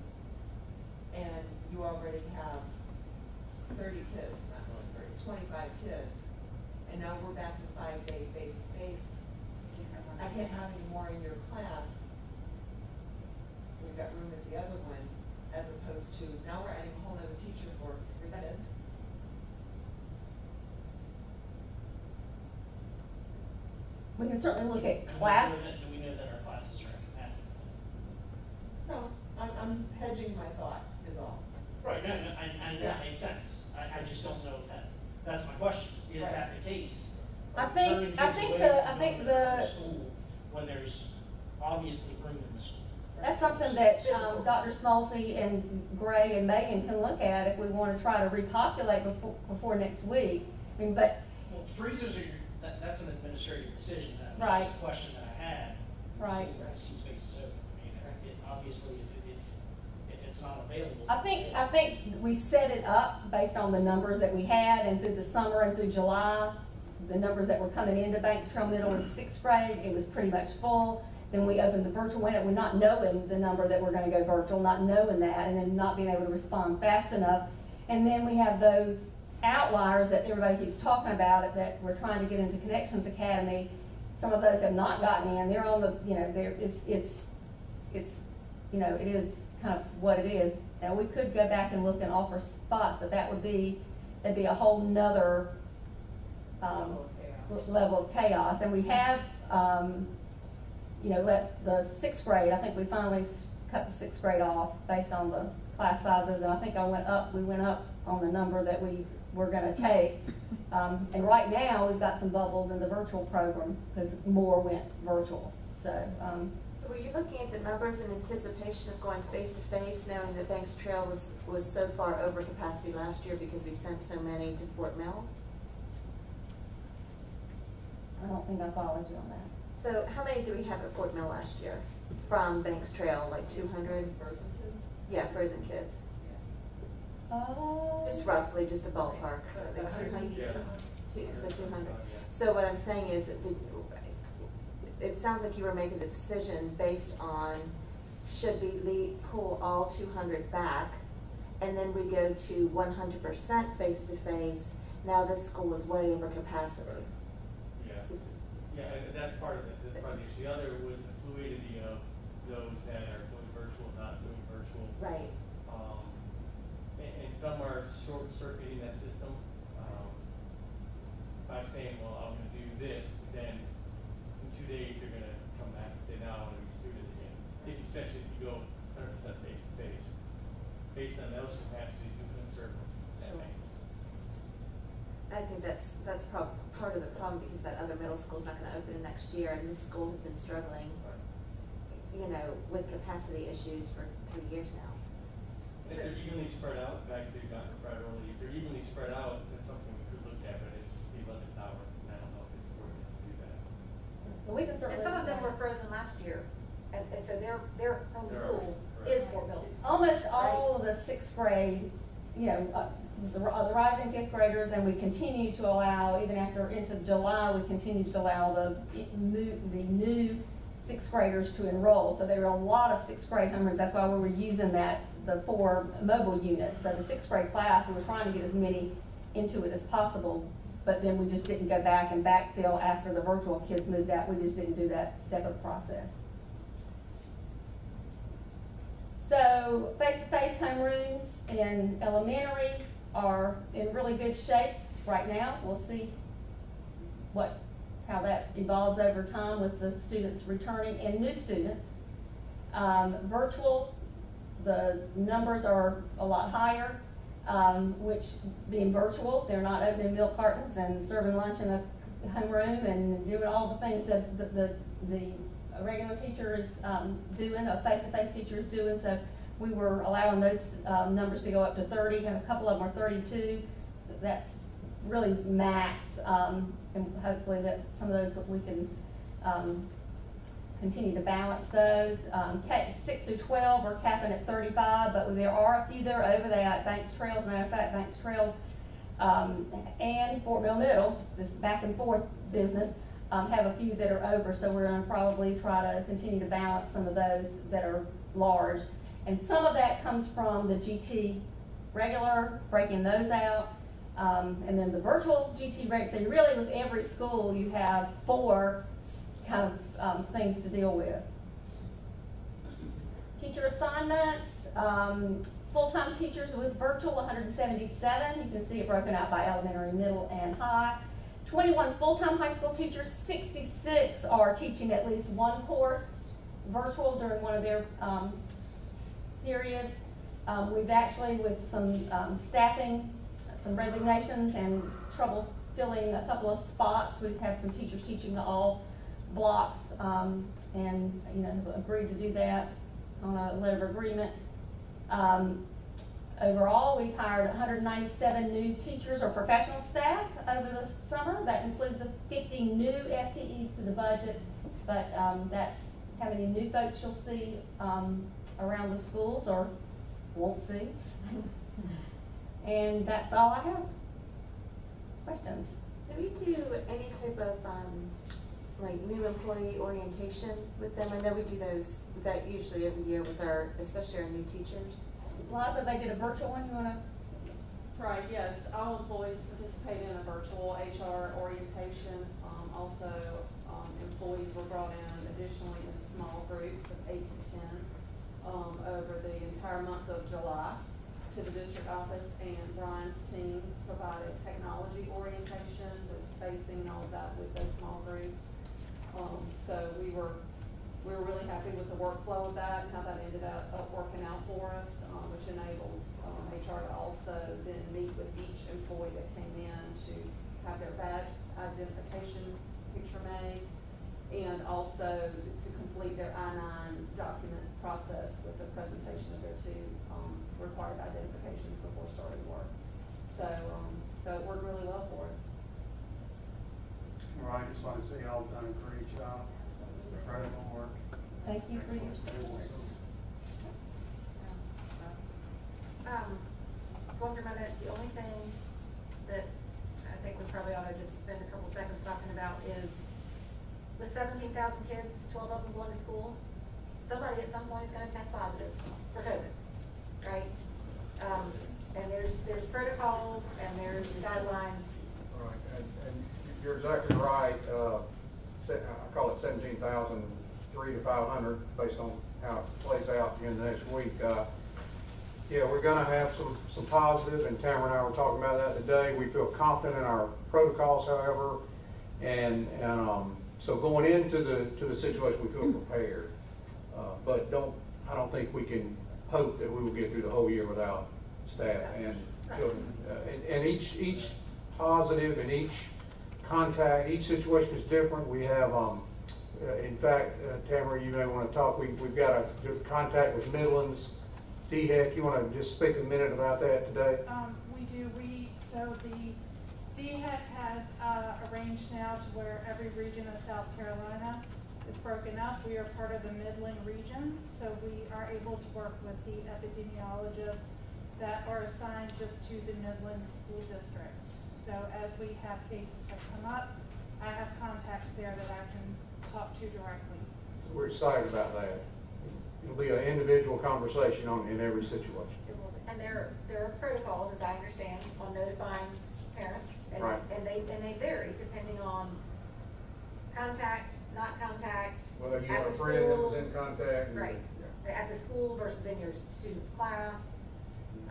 and you already have 30 kids, not really 30, 25 kids, and now we're back to 5-day face-to-face, I can't have any more in your class. We've got room at the other one, as opposed to, now we're adding a whole other teacher for 3 kids. We can certainly look at class. Do we know that our classes are at capacity? No, I'm hedging my thought, is all. Right, no, and that makes sense. I just don't know if that's my question. Is Right. that the case? I Are think- turning I kids think away the- from I think going the- to school when there's obviously room in the school? That's something that Dr. Smolsey and Gray and Megan can look at if we want to try to repopulate before next week. I mean, but, Well, freezers are, that's an administrative decision. That was Right. just a question that I had. Right. See where the seat space is open. I mean, obviously, if it's not available. I think we set it up based on the numbers that we had, and through the summer and through July, the numbers that were coming into Banks Trail Middle in 6th grade, it was pretty much full. Then we opened the virtual window, we're not knowing the number that we're gonna go virtual, not knowing that, and then not being able to respond fast enough. And then we have those outliers that everybody keeps talking about, that we're trying to get into Connections Academy. Some of those have not gotten in, they're on the, it's, you know, it is kind of what it is. Now, we could go back and look and offer spots, but that'd be a whole nother, level of chaos. And we have, let the 6th grade, I think we finally cut the 6th grade off based on the class sizes, and I think we went up on the number that we were gonna take. And right now, we've got some bubbles in the virtual program, because more went virtual, so. So were you looking at the numbers in anticipation of going face-to-face, knowing that Banks Trail was so far over capacity last year because we sent so many to Fort Mill? I don't think I followed you on that. So how many do we have at Fort Mill last year from Banks Trail, like 200? Frozen kids? Yeah, frozen kids. Oh. Just roughly, just a ballpark, like 200, so 200. So what I'm saying is, it sounds like you were making a decision based on, should we pull all 200 back, and then we go to 100% face-to-face, now this school is way over capacity. Yeah, and that's part of it, that's part of the issue. The other was the fluidity of those that are doing virtual, not doing virtual. Right. And some are short-circuiting that system, by saying, well, I'm gonna do this, then in 2 days, they're gonna come back and say, now I wanna be student again. Especially if you go 100% face-to-face, based on those capacities, you can serve that campus. I think that's part of the problem, because that other middle school's not gonna open next year, and this school has been struggling, with capacity issues for 3 years now. If they're evenly spread out, back to Dr. Pratt earlier, if they're evenly spread out, that's something we could look at, but it's the 11th hour, and I don't know if it's worth it to do that. Well, we can certainly. And some of them were frozen last year, and so their home school Correct. is Fort Mill. Almost all of the 6th grade, the rising 5th graders, and we continue to allow, even after into July, we continue to allow the new 6th graders to enroll. So there were a lot of 6th grade homerooms. That's why we were using the 4 mobile units. So the 6th grade class, we were trying to get as many into it as possible. but then we just didn't go back and backfill after the virtual kids moved out. We just didn't do that step of the process. So face-to-face homerooms in elementary are in really good shape right now. We'll see how that evolves over time with the students returning and new students. Virtual, the numbers are a lot higher, which being virtual, they're not opening milk cartons and serving lunch in a homeroom and doing all the things that the regular teacher is doing, a face-to-face teacher is doing. So we were allowing those numbers to go up to 30, and a couple of them are 32. That's really max, and hopefully that some of those we can continue to balance those. 6 through 12 are capping at 35, but there are a few that are over that. Banks Trails, matter of fact, Banks Trails and Fort Mill Middle, this back and forth business, have a few that are over, so we're going to probably try to continue to balance some of those that are large. And some of that comes from the GT regular, breaking those out, and then the virtual GT regular. So you really, with every school, you have 4 kind of things to deal with. Teacher assignments, full-time teachers with virtual, 177. You can see it broken out by elementary, middle, and high. 21 full-time high school teachers, 66 are teaching at least one course virtual during one of their periods. We've actually, with some staffing, some resignations and trouble filling a couple of spots, we have some teachers teaching all blocks and have agreed to do that on a letter of agreement. Overall, we've hired 197 new teachers or professional staff over the summer. That includes the 50 new FTEs to the budget, but that's how many new folks you'll see around the schools or won't see. And that's all I have. Questions? Do we do any type of like new employee orientation with them? I know we do those, that usually every year with our, especially our new teachers. Liza, they did a virtual one, you wanna? Right, yes, all employees participate in a virtual HR orientation. Also, employees were brought in additionally in small groups of 8 to 10 over the entire month of July to the district office, and Brian's team provided technology orientation with spacing and all of that with those small groups. So we were really happy with the workflow of that and how that ended up working out for us, which enabled HR to also then meet with each employee that came in to have their badge identification picture made, and also to complete their I-9 document process with the presentation of their 2 required identifications before starting work. So it worked really well for us. Well, I just want to say y'all have done a great job. Incredible work. Thank you for your support. Going through my notes, the only thing that I think we probably ought to just spend a couple seconds talking about is with 17,000 kids, 12 of them going to school, somebody at some point is going to test positive for COVID, right? And there's protocols and there's guidelines. Right, and you're exactly right. I call it 17,003 to 500 based on how it plays out in the next week. Yeah, we're going to have some positive, and Tamara and I were talking about that today. We feel confident in our protocols, however, and so going into the situation, we feel prepared. But I don't think we can hope that we will get through the whole year without staff and children. And each positive and each contact, each situation is different. We have, in fact, Tamara, you may want to talk. We've got a contact with Midlands. DHEC, you want to just speak a minute about that today? We do. So the DHEC has arranged now to where every region of South Carolina is broken up. We are part of the Midland region, so we are able to work with the epidemiologists that are assigned just to the Midland school districts. So as we have cases that come up, I have contacts there that I can talk to directly. So we're excited about that. It'll be an individual conversation in every situation. And there are protocols, as I understand, on notifying parents, and, right. and they they vary depending on contact, not contact. Whether you at had a the friend that was school. in contact. Right, Yeah. at the school versus in your student's class,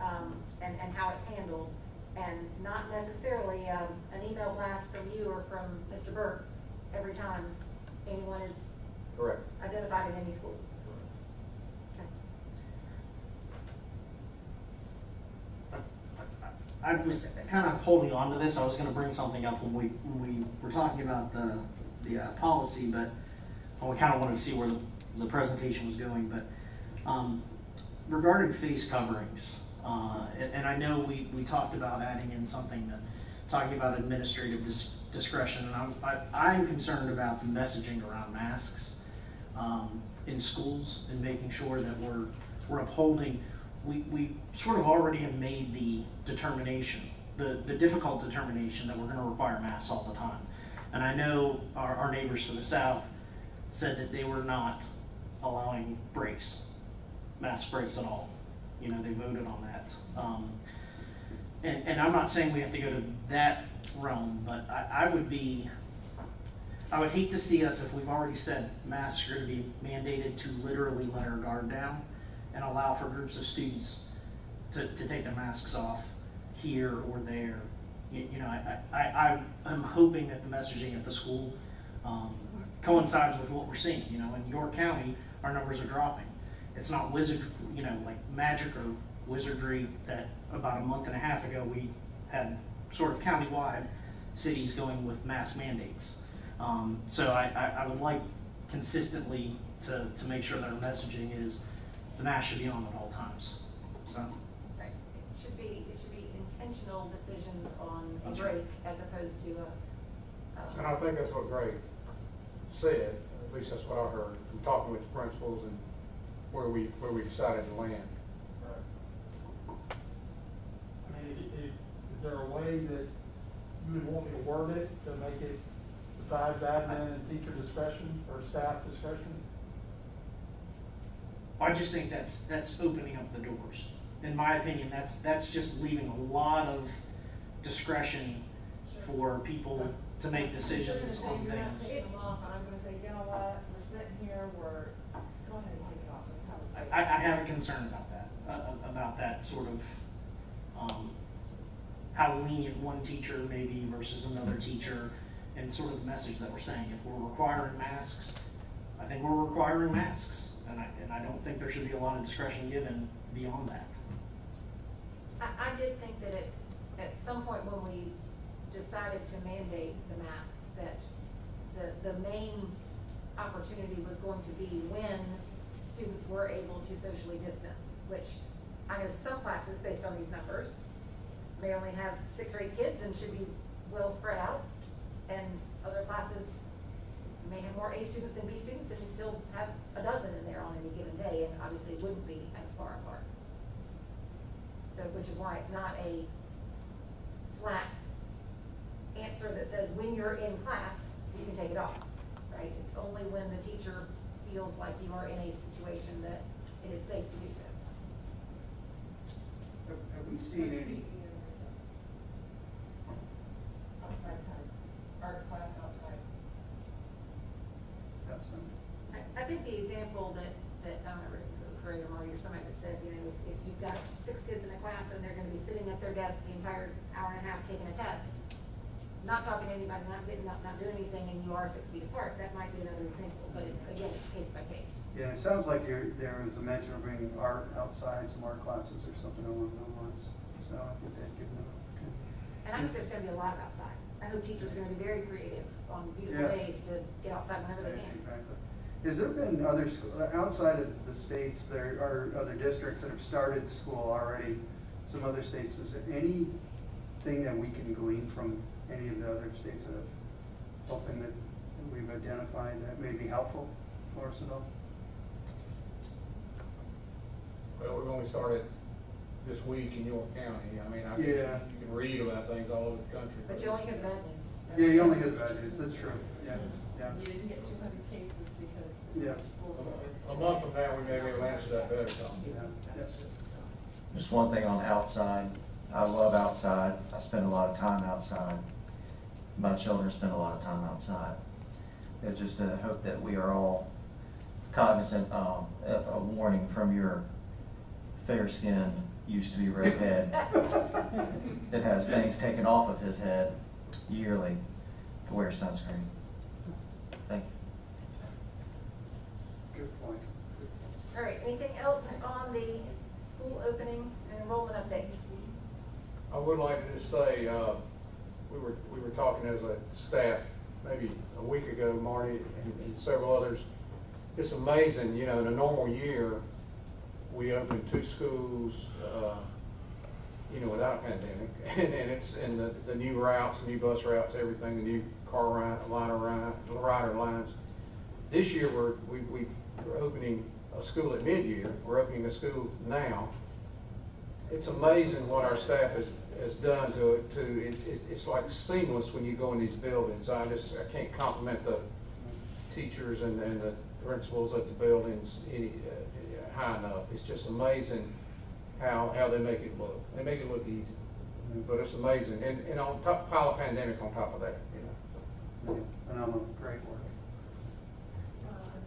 and how it's handled. And not necessarily, an email blast from you or from Mr. Burke every time anyone is Correct. identified in any school. Okay. I was kind of holding on to this. I was going to bring something up when we were talking about the policy, but we kind of wanted to see where the presentation was going. But regarding face coverings, and I know we talked about adding in something that talking about administrative discretion, and I'm concerned about the messaging around masks in schools and making sure that we're upholding. We sort of already have made the determination, the difficult determination that we're going to require masks all the time. And I know our neighbors to the south said that they were not allowing breaks, mask breaks at all. You know, they voted on that. And I'm not saying we have to go to that realm, but I would hate to see us, if we've already said masks are going to be mandated, to literally let our guard down and allow for groups of students to take their masks off here or there. You know, I'm hoping that the messaging at the school coincides with what we're seeing. You know, in York County, our numbers are dropping. It's not like magic or wizardry that about a month and a half ago we had sort of countywide cities going with mask mandates. So I would like consistently to make sure that our messaging is the mask should be on at all times. So. Right, it should be intentional decisions on a That's break right. as opposed to And I think that's what Greg said, at least that's what I heard from talking with the principals and where we decided to land. I mean, is there a way that you would want me to word it to make it besides admin and teacher discretion or staff discretion? I just think that's opening up the doors. In my opinion, that's just leaving a lot of discretion for people to make decisions on You're not things. taking them off, and I'm gonna say, you know what, we're sitting here, go ahead and take it off, that's how. I have a concern about that sort of, how lenient one teacher may be versus another teacher, and sort of the message that we're saying. If we're requiring masks, I think we're requiring masks, and I don't think there should be a lot of discretion given beyond that. I did think that at some point when we decided to mandate the masks, that the main opportunity was going to be when students were able to socially distance, which I know some classes, based on these numbers, may only have 6 or 8 kids and should be well spread out, and other classes may have more A students than B students, and you still have a dozen in there on any given day, and obviously it wouldn't be as far apart. So, which is why it's not a flat answer that says when you're in class, you can take it off, right? It's only when the teacher feels like you are in a situation that it is safe to do so. Have we seen any? Outside time, art class outside. I think the example that I don't remember if it was Greg or Marty or somebody that said, you know, if you've got 6 kids in a class and they're gonna be sitting at their desk the entire hour and a half taking a test, not talking to anybody, not doing anything, and you are 6 feet apart, that might be another example, but it's case by case. Yeah, it sounds like there was a mention of bringing art outside, some art classes or something along those lines. So I think that'd give them. And I think there's gonna be a lot of outside. I hope teachers are gonna be very creative on beautiful Yeah. days to get outside whenever they can. Exactly. Has there been other, outside of the states, there are other districts that have started school already, some other states, is there anything that we can glean from any of the other states that have, something that we've identified that may be helpful for us at all? Well, we've only started this week in York County. I mean, Yeah. you can read about things all over the country. But you only get bad news. Yeah, you only get the bad news, that's true, yeah. You didn't get 200 cases because Yeah. the school. A month from now, we may be able to answer that better, Tom. Just one thing on outside. I love outside. I spend a lot of time outside. my children spend a lot of time outside. It's just a hope that we are all cognizant of a warning from your fair-skinned, used-to-be redhead that has things taken off of his head yearly to wear sunscreen. Thank you. Good point. All right, anything else on the school opening and enrollment update? I would like to just say, we were talking as a staff maybe a week ago, Marty and several others. It's amazing, you know, in a normal year, we open 2 schools, you know, without a pandemic, and it's in the new routes, the new bus routes, everything, the new car rider lines. This year, we're opening a school at mid-year. We're opening a school now. It's amazing what our staff has done to it. It's like seamless when you go in these buildings. I can't compliment the teachers and the principals at the buildings high enough. It's just amazing how they make it look. They make it look easy, but it's amazing. And on top, pile of pandemic on top of that, you know. Yeah, phenomenal, great work.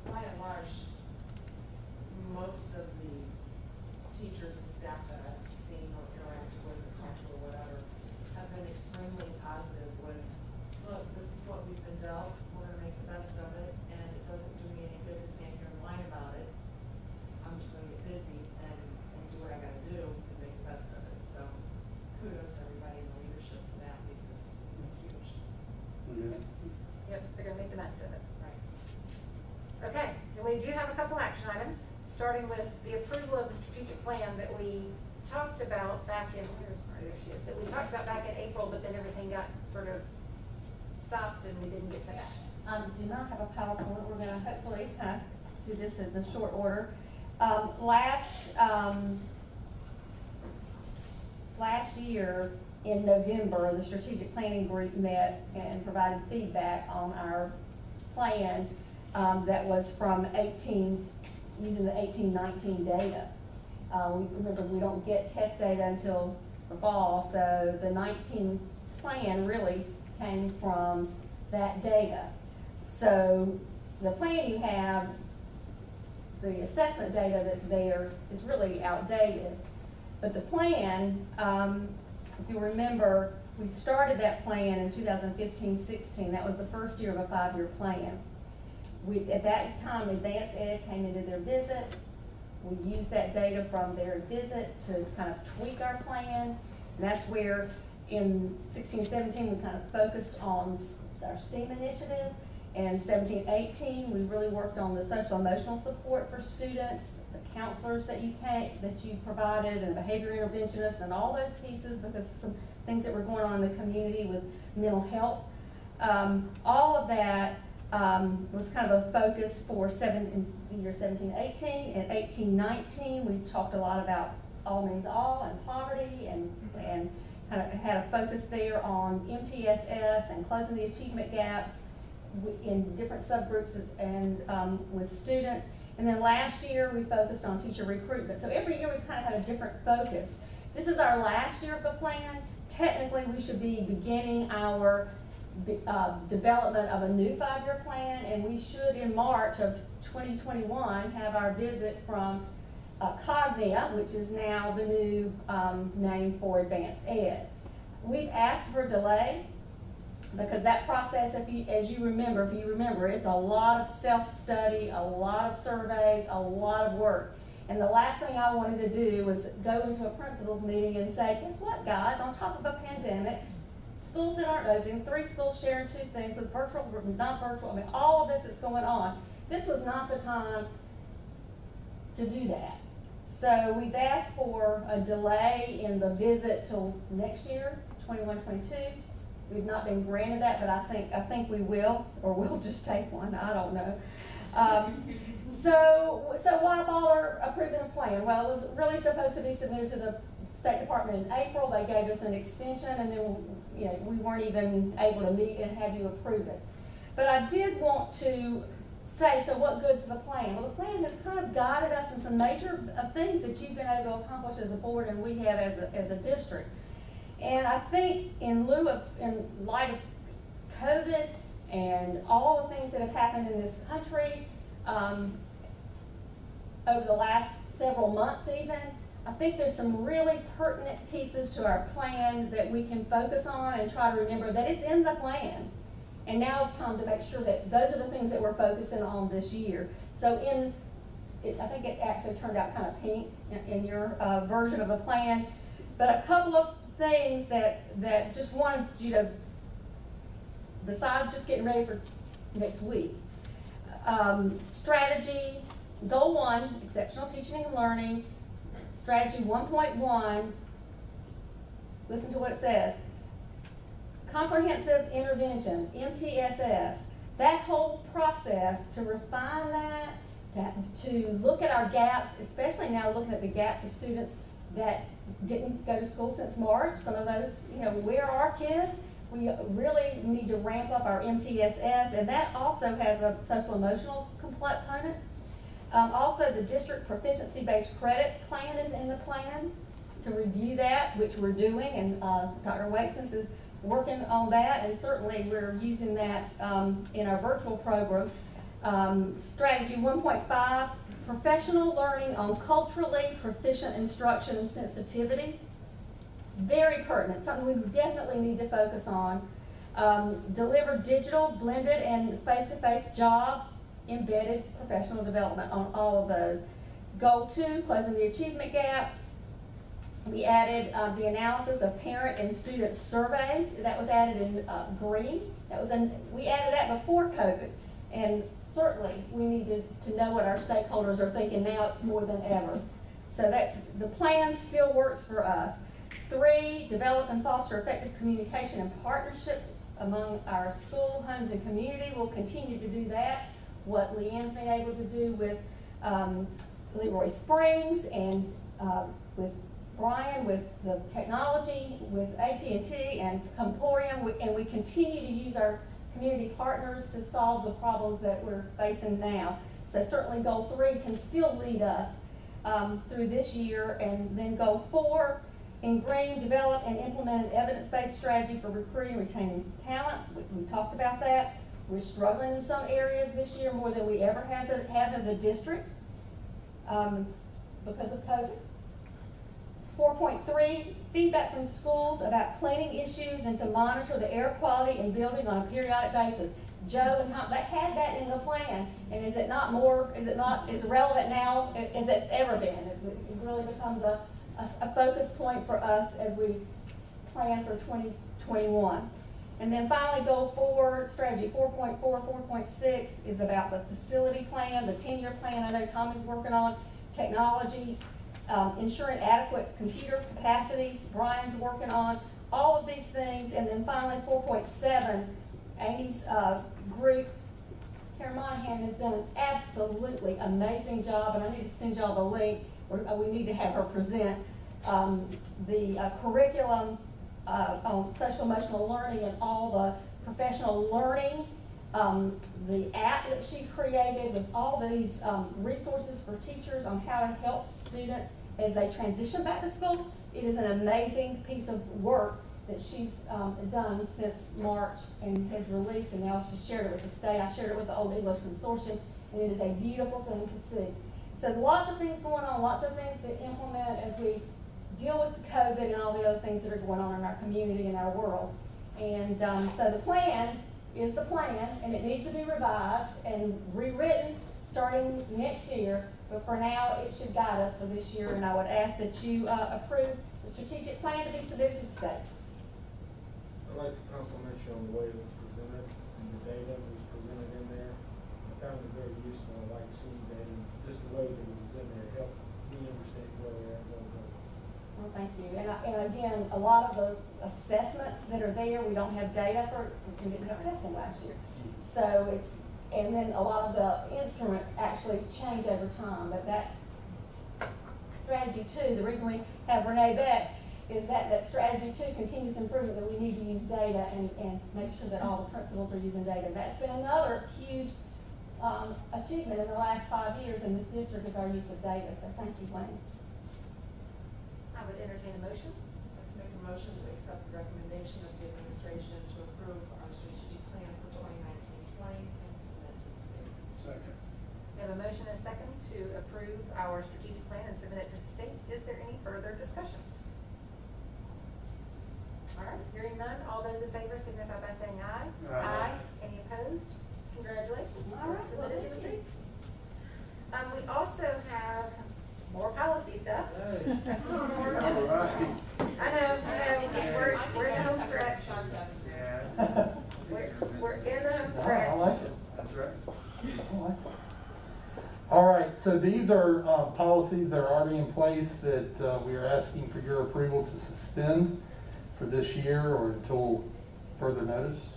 By and large, most of the teachers and staff that I've seen or interacted with, or talked to or whatever, have been extremely positive with, look, this is what we've been dealt, we're gonna make the best of it, and it doesn't do me any good to stand here and whine about it. I'm just gonna get busy and do what I gotta do and make the best of it. So kudos to everybody in the leadership for that, because it's huge. Yes. Yep, they're gonna make the best of it. Right. Okay, and we do have a couple action items, starting with the approval of the strategic plan that we talked about back in, that we talked about back in April, but then everything got sort of stopped and we didn't get to that. Do not have a PowerPoint. We're gonna hopefully do this in the short order. Last year in November, the strategic planning group met and provided feedback on our plan that was from using the 18-19 data. Remember, we don't get test data until the fall, so the 19 plan really came from that data. So the plan you have, the assessment data that's there is really outdated. But the plan, if you remember, we started that plan in 2015-16. That was the first year of a 5-year plan. At that time, Advanced Ed came into their visit. We used that data from their visit to kind of tweak our plan. And that's where in 16-17 we kind of focused on our STEAM initiative. And 17-18 we really worked on the social emotional support for students, the counselors that you provided, and behavior interventionists and all those pieces, because some things that were going on in the community with mental health. All of that was kind of a focus for in the year 17-18. And 18-19, we talked a lot about all means all and poverty, and kind of had a focus there on MTSS and closing the achievement gaps in different subgroups and with students. And then last year we focused on teacher recruitment. So every year we've kind of had a different focus. This is our last year of the plan. Technically we should be beginning our development of a new 5-year plan, and we should in March of 2021 have our visit from Cognia, which is now the new name for Advanced Ed. We've asked for a delay because that process, if you remember, it's a lot of self-study, a lot of surveys, a lot of work. And the last thing I wanted to do was go into a principals meeting and say, guess what, guys, on top of a pandemic, schools that aren't open, 3 schools sharing 2 things with virtual, non-virtual, I mean, all of this that's going on, this was not the time to do that. So we've asked for a delay in the visit till next year, 21-22. We've not been granted that, but I think we will, or we'll just take one, I don't know. So why bother approving a plan? Well, it was really supposed to be submitted to the State Department in April. They gave us an extension, and then we weren't even able to meet and have you approve it. But I did want to say, so what good's the plan? Well, the plan has kind of guided us in some major things that you've been able to accomplish as a board and we have as a district. And I think in light of COVID and all the things that have happened in this country over the last several months even, I think there's some really pertinent pieces to our plan that we can focus on and try to remember that it's in the plan. And now it's time to make sure that those are the things that we're focusing on this year. So I think it actually turned out kind of pink in your version of a plan. But a couple of things that just wanted you to, besides just getting ready for next week. Strategy, goal 1, exceptional teaching and learning. Strategy 1.1, listen to what it says. Comprehensive intervention, MTSS. That whole process to refine that, to look at our gaps, especially now looking at the gaps of students that didn't go to school since March. Some of those, where are our kids? We really need to ramp up our MTSS, and that also has a social emotional component. Also, the district proficiency-based credit plan is in the plan to review that, which we're doing, and Dr. Waxens is working on that, and certainly we're using that in our virtual program. Strategy 1.5, professional learning on culturally proficient instruction and sensitivity. Very pertinent, something we definitely need to focus on. Deliver digital, blended, and face-to-face job embedded professional development on all of those. Goal 2, closing the achievement gaps. We added the analysis of parent and student surveys. That was added in green. We added that before COVID. And certainly we needed to know what our stakeholders are thinking now more than ever. So the plan still works for us. 3, develop and foster effective communication and partnerships among our school, homes, and community. We'll continue to do that. What Leanne's been able to do with Leroy Springs and with Brian, with the technology, with AT&T and Comporium, and we continue to use our community partners to solve the problems that we're facing now. So certainly goal 3 can still lead us through this year. And then goal 4, in green, develop and implement an evidence-based strategy for recruiting and retaining talent. We talked about that. We're struggling in some areas this year more than we ever have as a district because of COVID. 4.3, feedback from schools about cleaning issues and to monitor the air quality in building on a periodic basis. Joe and Tom, they had that in the plan, and is it not as relevant now as it's ever been? It really becomes a focus point for us as we plan for 2021. And then finally, goal 4, strategy 4.4, 4.6 is about the facility plan, the 10-year plan I know Tommy's working on, technology, ensuring adequate computer capacity, Brian's working on, all of these things. And then finally, 4.7, Amy's group, Karen Monahan has done an absolutely amazing job, and I need to send y'all the link. We need to have her present the curriculum on social emotional learning and all the professional learning, the app that she created with all these resources for teachers on how to help students as they transition back to school. It is an amazing piece of work that she's done since March and has released, and now she's shared it with the state. I shared it with the Old English Consortium, and it is a beautiful thing to see. So lots of things going on, lots of things to implement as we deal with COVID and all the other things that are going on in our community and our world. And so the plan is the plan, and it needs to be revised and rewritten starting next year. But for now, it should guide us for this year, and I would ask that you approve the strategic plan to be submitted to the state. I'd like to compliment you on the way it was presented and the data that was presented in there. I found it very useful. I like seeing data, just the way that it was in there helped me understand where we're at going on. Well, thank you. And again, a lot of the assessments that are there, we don't have data for, we didn't have testing last year. So and then a lot of the instruments actually change over time, but that's strategy 2. The reason we have Renee Beck is that strategy 2, continuous improvement, that we need to use data and make sure that all the principals are using data. That's been another huge achievement in the last 5 years in this district, is our use of data. So thank you, Wayne. I would entertain a motion. I'd like to make a motion to accept the recommendation of the administration to approve our strategic plan to approve our strategic plan and submit it to the state. Is there any further discussion? All right, hearing none, all those in favor signify by saying aye. Aye. Any opposed? Congratulations. All right, It's well, submitted to the thank state. We also have more policy stuff. More policy. I know, we're in the home stretch. Yeah. We're in the home I stretch. like it. That's right. I like it. All right, so these are policies that are already in place that we are asking for your approval to suspend for this year or until further notice.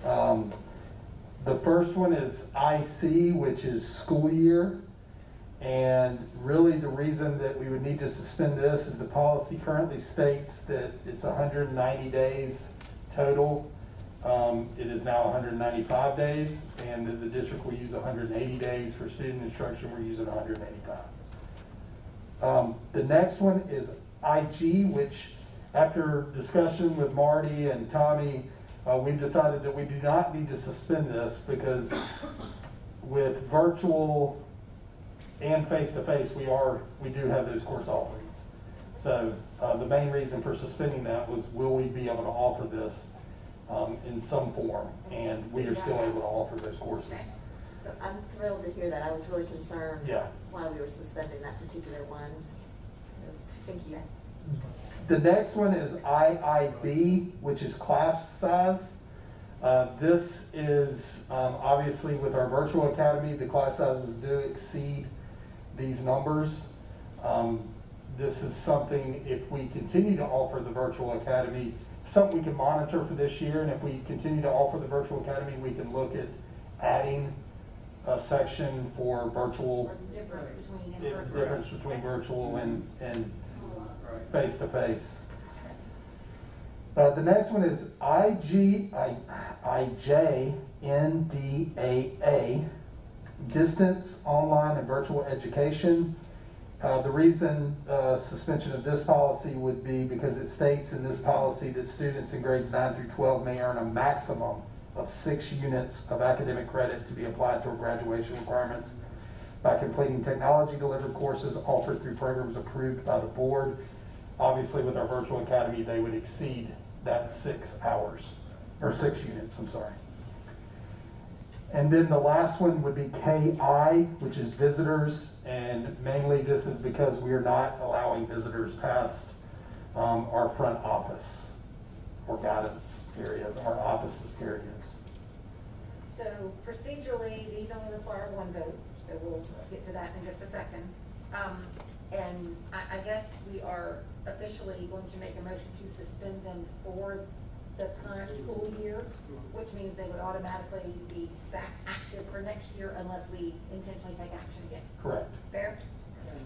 The first one is IC, which is school year. And really the reason that we would need to suspend this is the policy currently states that it's 190 days total. It is now 195 days, and that the district will use 180 days for student instruction. We're using 185. The next one is IG, which after discussion with Marty and Tommy, we've decided that we do not need to suspend this because with virtual and face-to-face, we do have those course offerings. So the main reason for suspending that was, will we be able to offer this in some form? And we are still able to offer those courses. So I'm thrilled to hear that. I was really concerned Yeah. why we were suspending that particular one. So, thank you. The next one is IIB, which is class size. This is obviously with our virtual academy, the class sizes do exceed these numbers. This is something, if we continue to offer the virtual academy, something we can monitor for this year, and if we continue to offer the virtual academy, we can look at adding a section for virtual. Or the difference between The in-person. difference between virtual and face-to-face. The next one is IJNDAA, distance, online, and virtual education. The reason suspension of this policy would be because it states in this policy that students in grades 9 through 12 may earn a maximum of 6 units of academic credit to be applied toward graduation requirements by completing technology-delivered courses offered through programs approved by the board. Obviously, with our virtual academy, they would exceed that 6 hours, or 6 units, I'm sorry. And then the last one would be KI, which is visitors, and mainly this is because we are not allowing visitors past our front office or guidance area, our office areas. So procedurally, these only require one vote, so we'll get to that in just a second. And I guess we are officially going to make a motion to suspend them for the current school year, which means they would automatically be back active for next year unless we intentionally take action again. Correct. Fair? I have a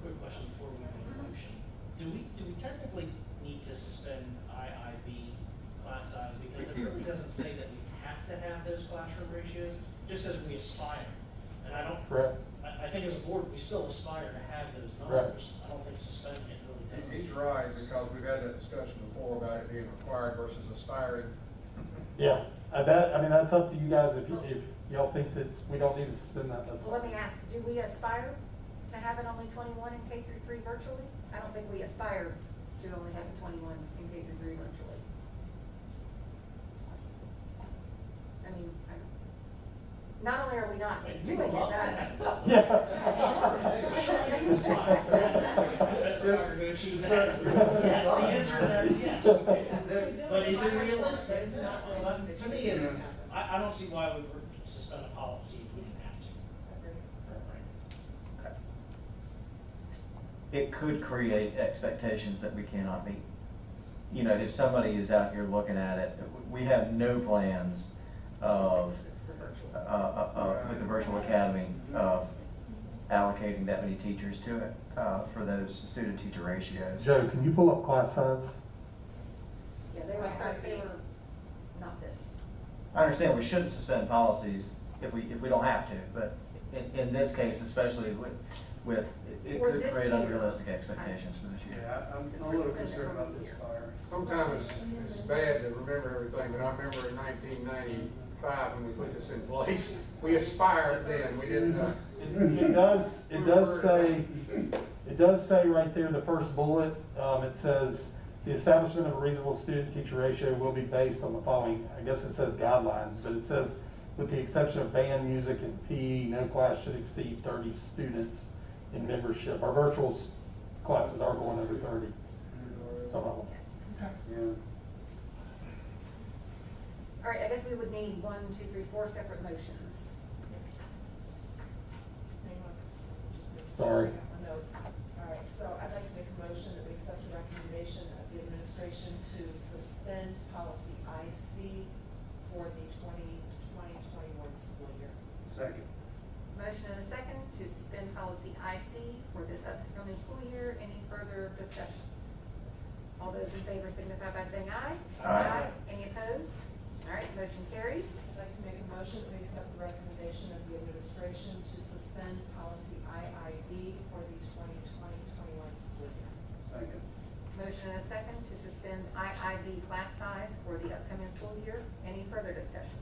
quick question before we make a motion. Do we technically need to suspend IIB class size? Because it really doesn't say that we have to have those classroom ratios, just as we aspire. And I don't, Correct. I think as a board, we still aspire to have those Correct. numbers. I don't think suspending it really does. He's right, because we've had that discussion before about it being required versus aspiring. Yeah, that's up to you guys. If y'all think that we don't need to suspend that, that's So fine. let me ask, do we aspire to have it only 21 in K through 3 virtually? I don't think we aspire to only have it 21 in K through 3 virtually. I mean, not only are we not doing it, Yes, the answer to that is yes. But is it realistic? To me, I don't see why we would suspend a policy if we didn't have to. It could create expectations that we cannot meet. You know, if somebody is out here looking at it, we have no plans of, with the virtual academy, of allocating that many teachers to it for those student-teacher ratios. Joe, can you pull up class size? Yeah, they were not this. I understand we shouldn't suspend policies if we don't have to, but in this case, especially with it For could this create year. unrealistic expectations for this year. Yeah, I'm a little concerned about this fire. Sometimes it's bad to remember everything, but I remember in 1990, 2005 when we put this in place. We aspired then, we didn't, It does say right there, the first bullet, it says, the establishment of a reasonable student-teacher ratio will be based on the following, I guess it says guidelines, but it says, with the exception of band, music, and PE, no class should exceed 30 students in membership. Our virtual classes are going over 30, some of them. Yeah. All right, I guess we would need 1, 2, 3, 4 separate motions. Hang on. Just make sure Sorry. I got my notes. All right, so I'd like to make a motion that we accept the recommendation of the administration to suspend policy IC for the 2020-21 school year. Second. Motion and a second to suspend policy IC for this upcoming school year. Any further discussion? All those in favor signify by saying aye. Aye. Any opposed? All right, motion carries. I'd like to make a motion that we accept the recommendation of the administration to suspend policy IIB for the 2020-21 school year. Second. Motion and a second to suspend IIB class size for the upcoming school year. Any further discussion?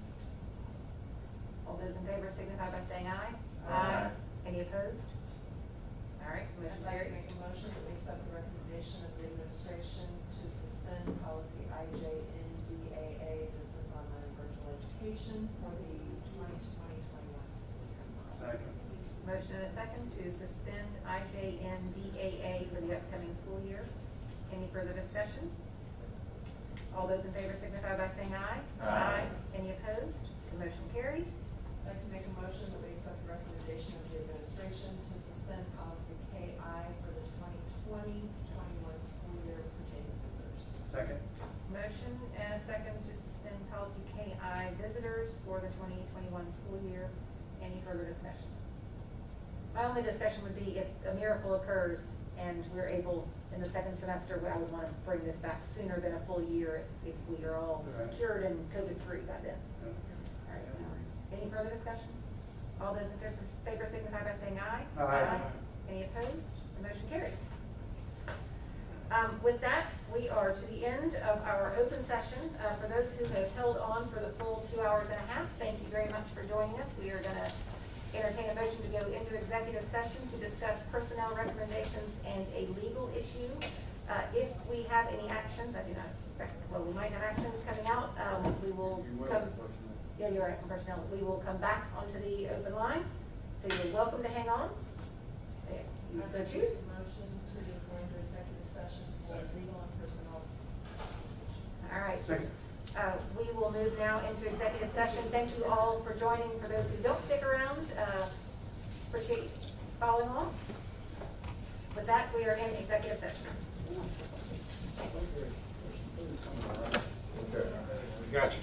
All those in favor signify by saying aye. Aye. Any opposed? All right, motion I'd like to carries. make a motion that we accept the recommendation of the administration to suspend policy IJNDAA, distance online and virtual education for the 2020-21 school year. Second. Motion and a second to suspend IJNDAA for the upcoming school year. Any further discussion? All those in favor signify by saying aye. Aye. Any opposed? The motion carries. I'd like to make a motion that we accept the recommendation of the administration to suspend policy KI for the 2020-21 school year pertaining to visitors. Second. Motion and a second to suspend policy KI visitors for the 2021 school year. Any further discussion? My only discussion would be if a miracle occurs and we're able, in the second semester, I would want to bring this back sooner than a full year if we are all Right. cured and COVID-free by then. Yeah. All right. Any further discussion? All those in favor signify by saying aye. Aye. Any opposed? The motion carries. With that, we are to the end of our open session. For those who have held on for the full 2 hours and a half, thank you very much for joining us. We are going to entertain a motion to go into executive session to discuss personnel recommendations and a legal issue. If we have any actions, I do not expect, well, we might have actions coming out. We will You will, come. personnel. Yeah, you're right, for personnel. We will come back onto the open line, so you're welcome to hang on. If you I'd so like to choose. make a motion to go into executive session for legal and personnel. All right. Second. We will move now into executive session. Thank you all for joining. For those who don't stick around, appreciate you following along. With that, we are in executive session. Okay, we got you.